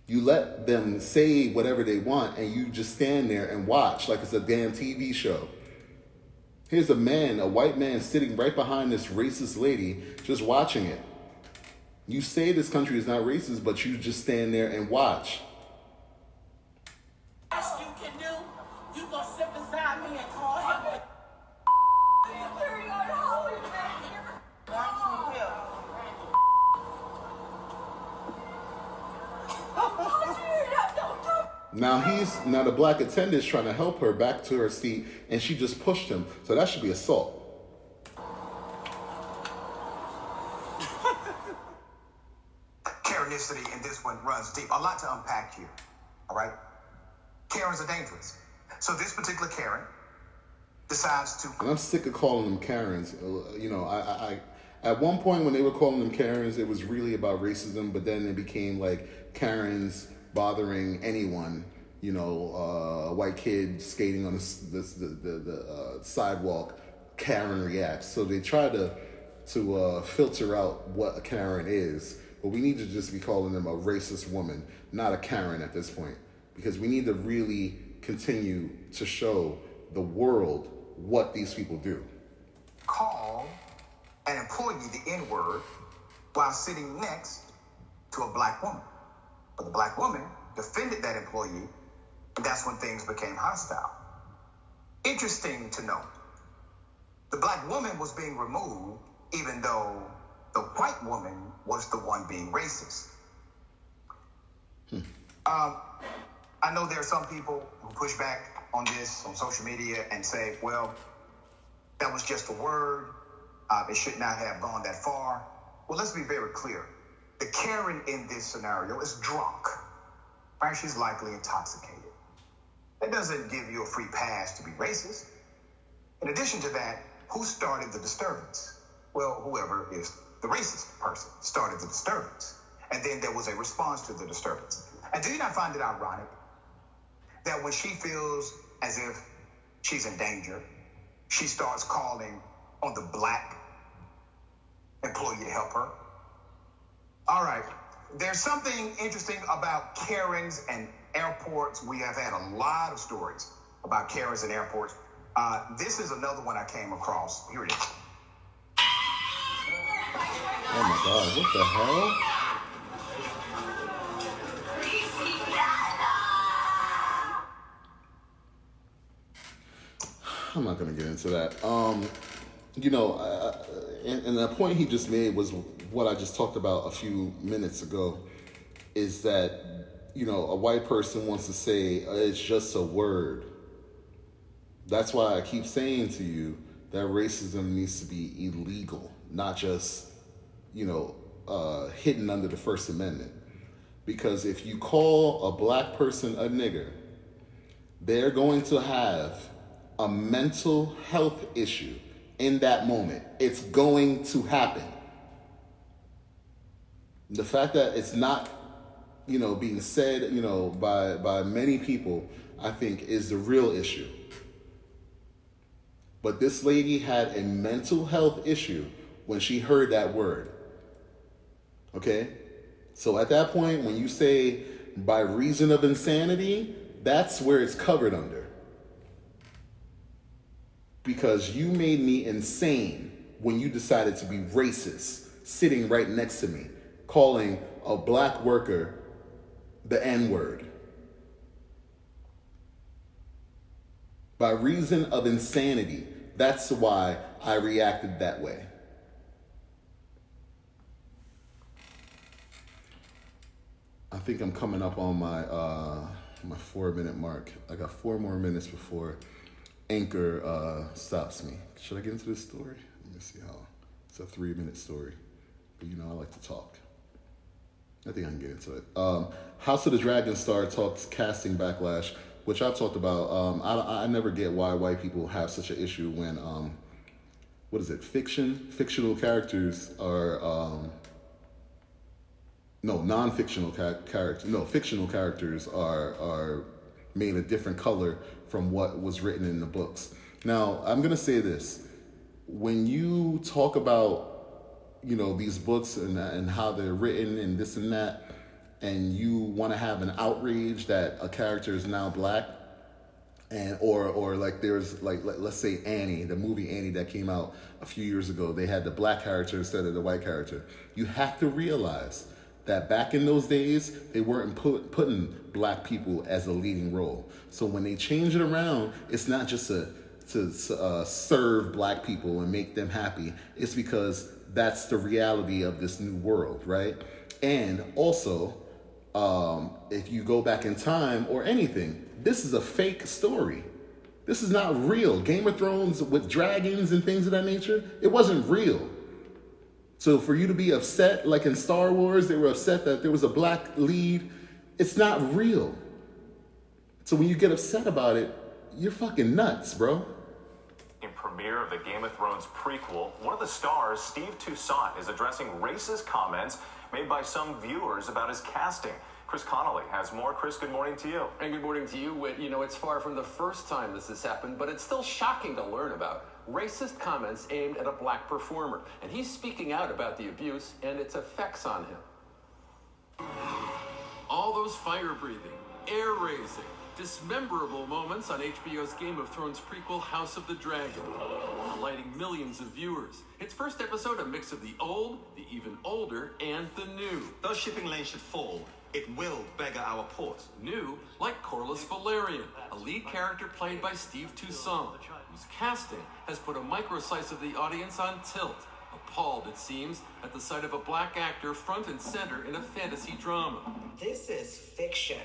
You let them say whatever they want, and you just stand there and watch like it's a damn TV show. Here's a man, a white man, sitting right behind this racist lady, just watching it. You say this country is not racist, but you just stand there and watch. Best you can do, you gonna sit beside me and call him a Now the black attendant's trying to help her back to her seat, and she just pushed him. So that should be assault. Karenicity in this one runs deep. A lot to unpack here. All right? Karens are dangerous. So this particular Karen decides to... And I'm sick of calling them Karens. You know, I at one point when they were calling them Karens, it was really about racism, but then it became like Karens bothering anyone. You know, a white kid skating on the sidewalk, Karen reacts. So they try to filter out what a Karen is, but we need to just be calling them a racist woman, not a Karen at this point, because we need to really continue to show the world what these people do. Call an employee the N-word while sitting next to a black woman. But the black woman defended that employee, and that's when things became hostile. Interesting to note, the black woman was being removed, even though the white woman was the one being racist. I know there are some people who push back on this on social media and say, well, that was just a word. It should not have gone that far. Well, let's be very clear. The Karen in this scenario is drunk. Right? She's likely intoxicated. That doesn't give you a free pass to be racist. In addition to that, who started the disturbance? Well, whoever is the racist person started the disturbance. And then there was a response to the disturbance. And do you not find it ironic that when she feels as if she's in danger, she starts calling on the black employee to help her? All right. There's something interesting about Karens and airports. We have had a lot of stories about Karens and airports. This is another one I came across. Here it is. Oh my God, what the hell? I'm not going to get into that. You know, and the point he just made was what I just talked about a few minutes ago, is that, you know, a white person wants to say it's just a word. That's why I keep saying to you that racism needs to be illegal, not just, you know, hidden under the First Amendment. Because if you call a black person a nigger, they're going to have a mental health issue in that moment. It's going to happen. The fact that it's not, you know, being said, you know, by many people, I think is the real issue. But this lady had a mental health issue when she heard that word. Okay? So at that point, when you say by reason of insanity, that's where it's covered under. Because you made me insane when you decided to be racist, sitting right next to me, calling a black worker the N-word. By reason of insanity, that's why I reacted that way. I think I'm coming up on my 4-minute mark. I got 4 more minutes before Anchor stops me. Should I get into this story? Let me see how. It's a 3-minute story. But you know, I like to talk. I think I can get into it. House of the Dragon star talks casting backlash, which I've talked about. I never get why white people have such an issue when, what is it, fictional characters are, fictional characters are made a different color from what was written in the books. Now, I'm going to say this. When you talk about, you know, these books and how they're written and this and that, and you want to have an outrage that a character is now black, and or like there's like, let's say Annie, the movie Annie that came out a few years ago, they had the black character instead of the white character. You have to realize that back in those days, they weren't putting black people as a leading role. So when they change it around, it's not just to serve black people and make them happy. It's because that's the reality of this new world, right? And also, if you go back in time or anything, this is a fake story. This is not real. Game of Thrones with dragons and things of that nature, it wasn't real. So for you to be upset, like in Star Wars, they were upset that there was a black lead, it's not real. So when you get upset about it, you're fucking nuts, bro. In premiere of the Game of Thrones prequel, one of the stars, Steve Toussaint, is addressing racist comments made by some viewers about his casting. Chris Connolly has more. Chris, good morning to you. And good morning to you, Whit. You know, it's far from the first time this has happened, but it's still shocking to learn about. Racist comments aimed at a black performer. And he's speaking out about the abuse and its effects on him. All those fire-breathing, air-raising, dismemberable moments on HBO's Game of Thrones prequel, House of the Dragon, delighting millions of viewers. Its first episode, a mix of the old, the even older, and the new. Those shipping lanes should fall it will beggar our port. New, like Corliss Valerian, a lead character played by Steve Toussaint, whose casting has put a micro-slice of the audience on tilt, appalled, it seems, at the sight of a black actor front and center in a fantasy drama. This is fiction.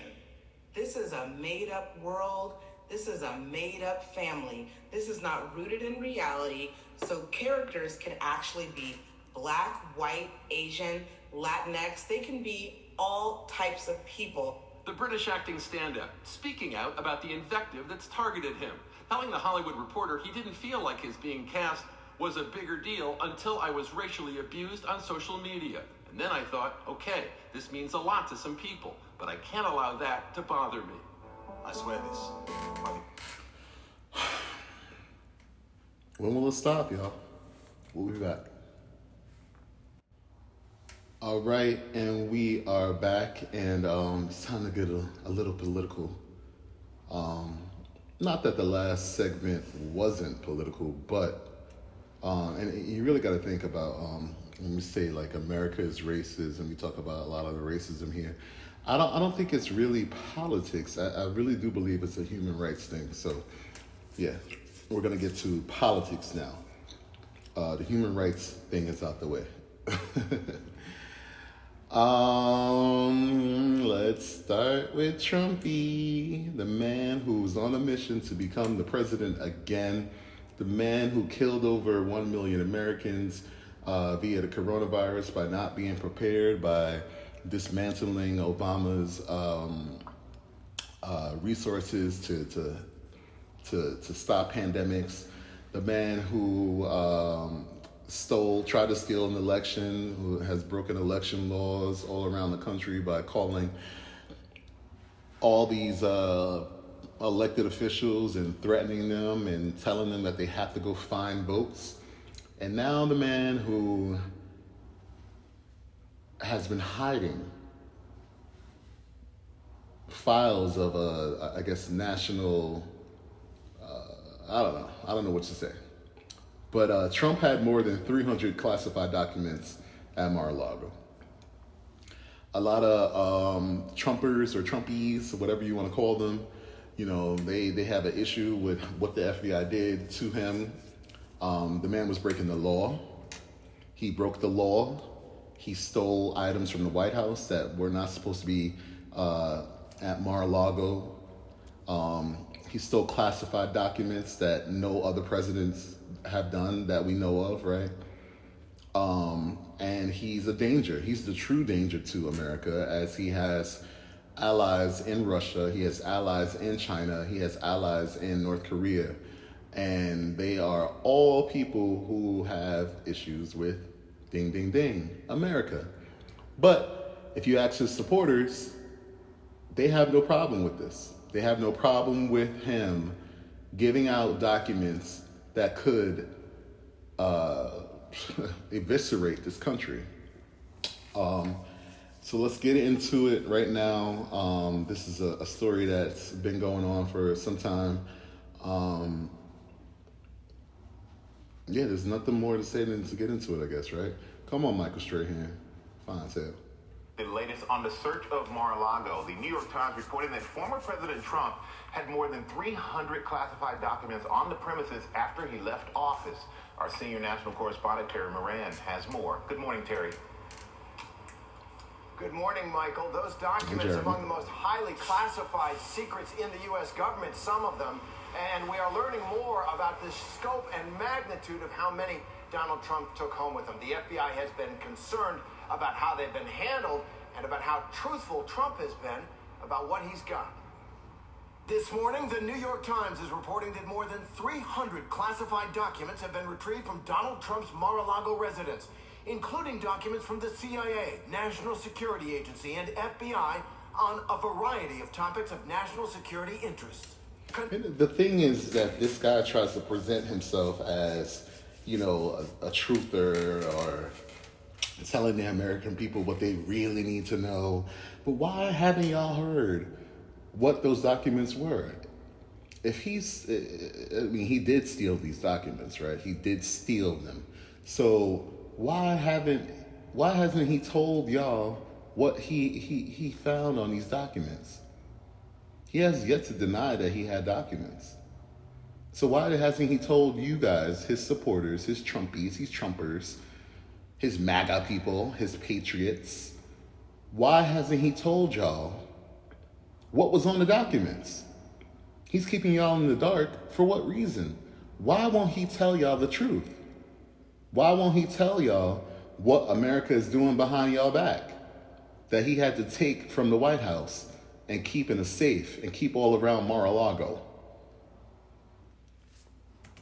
This is a made-up world. This is a made-up family. This is not rooted in reality, so characters can actually be Black, white, Asian, Latinx. They can be all types of people. The British acting standout, speaking out about the invective that's targeted him, telling the Hollywood Reporter he didn't feel like his being cast was a bigger deal until I was racially abused on social media. And then I thought, okay, this means a lot to some people, but I can't allow that to bother me. I swear this. When will it stop, y'all? We'll be back. All right, and we are back, and it's time to get a little political. Not that the last segment wasn't political, but and you really got to think about when we say like America is racist, and we talk about a lot of the racism here. I don't think it's really politics. I really do believe it's a human rights thing. So, yeah, we're gonna get to politics now. The human rights thing is out the way. Let's start with Trumpy, the man who's on a mission to become the president again, the man who killed over 1 million Americans via the coronavirus by not being prepared, by dismantling Obama's resources to stop pandemics, the man who tried to steal an election, who has broken election laws all around the country by calling all these elected officials and threatening them and telling them that they have to go find votes. And now the man who has been hiding files of I guess, national, I don't know what to say. But Trump had more than 300 classified documents at Mar-a-Lago. A lot of Trumpers or Trumpies, whatever you want to call them, you know, they have an issue with what the FBI did to him. The man was breaking the law. He broke the law. He stole items from the White House that were not supposed to be at Mar-a-Lago. He stole classified documents that no other presidents have done that we know of, right? And he's a danger. He's the true danger to America, as he has allies in Russia, he has allies in China, he has allies in North Korea, and they are all people who have issues with ding, ding, ding, America. But if you ask his supporters, they have no problem with this. They have no problem with him giving out documents that could eviscerate this country. So let's get into it right now. This is a story that's been going on for some time. Yeah, there's nothing more to say than to get into it, I guess, right? Come on, Michael Strahan. Fine, tell. The latest on the search of Mar-a-Lago. The New York Times reporting that former President Trump had more than 300 classified documents on the premises after he left office. Our senior national correspondent, Terry Moran, has more. Good morning, Terry. Good morning, Michael. Those documents are among the most highly classified secrets in the U.S. government, some of them, and we are learning more about the scope and magnitude of how many Donald Trump took home with him. The FBI has been concerned about how they've been handled and about how truthful Trump has been about what he's got. This morning, the New York Times is reporting that more than 300 classified documents have been retrieved from Donald Trump's Mar-a-Lago residence, including documents from the CIA, National Security Agency, and FBI on a variety of topics of national security interest. The thing is that this guy tries to present himself as, you know, a truther or telling the American people what they really need to know. But why haven't y'all heard what those documents were? If he did steal these documents, right? He did steal them. So why hasn't he told y'all what he found on these documents. He has yet to deny that he had documents. So why hasn't he told you guys, his supporters, his Trumpies, his Trumpers, his MAGA people, his patriots, why hasn't he told y'all what was on the documents? He's keeping y'all in the dark. For what reason? Why won't he tell y'all the truth? Why won't he tell y'all what America is doing behind y'all back that he had to take from the White House and keep in a safe and keep all around Mar-a-Lago?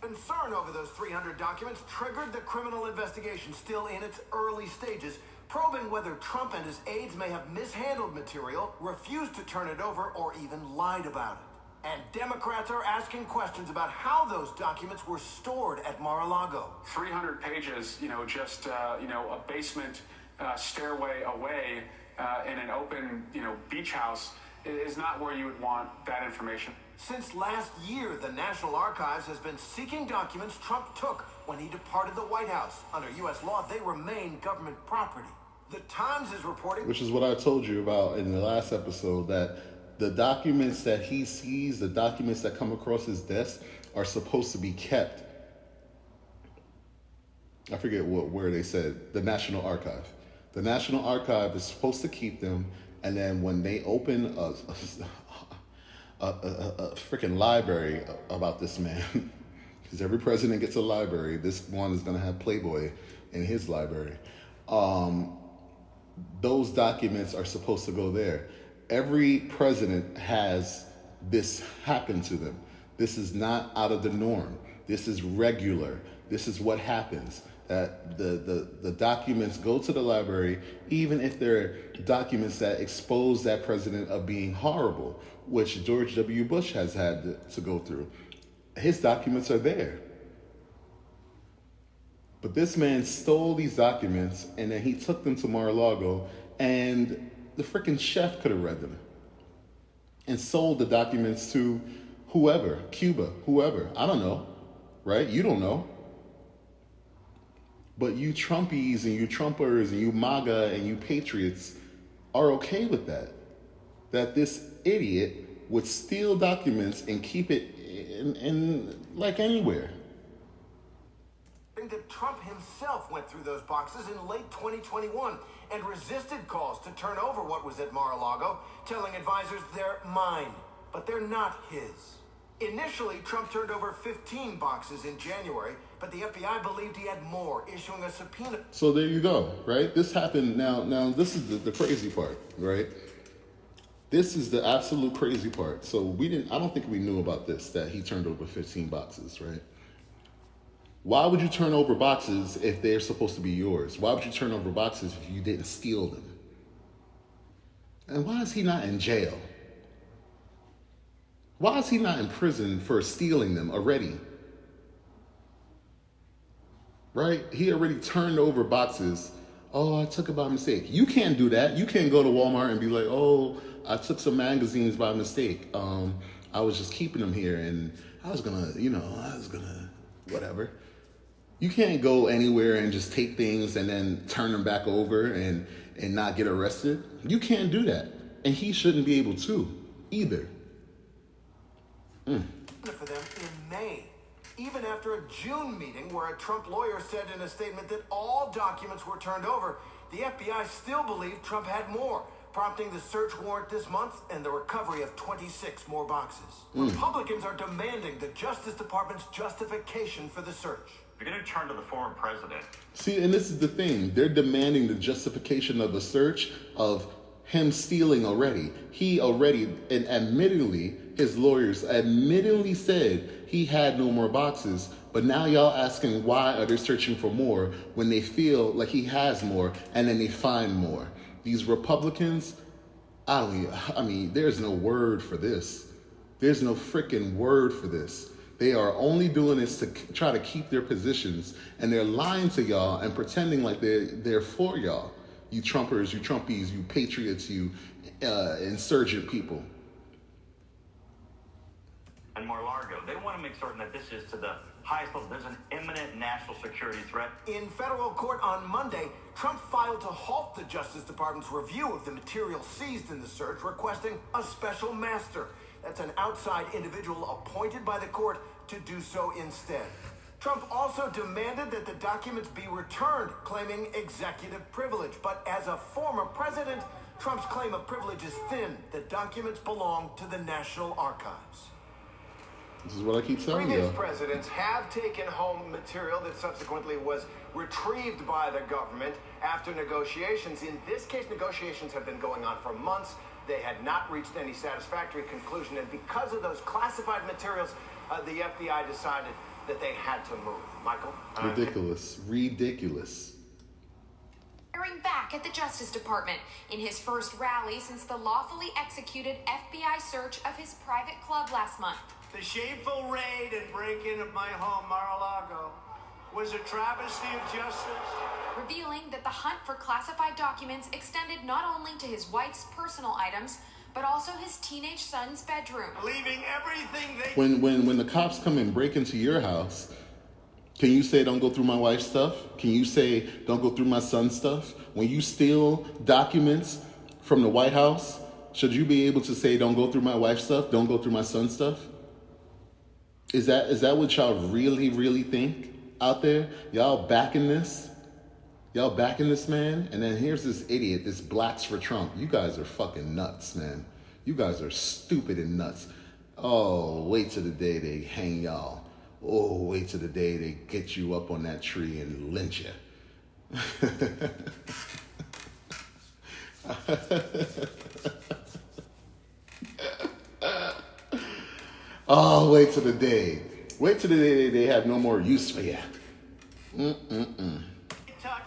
Concern over those 300 documents triggered the criminal investigation, still in its early stages, probing whether Trump and his aides may have mishandled material, refused to turn it over, or even lied about it. And Democrats are asking questions about how those documents were stored at Mar-a-Lago. 300 pages, just, a basement stairway away in an open, beach house is not where you would want that information. Since last year, the National Archives has been seeking documents Trump took when he departed the White House. Under U.S. law, they remain government property. The Times is reporting... Which is what I told you about in the last episode, that the documents that he sees, the documents that come across his desk, are supposed to be kept. I forget where they said, the National Archive. The National Archive is supposed to keep them, and then when they open a freaking library about this man, because every president gets a library, this one is going to have Playboy in his library. Those documents are supposed to go there. Every president has this happen to them. This is not out of the norm. This is regular. This is what happens. That the documents go to the library, even if they're documents that expose that president of being horrible, which George W. Bush has had to go through. His documents are there. But this man stole these documents, and then he took them to Mar-a-Lago, and the freaking chef could have read them and sold the documents to whoever, Cuba, whoever. I don't know, right? You don't know. But you Trumpies and you Trumpers and you MAGA and you patriots are okay with that. That this idiot would steal documents and keep it in like anywhere. That Trump himself went through those boxes in late 2021 and resisted calls to turn over what was at Mar-a-Lago, telling advisors they're mine, but they're not his. Initially, Trump turned over 15 boxes in January, but the FBI believed he had more, issuing a subpoena. So there you go, right? This happened. Now this is the crazy part, right? This is the absolute crazy part. So I don't think we knew about this, that he turned over 15 boxes, right? Why would you turn over boxes if they're supposed to be yours? Why would you turn over boxes if you didn't steal them? And why is he not in jail? Why is he not in prison for stealing them already? Right? He already turned over boxes. Oh, I took it by mistake. You can't do that. You can't go to Walmart and be like, oh, I took some magazines by mistake. I was just keeping them here and I was gonna, whatever. You can't go anywhere and just take things and then turn them back over and not get arrested. You can't do that. And he shouldn't be able to either. For them in May, even after a June meeting where a Trump lawyer said in a statement that all documents were turned over, the FBI still believed Trump had more, prompting the search warrant this month and the recovery of 26 more boxes. Republicans are demanding the Justice Department's justification for the search. You're going to turn to the former president. See, and this is the thing. They're demanding the justification of the search of him stealing already. He already, and admittedly, his lawyers admittedly said he had no more boxes, but now y'all asking why are they searching for more when they feel like he has more and then they find more. These Republicans, there's no word for this. There's no freaking word for this. They are only doing this to try to keep their positions, and they're lying to y'all and pretending like they're for y'all. You Trumpers, you Trumpies, you patriots, you insurgent people. and Mar-a-Lago. They want to make certain that this is to the highest level. There's an imminent national security threat. In federal court on Monday, Trump filed to halt the Justice Department's review of the material seized in the search, requesting a special master. That's an outside individual appointed by the court to do so instead. Trump also demanded that the documents be returned, claiming executive privilege. But as a former president, Trump's claim of privilege is thin. The documents belong to the National Archives. This is what I keep telling you. Previous presidents have taken home material that subsequently was retrieved by the government after negotiations. In this case, negotiations have been going on for months. They had not reached any satisfactory conclusion. And because of those classified materials, the FBI decided that they had to move. Michael? Ridiculous. Ridiculous. Firing back at the Justice Department in his first rally since the lawfully executed FBI search of his private club last month. The shameful raid and break-in of my home, Mar-a-Lago, was a travesty of justice. Revealing that the hunt for classified documents extended not only to his wife's personal items, but also his teenage son's bedroom. Leaving everything they... When the cops come and break into your house, can you say don't go through my wife's stuff? Can you say don't go through my son's stuff? When you steal documents from the White House, should you be able to say don't go through my wife's stuff, don't go through my son's stuff? Is that what y'all really, really think out there? Y'all backing this? Y'all backing this man? And then here's this idiot, this blacks for Trump. You guys are fucking nuts, man. You guys are stupid and nuts. Oh, wait till the day they hang y'all. Oh, wait till the day they get you up on that tree and lynch you. Oh, wait till the day. Wait till the day they have no more use for you.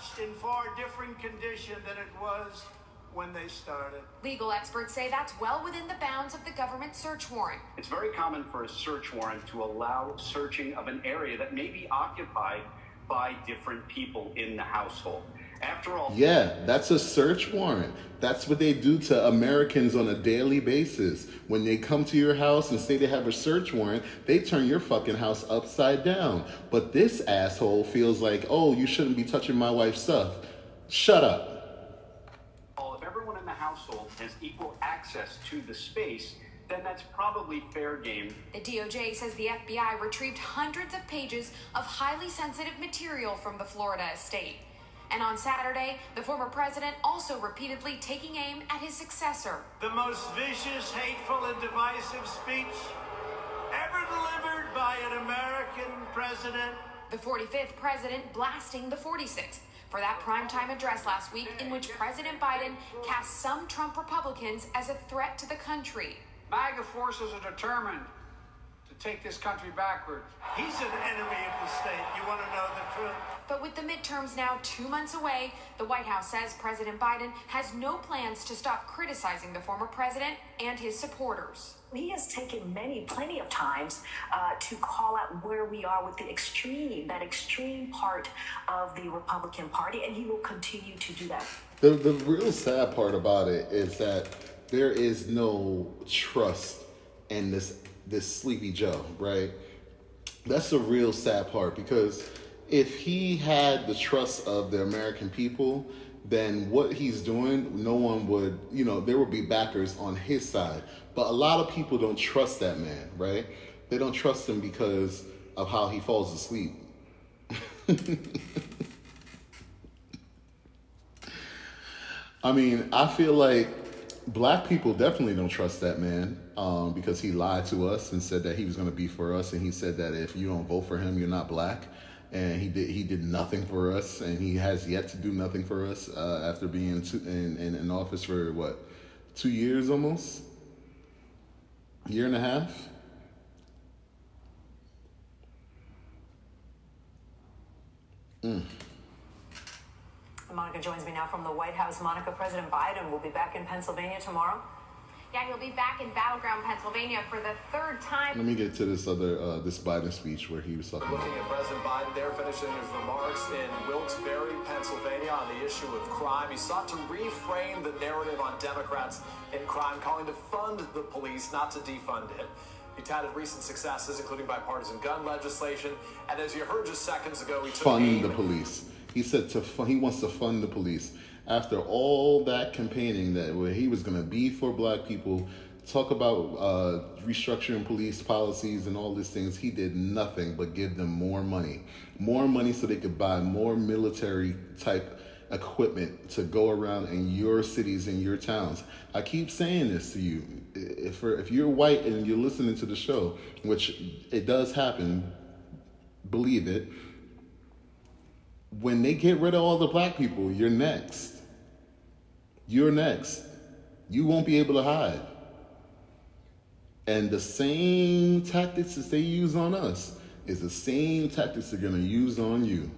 touched in far different condition than it was when they started. Legal experts say that's well within the bounds of the government search warrant. It's very common for a search warrant to allow searching of an area that may be occupied by different people in the household. After all... Yeah, that's a search warrant. That's what they do to Americans on a daily basis. When they come to your house and say they have a search warrant, they turn your fucking house upside down. But this asshole feels like, oh, you shouldn't be touching my wife's stuff. Shut up. If everyone in the household has equal access to the space, then that's probably fair game. The DOJ says the FBI retrieved hundreds of pages of highly sensitive material from the Florida estate. And on Saturday, the former president also repeatedly taking aim at his successor. The most vicious, hateful, and divisive speech ever delivered by an American president. The 45th president blasting the 46th for that primetime address last week in which President Biden cast some Trump Republicans as a threat to the country. MAGA forces are determined to take this country backward. He's an enemy of the state. You want to know the truth? But with the midterms now 2 months away, the White House says President Biden has no plans to stop criticizing the former president and his supporters. He has taken plenty of times to call out where we are with that extreme part of the Republican Party, and he will continue to do that. The real sad part about it is that there is no trust in this Sleepy Joe, right? That's the real sad part, because if he had the trust of the American people, then what he's doing, no one would, there would be backers on his side. But a lot of people don't trust that man, right? They don't trust him because of how he falls asleep. I mean, I feel like black people definitely don't trust that man because he lied to us and said that he was going to be for us. And he said that if you don't vote for him, you're not black. And he did nothing for us, and he has yet to do nothing for us after being in office for, 2 years almost? A year and a half? Monica joins me now from the White House. Monica, President Biden will be back in Pennsylvania tomorrow. Yeah, he'll be back in battleground Pennsylvania for the third time. Let me get to this this Biden speech where he was talking about. Looking at President Biden there, finishing his remarks in Wilkes-Barre, Pennsylvania, on the issue of crime. He sought to reframe the narrative on Democrats in crime, calling to fund the police, not to defund it. He touted recent successes, including bipartisan gun legislation, and as you heard just seconds ago, he took Fund the police. He said he wants to fund the police. After all that campaigning that where he was going to be for black people, talk about restructuring police policies and all these things, he did nothing but give them more money so they could buy more military type equipment to go around in your cities and your towns. I keep saying this to you. If you're white and you're listening to the show, which it does happen, believe it, when they get rid of all the black people, you're next. You're next. You won't be able to hide. And the same tactics that they use on us is the same tactics they're going to use on you.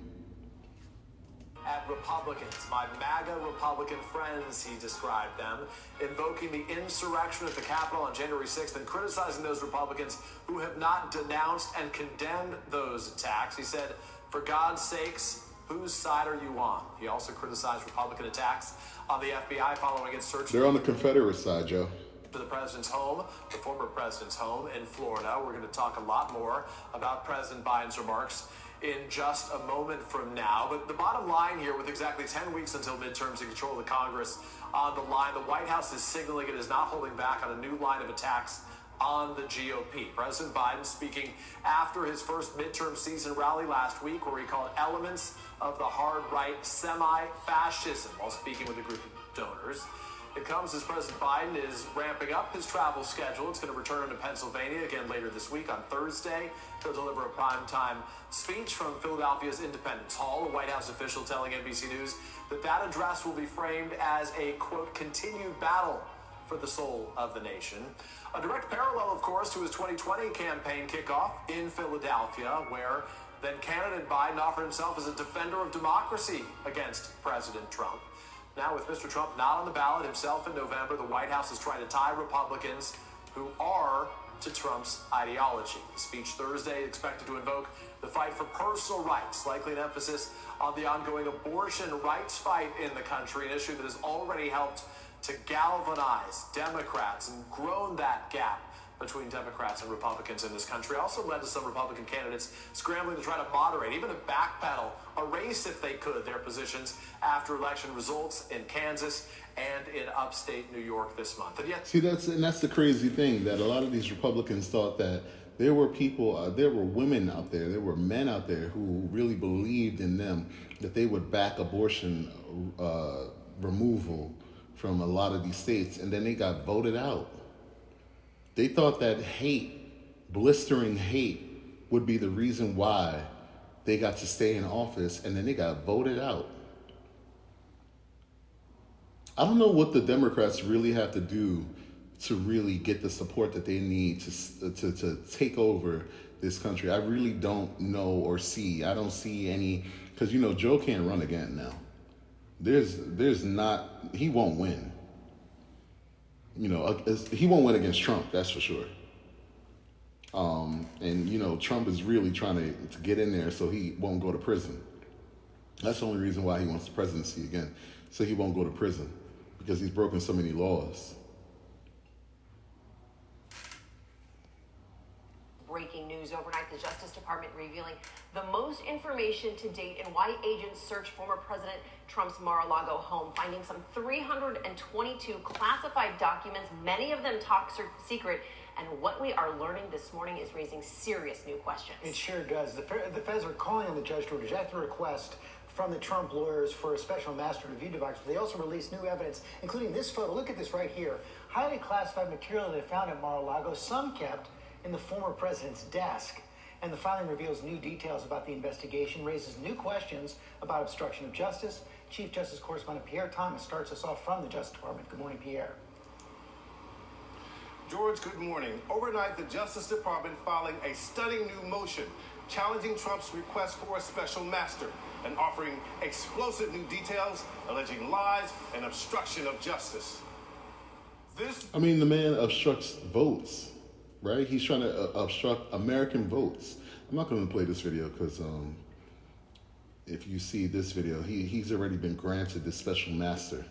At Republicans, my MAGA Republican friends, he described them, invoking the insurrection at the Capitol on January 6th and criticizing those Republicans who have not denounced and condemned those attacks. He said, for God's sakes, whose side are you on? He also criticized Republican attacks on the FBI following its search. They're on the Confederate side, Joe. To the president's home, the former president's home in Florida. We're going to talk a lot more about President Biden's remarks in just a moment from now. But the bottom line here, with exactly 10 weeks until midterms to control the Congress on the line, the White House is signaling it is not holding back on a new line of attacks on the GOP. President Biden speaking after his first midterm season rally last week, where he called elements of the hard right semi-fascism while speaking with a group of donors. It comes as President Biden is ramping up his travel schedule. It's going to return to Pennsylvania again later this week on Thursday. He'll deliver a primetime speech from Philadelphia's Independence Hall. A White House official telling NBC News that address will be framed as a, quote, continued battle for the soul of the nation. A direct parallel, of course, to his 2020 campaign kickoff in Philadelphia, where then candidate Biden offered himself as a defender of democracy against President Trump. Now, with Mr. Trump not on the ballot himself in November, the White House is trying to tie Republicans who are to Trump's ideology. The speech Thursday expected to invoke the fight for personal rights, likely an emphasis on the ongoing abortion rights fight in the country, an issue that has already helped to galvanize Democrats and grown that gap between Democrats and Republicans in this country. Also led to some Republican candidates scrambling to try to moderate, even to backpedal, erase if they could, their positions after election results in Kansas and in upstate New York this month. And yet, see, that's the crazy thing, that a lot of these Republicans thought that there were people, there were women out there, there were men out there who really believed in them, that they would back abortion removal from a lot of these states, and then they got voted out. They thought that hate, blistering hate, would be the reason why they got to stay in office, and then they got voted out. I don't know what the Democrats really have to do to really get the support that they need to take over this country. I really don't know or see. I don't see any, because, you know, Joe can't run again now. There's not, he won't win. You know, he won't win against Trump, that's for sure. And, you know, Trump is really trying to get in there so he won't go to prison. That's the only reason why he wants the presidency again, so he won't go to prison, because he's broken so many laws. Breaking news overnight, the Justice Department revealing the most information to date in why agents searched former President Trump's Mar-a-Lago home, finding some 322 classified documents, many of them top secret. And what we are learning this morning is raising serious new questions. It sure does. The feds are calling on the judge to reject the request from the Trump lawyers for a special master review device. They also released new evidence, including this photo. Look at this right here. Highly classified material they found at Mar-a-Lago, some kept in the former president's desk. And the filing reveals new details about the investigation, raises new questions about obstruction of justice. Chief Justice Correspondent Pierre Thomas starts us off from the Justice Department. Good morning, Pierre. George, good morning. Overnight, the Justice Department filing a stunning new motion challenging Trump's request for a special master and offering explosive new details alleging lies and obstruction of justice. I mean, the man obstructs votes, right? He's trying to obstruct American votes. I'm not going to play this video because if you see this video, he's already been granted this special master.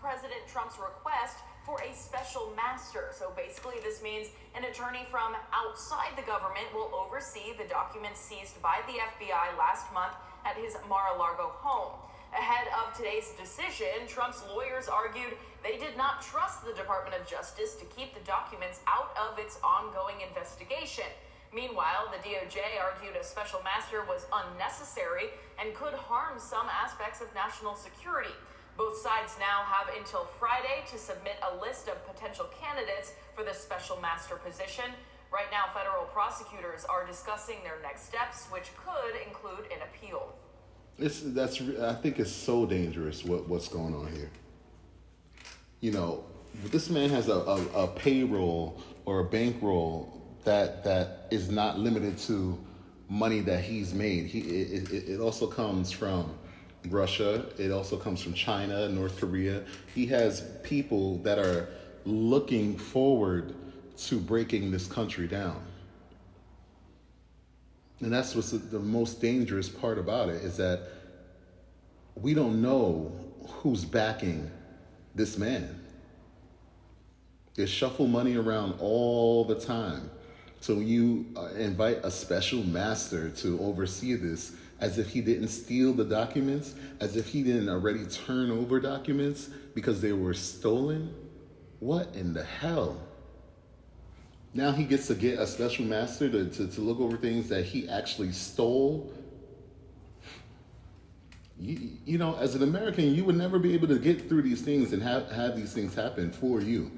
President Trump's request for a special master. So basically this means an attorney from outside the government will oversee the documents seized by the FBI last month at his Mar-a-Lago home. Ahead of today's decision, Trump's lawyers argued they did not trust the Department of Justice to keep the documents out of its ongoing investigation. Meanwhile, the DOJ argued a special master was unnecessary and could harm some aspects of national security. Both sides now have until Friday to submit a list of potential candidates for the special master position. Right now, federal prosecutors are discussing their next steps, which could include an appeal. I think it's so dangerous what's going on here. You know, this man has a payroll or a bankroll that is not limited to money that he's made. It also comes from Russia. It also comes from China, North Korea. He has people that are looking forward to breaking this country down. And that's what's the most dangerous part about it, is that we don't know who's backing this man. They shuffle money around all the time. So when you invite a special master to oversee this, as if he didn't steal the documents, as if he didn't already turn over documents because they were stolen, what in the hell? Now he gets to get a special master to look over things that he actually stole. You know, as an American, you would never be able to get through these things and have these things happen for you.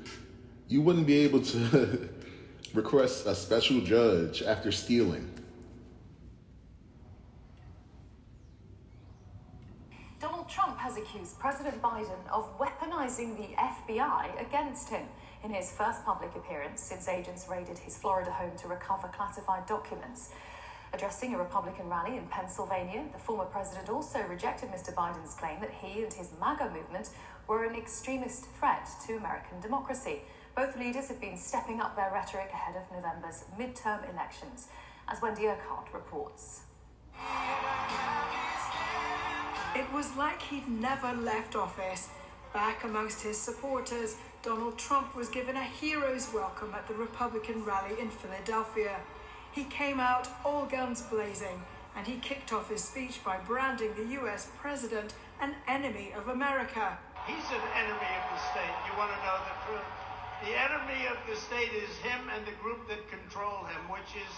You wouldn't be able to request a special judge after stealing. Donald Trump has accused President Biden of weaponizing the FBI against him in his first public appearance since agents raided his Florida home to recover classified documents. Addressing a Republican rally in Pennsylvania, the former president also rejected Mr. Biden's claim that he and his MAGA movement were an extremist threat to American democracy. Both leaders have been stepping up their rhetoric ahead of November's midterm elections, as Wendy Urquhart reports. It was like he'd never left office. Back amongst his supporters, Donald Trump was given a hero's welcome at the Republican rally in Philadelphia. He came out all guns blazing, and he kicked off his speech by branding the U.S. president an enemy of America. He's an enemy of the state. You want to know the truth? The enemy of the state is him and the group that control him, which is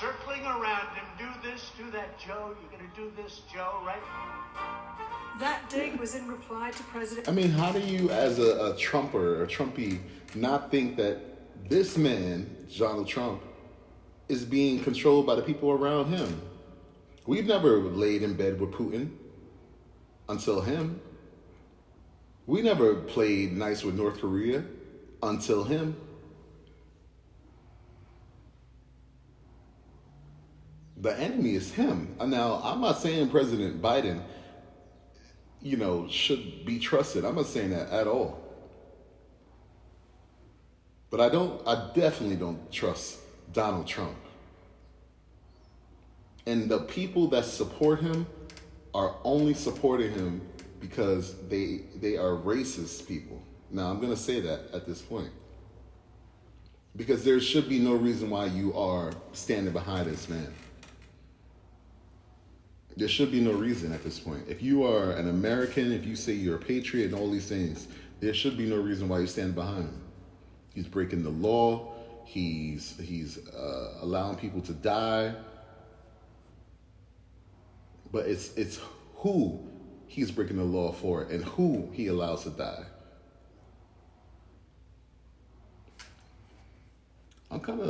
circling around him. Do this, do that, Joe. You're going to do this, Joe, right? That dig was in reply to President... I mean, how do you, as a Trumper, a Trumpy, not think that this man, Donald Trump, is being controlled by the people around him? We've never laid in bed with Putin until him. We never played nice with North Korea until him. The enemy is him. Now, I'm not saying President Biden, you know, should be trusted. I'm not saying that at all. But I definitely don't trust Donald Trump. And the people that support him are only supporting him because they are racist people. Now, I'm going to say that at this point. Because there should be no reason why you are standing behind this man. There should be no reason at this point. If you are an American, if you say you're a patriot and all these things, there should be no reason why you stand behind him. He's breaking the law. He's allowing people to die. But it's who he's breaking the law for and who he allows to die. I'm kind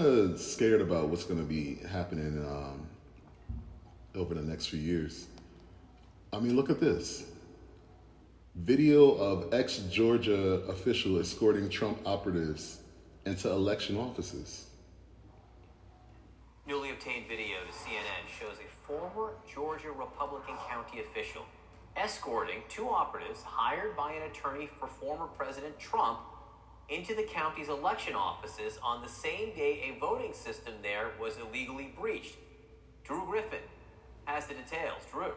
of scared about what's going to be happening over the next few years. I mean, look at this. Video of ex-Georgia official escorting Trump operatives into election offices. Newly obtained video to CNN shows a former Georgia Republican county official escorting two operatives hired by an attorney for former President Trump into the county's election offices on the same day a voting system there was illegally breached. Drew Griffin has the details. Drew.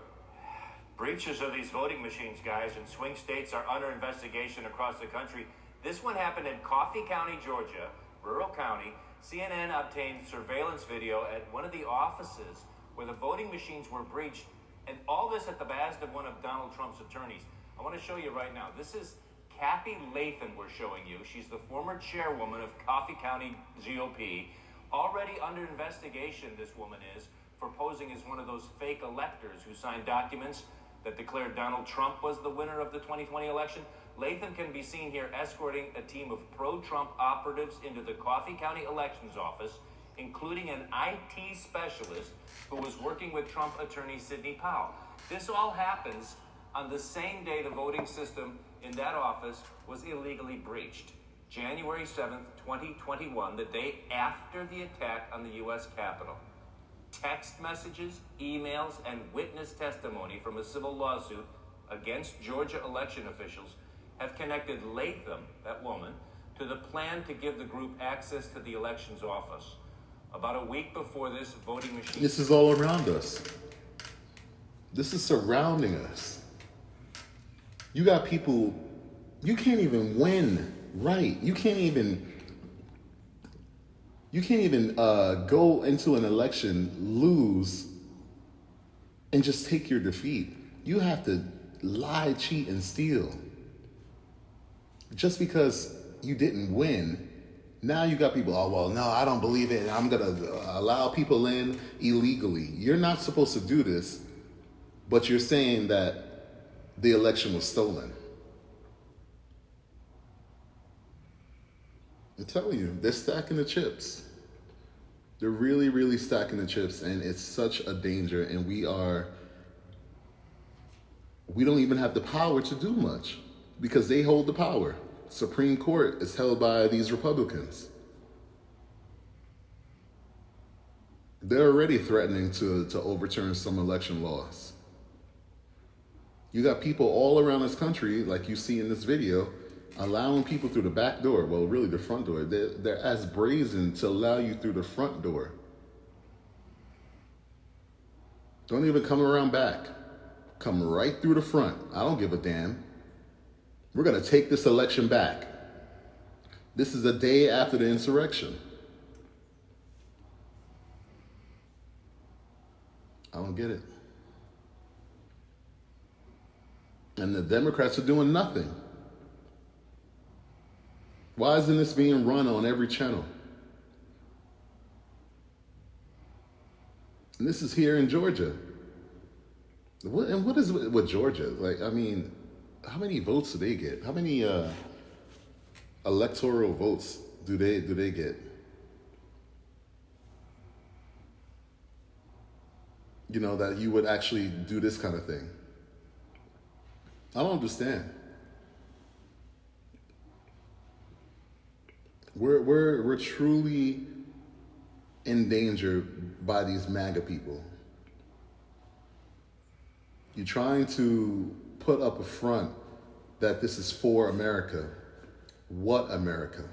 Breaches of these voting machines, guys, in swing states are under investigation across the country. This one happened in Coffee County, Georgia, rural county. CNN obtained surveillance video at one of the offices where the voting machines were breached, and all this at the behest of one of Donald Trump's attorneys. I want to show you right now. This is Kathy Lathan we're showing you. She's the former chairwoman of Coffee County GOP. Already under investigation, this woman is, for posing as one of those fake electors who signed documents that declared Donald Trump was the winner of the 2020 election. Lathan can be seen here escorting a team of pro-Trump operatives into the Coffee County Elections Office, including an IT specialist who was working with Trump attorney Sidney Powell. This all happens on the same day the voting system in that office was illegally breached. January 7th, 2021, the day after the attack on the U.S. Capitol. Text messages, emails, and witness testimony from a civil lawsuit against Georgia election officials have connected Latham, that woman, to the plan to give the group access to the elections office. About a week before this voting machine... This is all around us. This is surrounding us. You got people, you can't even win right. You can't even go into an election, lose, and just take your defeat. You have to lie, cheat, and steal. Just because you didn't win, now you got people, oh, well, no, I don't believe it. I'm going to allow people in illegally. You're not supposed to do this, but you're saying that the election was stolen. I'm telling you, they're stacking the chips. They're really, really stacking the chips, and it's such a danger, and we don't even have the power to do much because they hold the power. Supreme Court is held by these Republicans. They're already threatening to overturn some election laws. You got people all around this country, like you see in this video, allowing people through the back door. Well, really the front door. They're as brazen to allow you through the front door. Don't even come around back. Come right through the front. I don't give a damn. We're going to take this election back. This is a day after the insurrection. I don't get it. And the Democrats are doing nothing. Why isn't this being run on every channel? And this is here in Georgia. What is with Georgia? Like, I mean, how many votes do they get? How many electoral votes do they get? You know, that you would actually do this kind of thing. I don't understand. We're truly in danger by these MAGA people. You're trying to put up a front that this is for America. What America?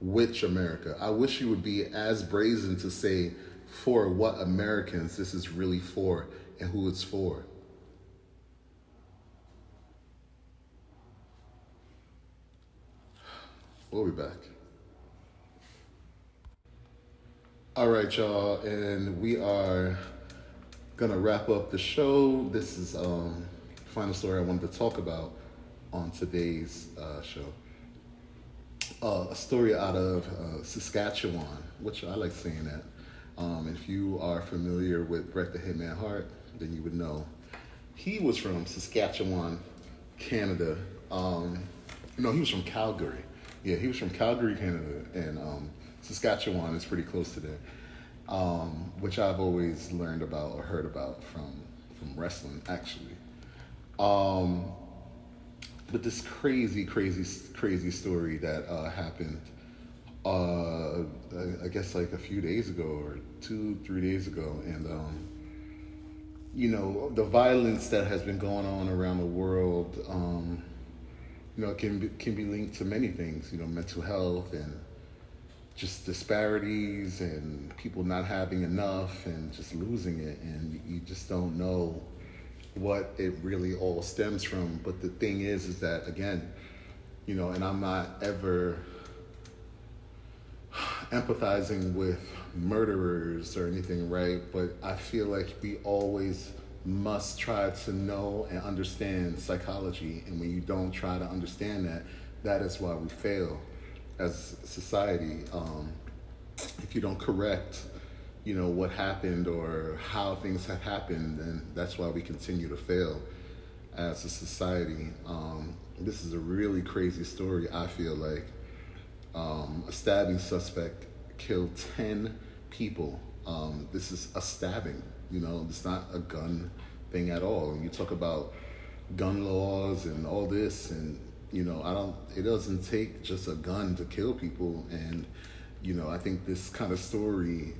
Which America? I wish you would be as brazen to say for what Americans this is really for and who it's for. We'll be back. All right, y'all, and we are gonna wrap up the show. This is the final story I wanted to talk about on today's show. A story out of Saskatchewan, which I like saying that. If you are familiar with Bret the Hitman Hart, then you would know. He was from Saskatchewan, Canada. No, he was from Calgary. Yeah, he was from Calgary, Canada, and Saskatchewan is pretty close to there, which I've always learned about or heard about from wrestling, actually. But this crazy story that happened, I guess like a few days ago or 2-3 days ago, and you know, the violence that has been going on around the world, you know, can be linked to many things, you know, mental health and just disparities and people not having enough and just losing it, and you just don't know what it really all stems from. But the thing is that, again, you know, and I'm not ever empathizing with murderers or anything, right? But I feel like we always must try to know and understand psychology. And when you don't try to understand that, that is why we fail as a society. If you don't correct, you know, what happened or how things have happened, then that's why we continue to fail as a society. This is a really crazy story, I feel like. A stabbing suspect killed 10 people. This is a stabbing, you know, it's not a gun thing at all. And you talk about gun laws and all this, and, you know, it doesn't take just a gun to kill people. And, you know, I think this kind of story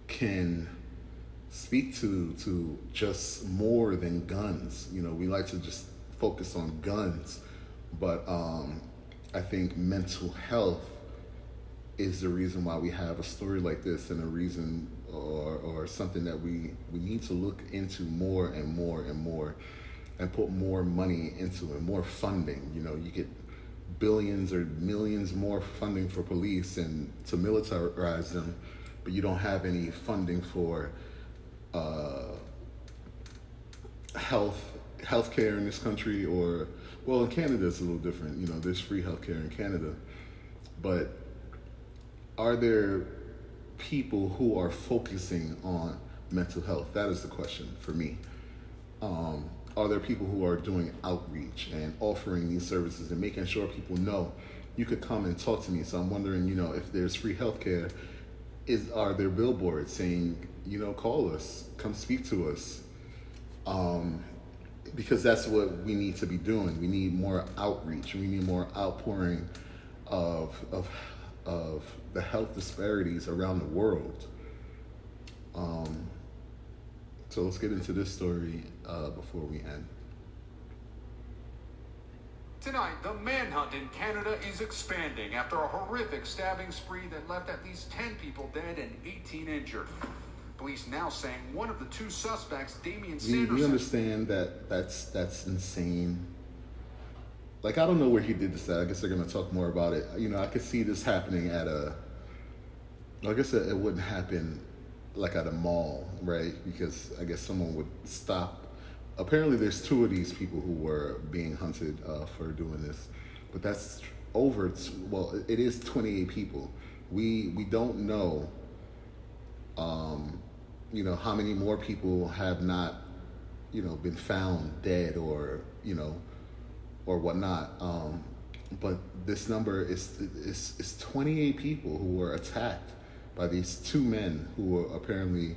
can speak to just more than guns. You know, we like to just focus on guns, but I think mental health is the reason why we have a story like this, and a reason or something that we need to look into more and more and more, and put more money into it, more funding. You know, you get billions or millions more funding for police and to militarize them, but you don't have any funding for healthcare in this country. Or, well, in Canada it's a little different. You know, there's free healthcare in Canada, but are there people who are focusing on mental health? That is the question for me. Are there people who are doing outreach and offering these services and making sure people know you could come and talk to me? So I'm wondering, you know, if there's free healthcare, are there billboards saying, you know, call us, come speak to us? Because that's what we need to be doing. We need more outreach. We need more outpouring of the health disparities around the world. So let's get into this story before we end. Tonight, the manhunt in Canada is expanding after a horrific stabbing spree that left at least 10 people dead and 18 injured. Police now saying one of the two suspects, Damian Sanderson... We understand that that's insane. Like, I don't know where he did this at. I guess they're going to talk more about it. You know, I could see this happening at I guess it wouldn't happen like at a mall, right? Because I guess someone would stop. Apparently there's 2 of these people who were being hunted for doing this. But that's over, well, it is 28 people. We don't know, you know, how many more people have not, you know, been found dead or, you know, or whatnot. But this number is 28 people who were attacked by these 2 men who apparently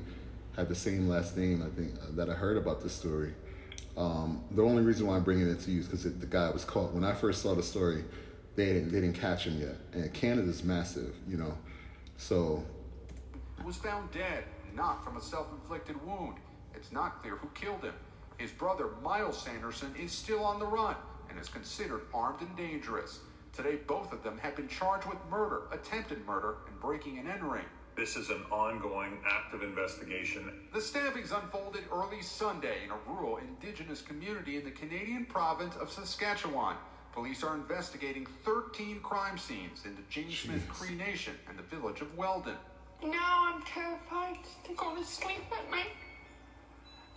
had the same last name, I think, that I heard about this story. The only reason why I'm bringing it to you is because the guy was caught. When I first saw the story, they didn't catch him yet. And Canada's massive, you know. So... was found dead, not from a self-inflicted wound. It's not clear who killed him. His brother, Miles Sanderson, is still on the run and is considered armed and dangerous. Today, both of them have been charged with murder, attempted murder, and breaking and entering. This is an ongoing, active investigation. The stabbings unfolded early Sunday in a rural Indigenous community in the Canadian province of Saskatchewan. Police are investigating 13 crime scenes in the James Smith Cree Nation and the village of Weldon. Now I'm terrified to go to sleep at night.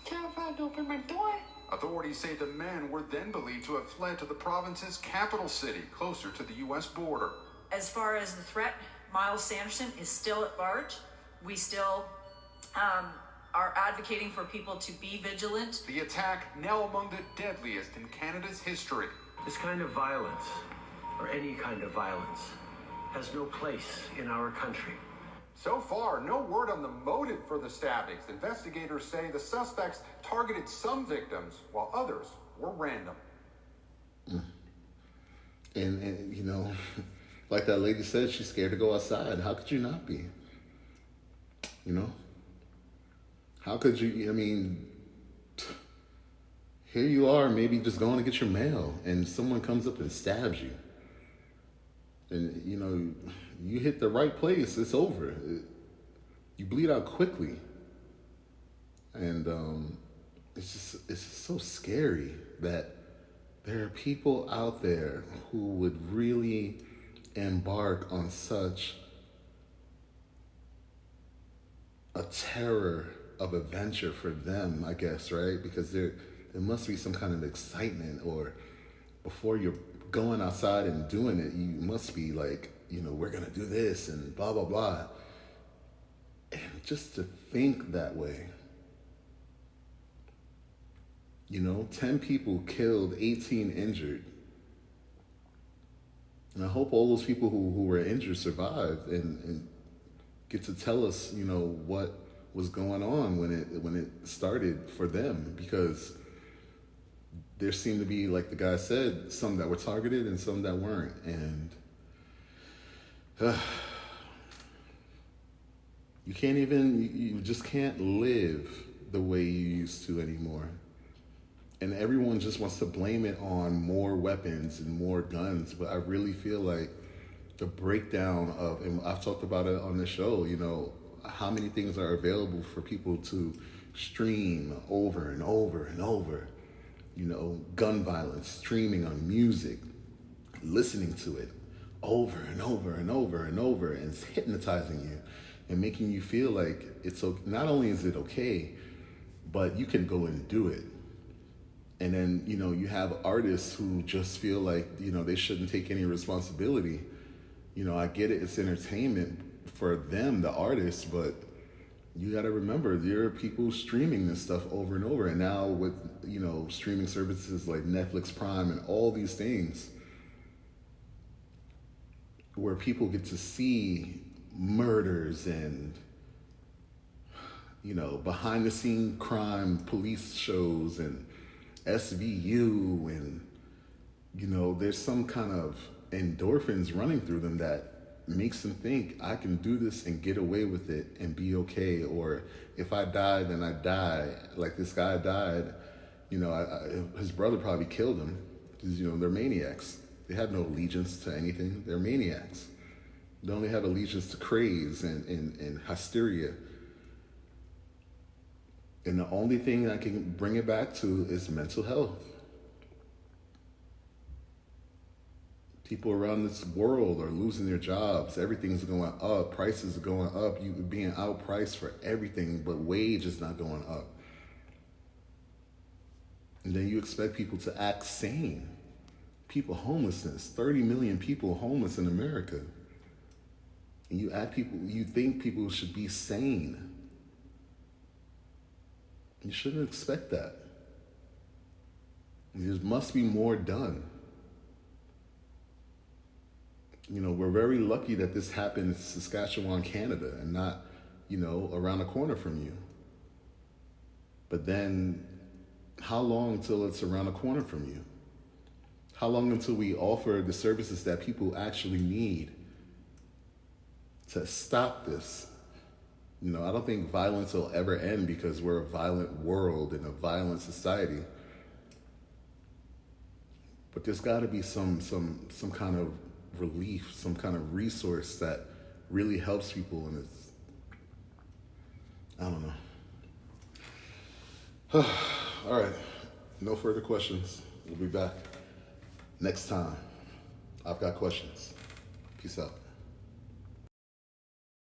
Terrified to open my door. Authorities say the men were then believed to have fled to the province's capital city, closer to the U.S. border. As far as the threat, Miles Sanderson is still at large. We still are advocating for people to be vigilant. The attack, now among the deadliest in Canada's history. This kind of violence, or any kind of violence, has no place in our country. So far, no word on the motive for the stabbings. Investigators say the suspects targeted some victims, while others were random. And you know, like that lady said, she's scared to go outside. How could you not be? You know? How could you, I mean, here you are, maybe just going to get your mail, and someone comes up and stabs you. And, you know, you hit the right place, it's over. You bleed out quickly. And it's just so scary that there are people out there who would really embark on such a terror of adventure for them, I guess, right? Because there must be some kind of excitement, or before you're going outside and doing it, you must be like, we're gonna do this and blah, blah, blah. And just to think that way, 10 people killed, 18 injured. And I hope all those people who were injured survived and get to tell us, what was going on when it started for them, because there seemed to be, like the guy said, some that were targeted and some that weren't. And you just can't live the way you used to anymore. And everyone just wants to blame it on more weapons and more guns. But I really feel like the breakdown of, and I've talked about it on the show, how many things are available for people to stream over and over and over. Gun violence, streaming on music, listening to it over and over and over and over, and it's hypnotizing you and making you feel like it's okay. Not only is it okay, but you can go and do it. And then, you have artists who just feel like, they shouldn't take any responsibility. I get it, it's entertainment for them, the artists, but you got to remember, there are people streaming this stuff over and over. And now with, streaming services like Netflix Prime and all these things, where people get to see murders and, behind the scene crime police shows and SVU, and, there's some kind of endorphins running through them that makes them think, I can do this and get away with it and be okay. Or if I die, then I die. Like this guy died, his brother probably killed him because, they're maniacs. They have no allegiance to anything. They're maniacs. They only have allegiance to craze and hysteria. And the only thing I can bring it back to is mental health. People around this world are losing their jobs. Everything's going up. Prices are going up. You're being outpriced for everything, but wage is not going up. And then you expect people to act sane. People homelessness, 30 million people homeless in America. And you think people should be sane. You shouldn't expect that. There must be more done. We're very lucky that this happened in Saskatchewan, Canada, and not, around the corner from you. But then, how long until it's around the corner from you? How long until we offer the services that people actually need to stop this? I don't think violence will ever end because we're a violent world and a violent society. But there's got to be some kind of relief, some kind of resource that really helps people, and it's, I don't know. All right, no further questions. We'll be back next time. I've got questions. Peace out.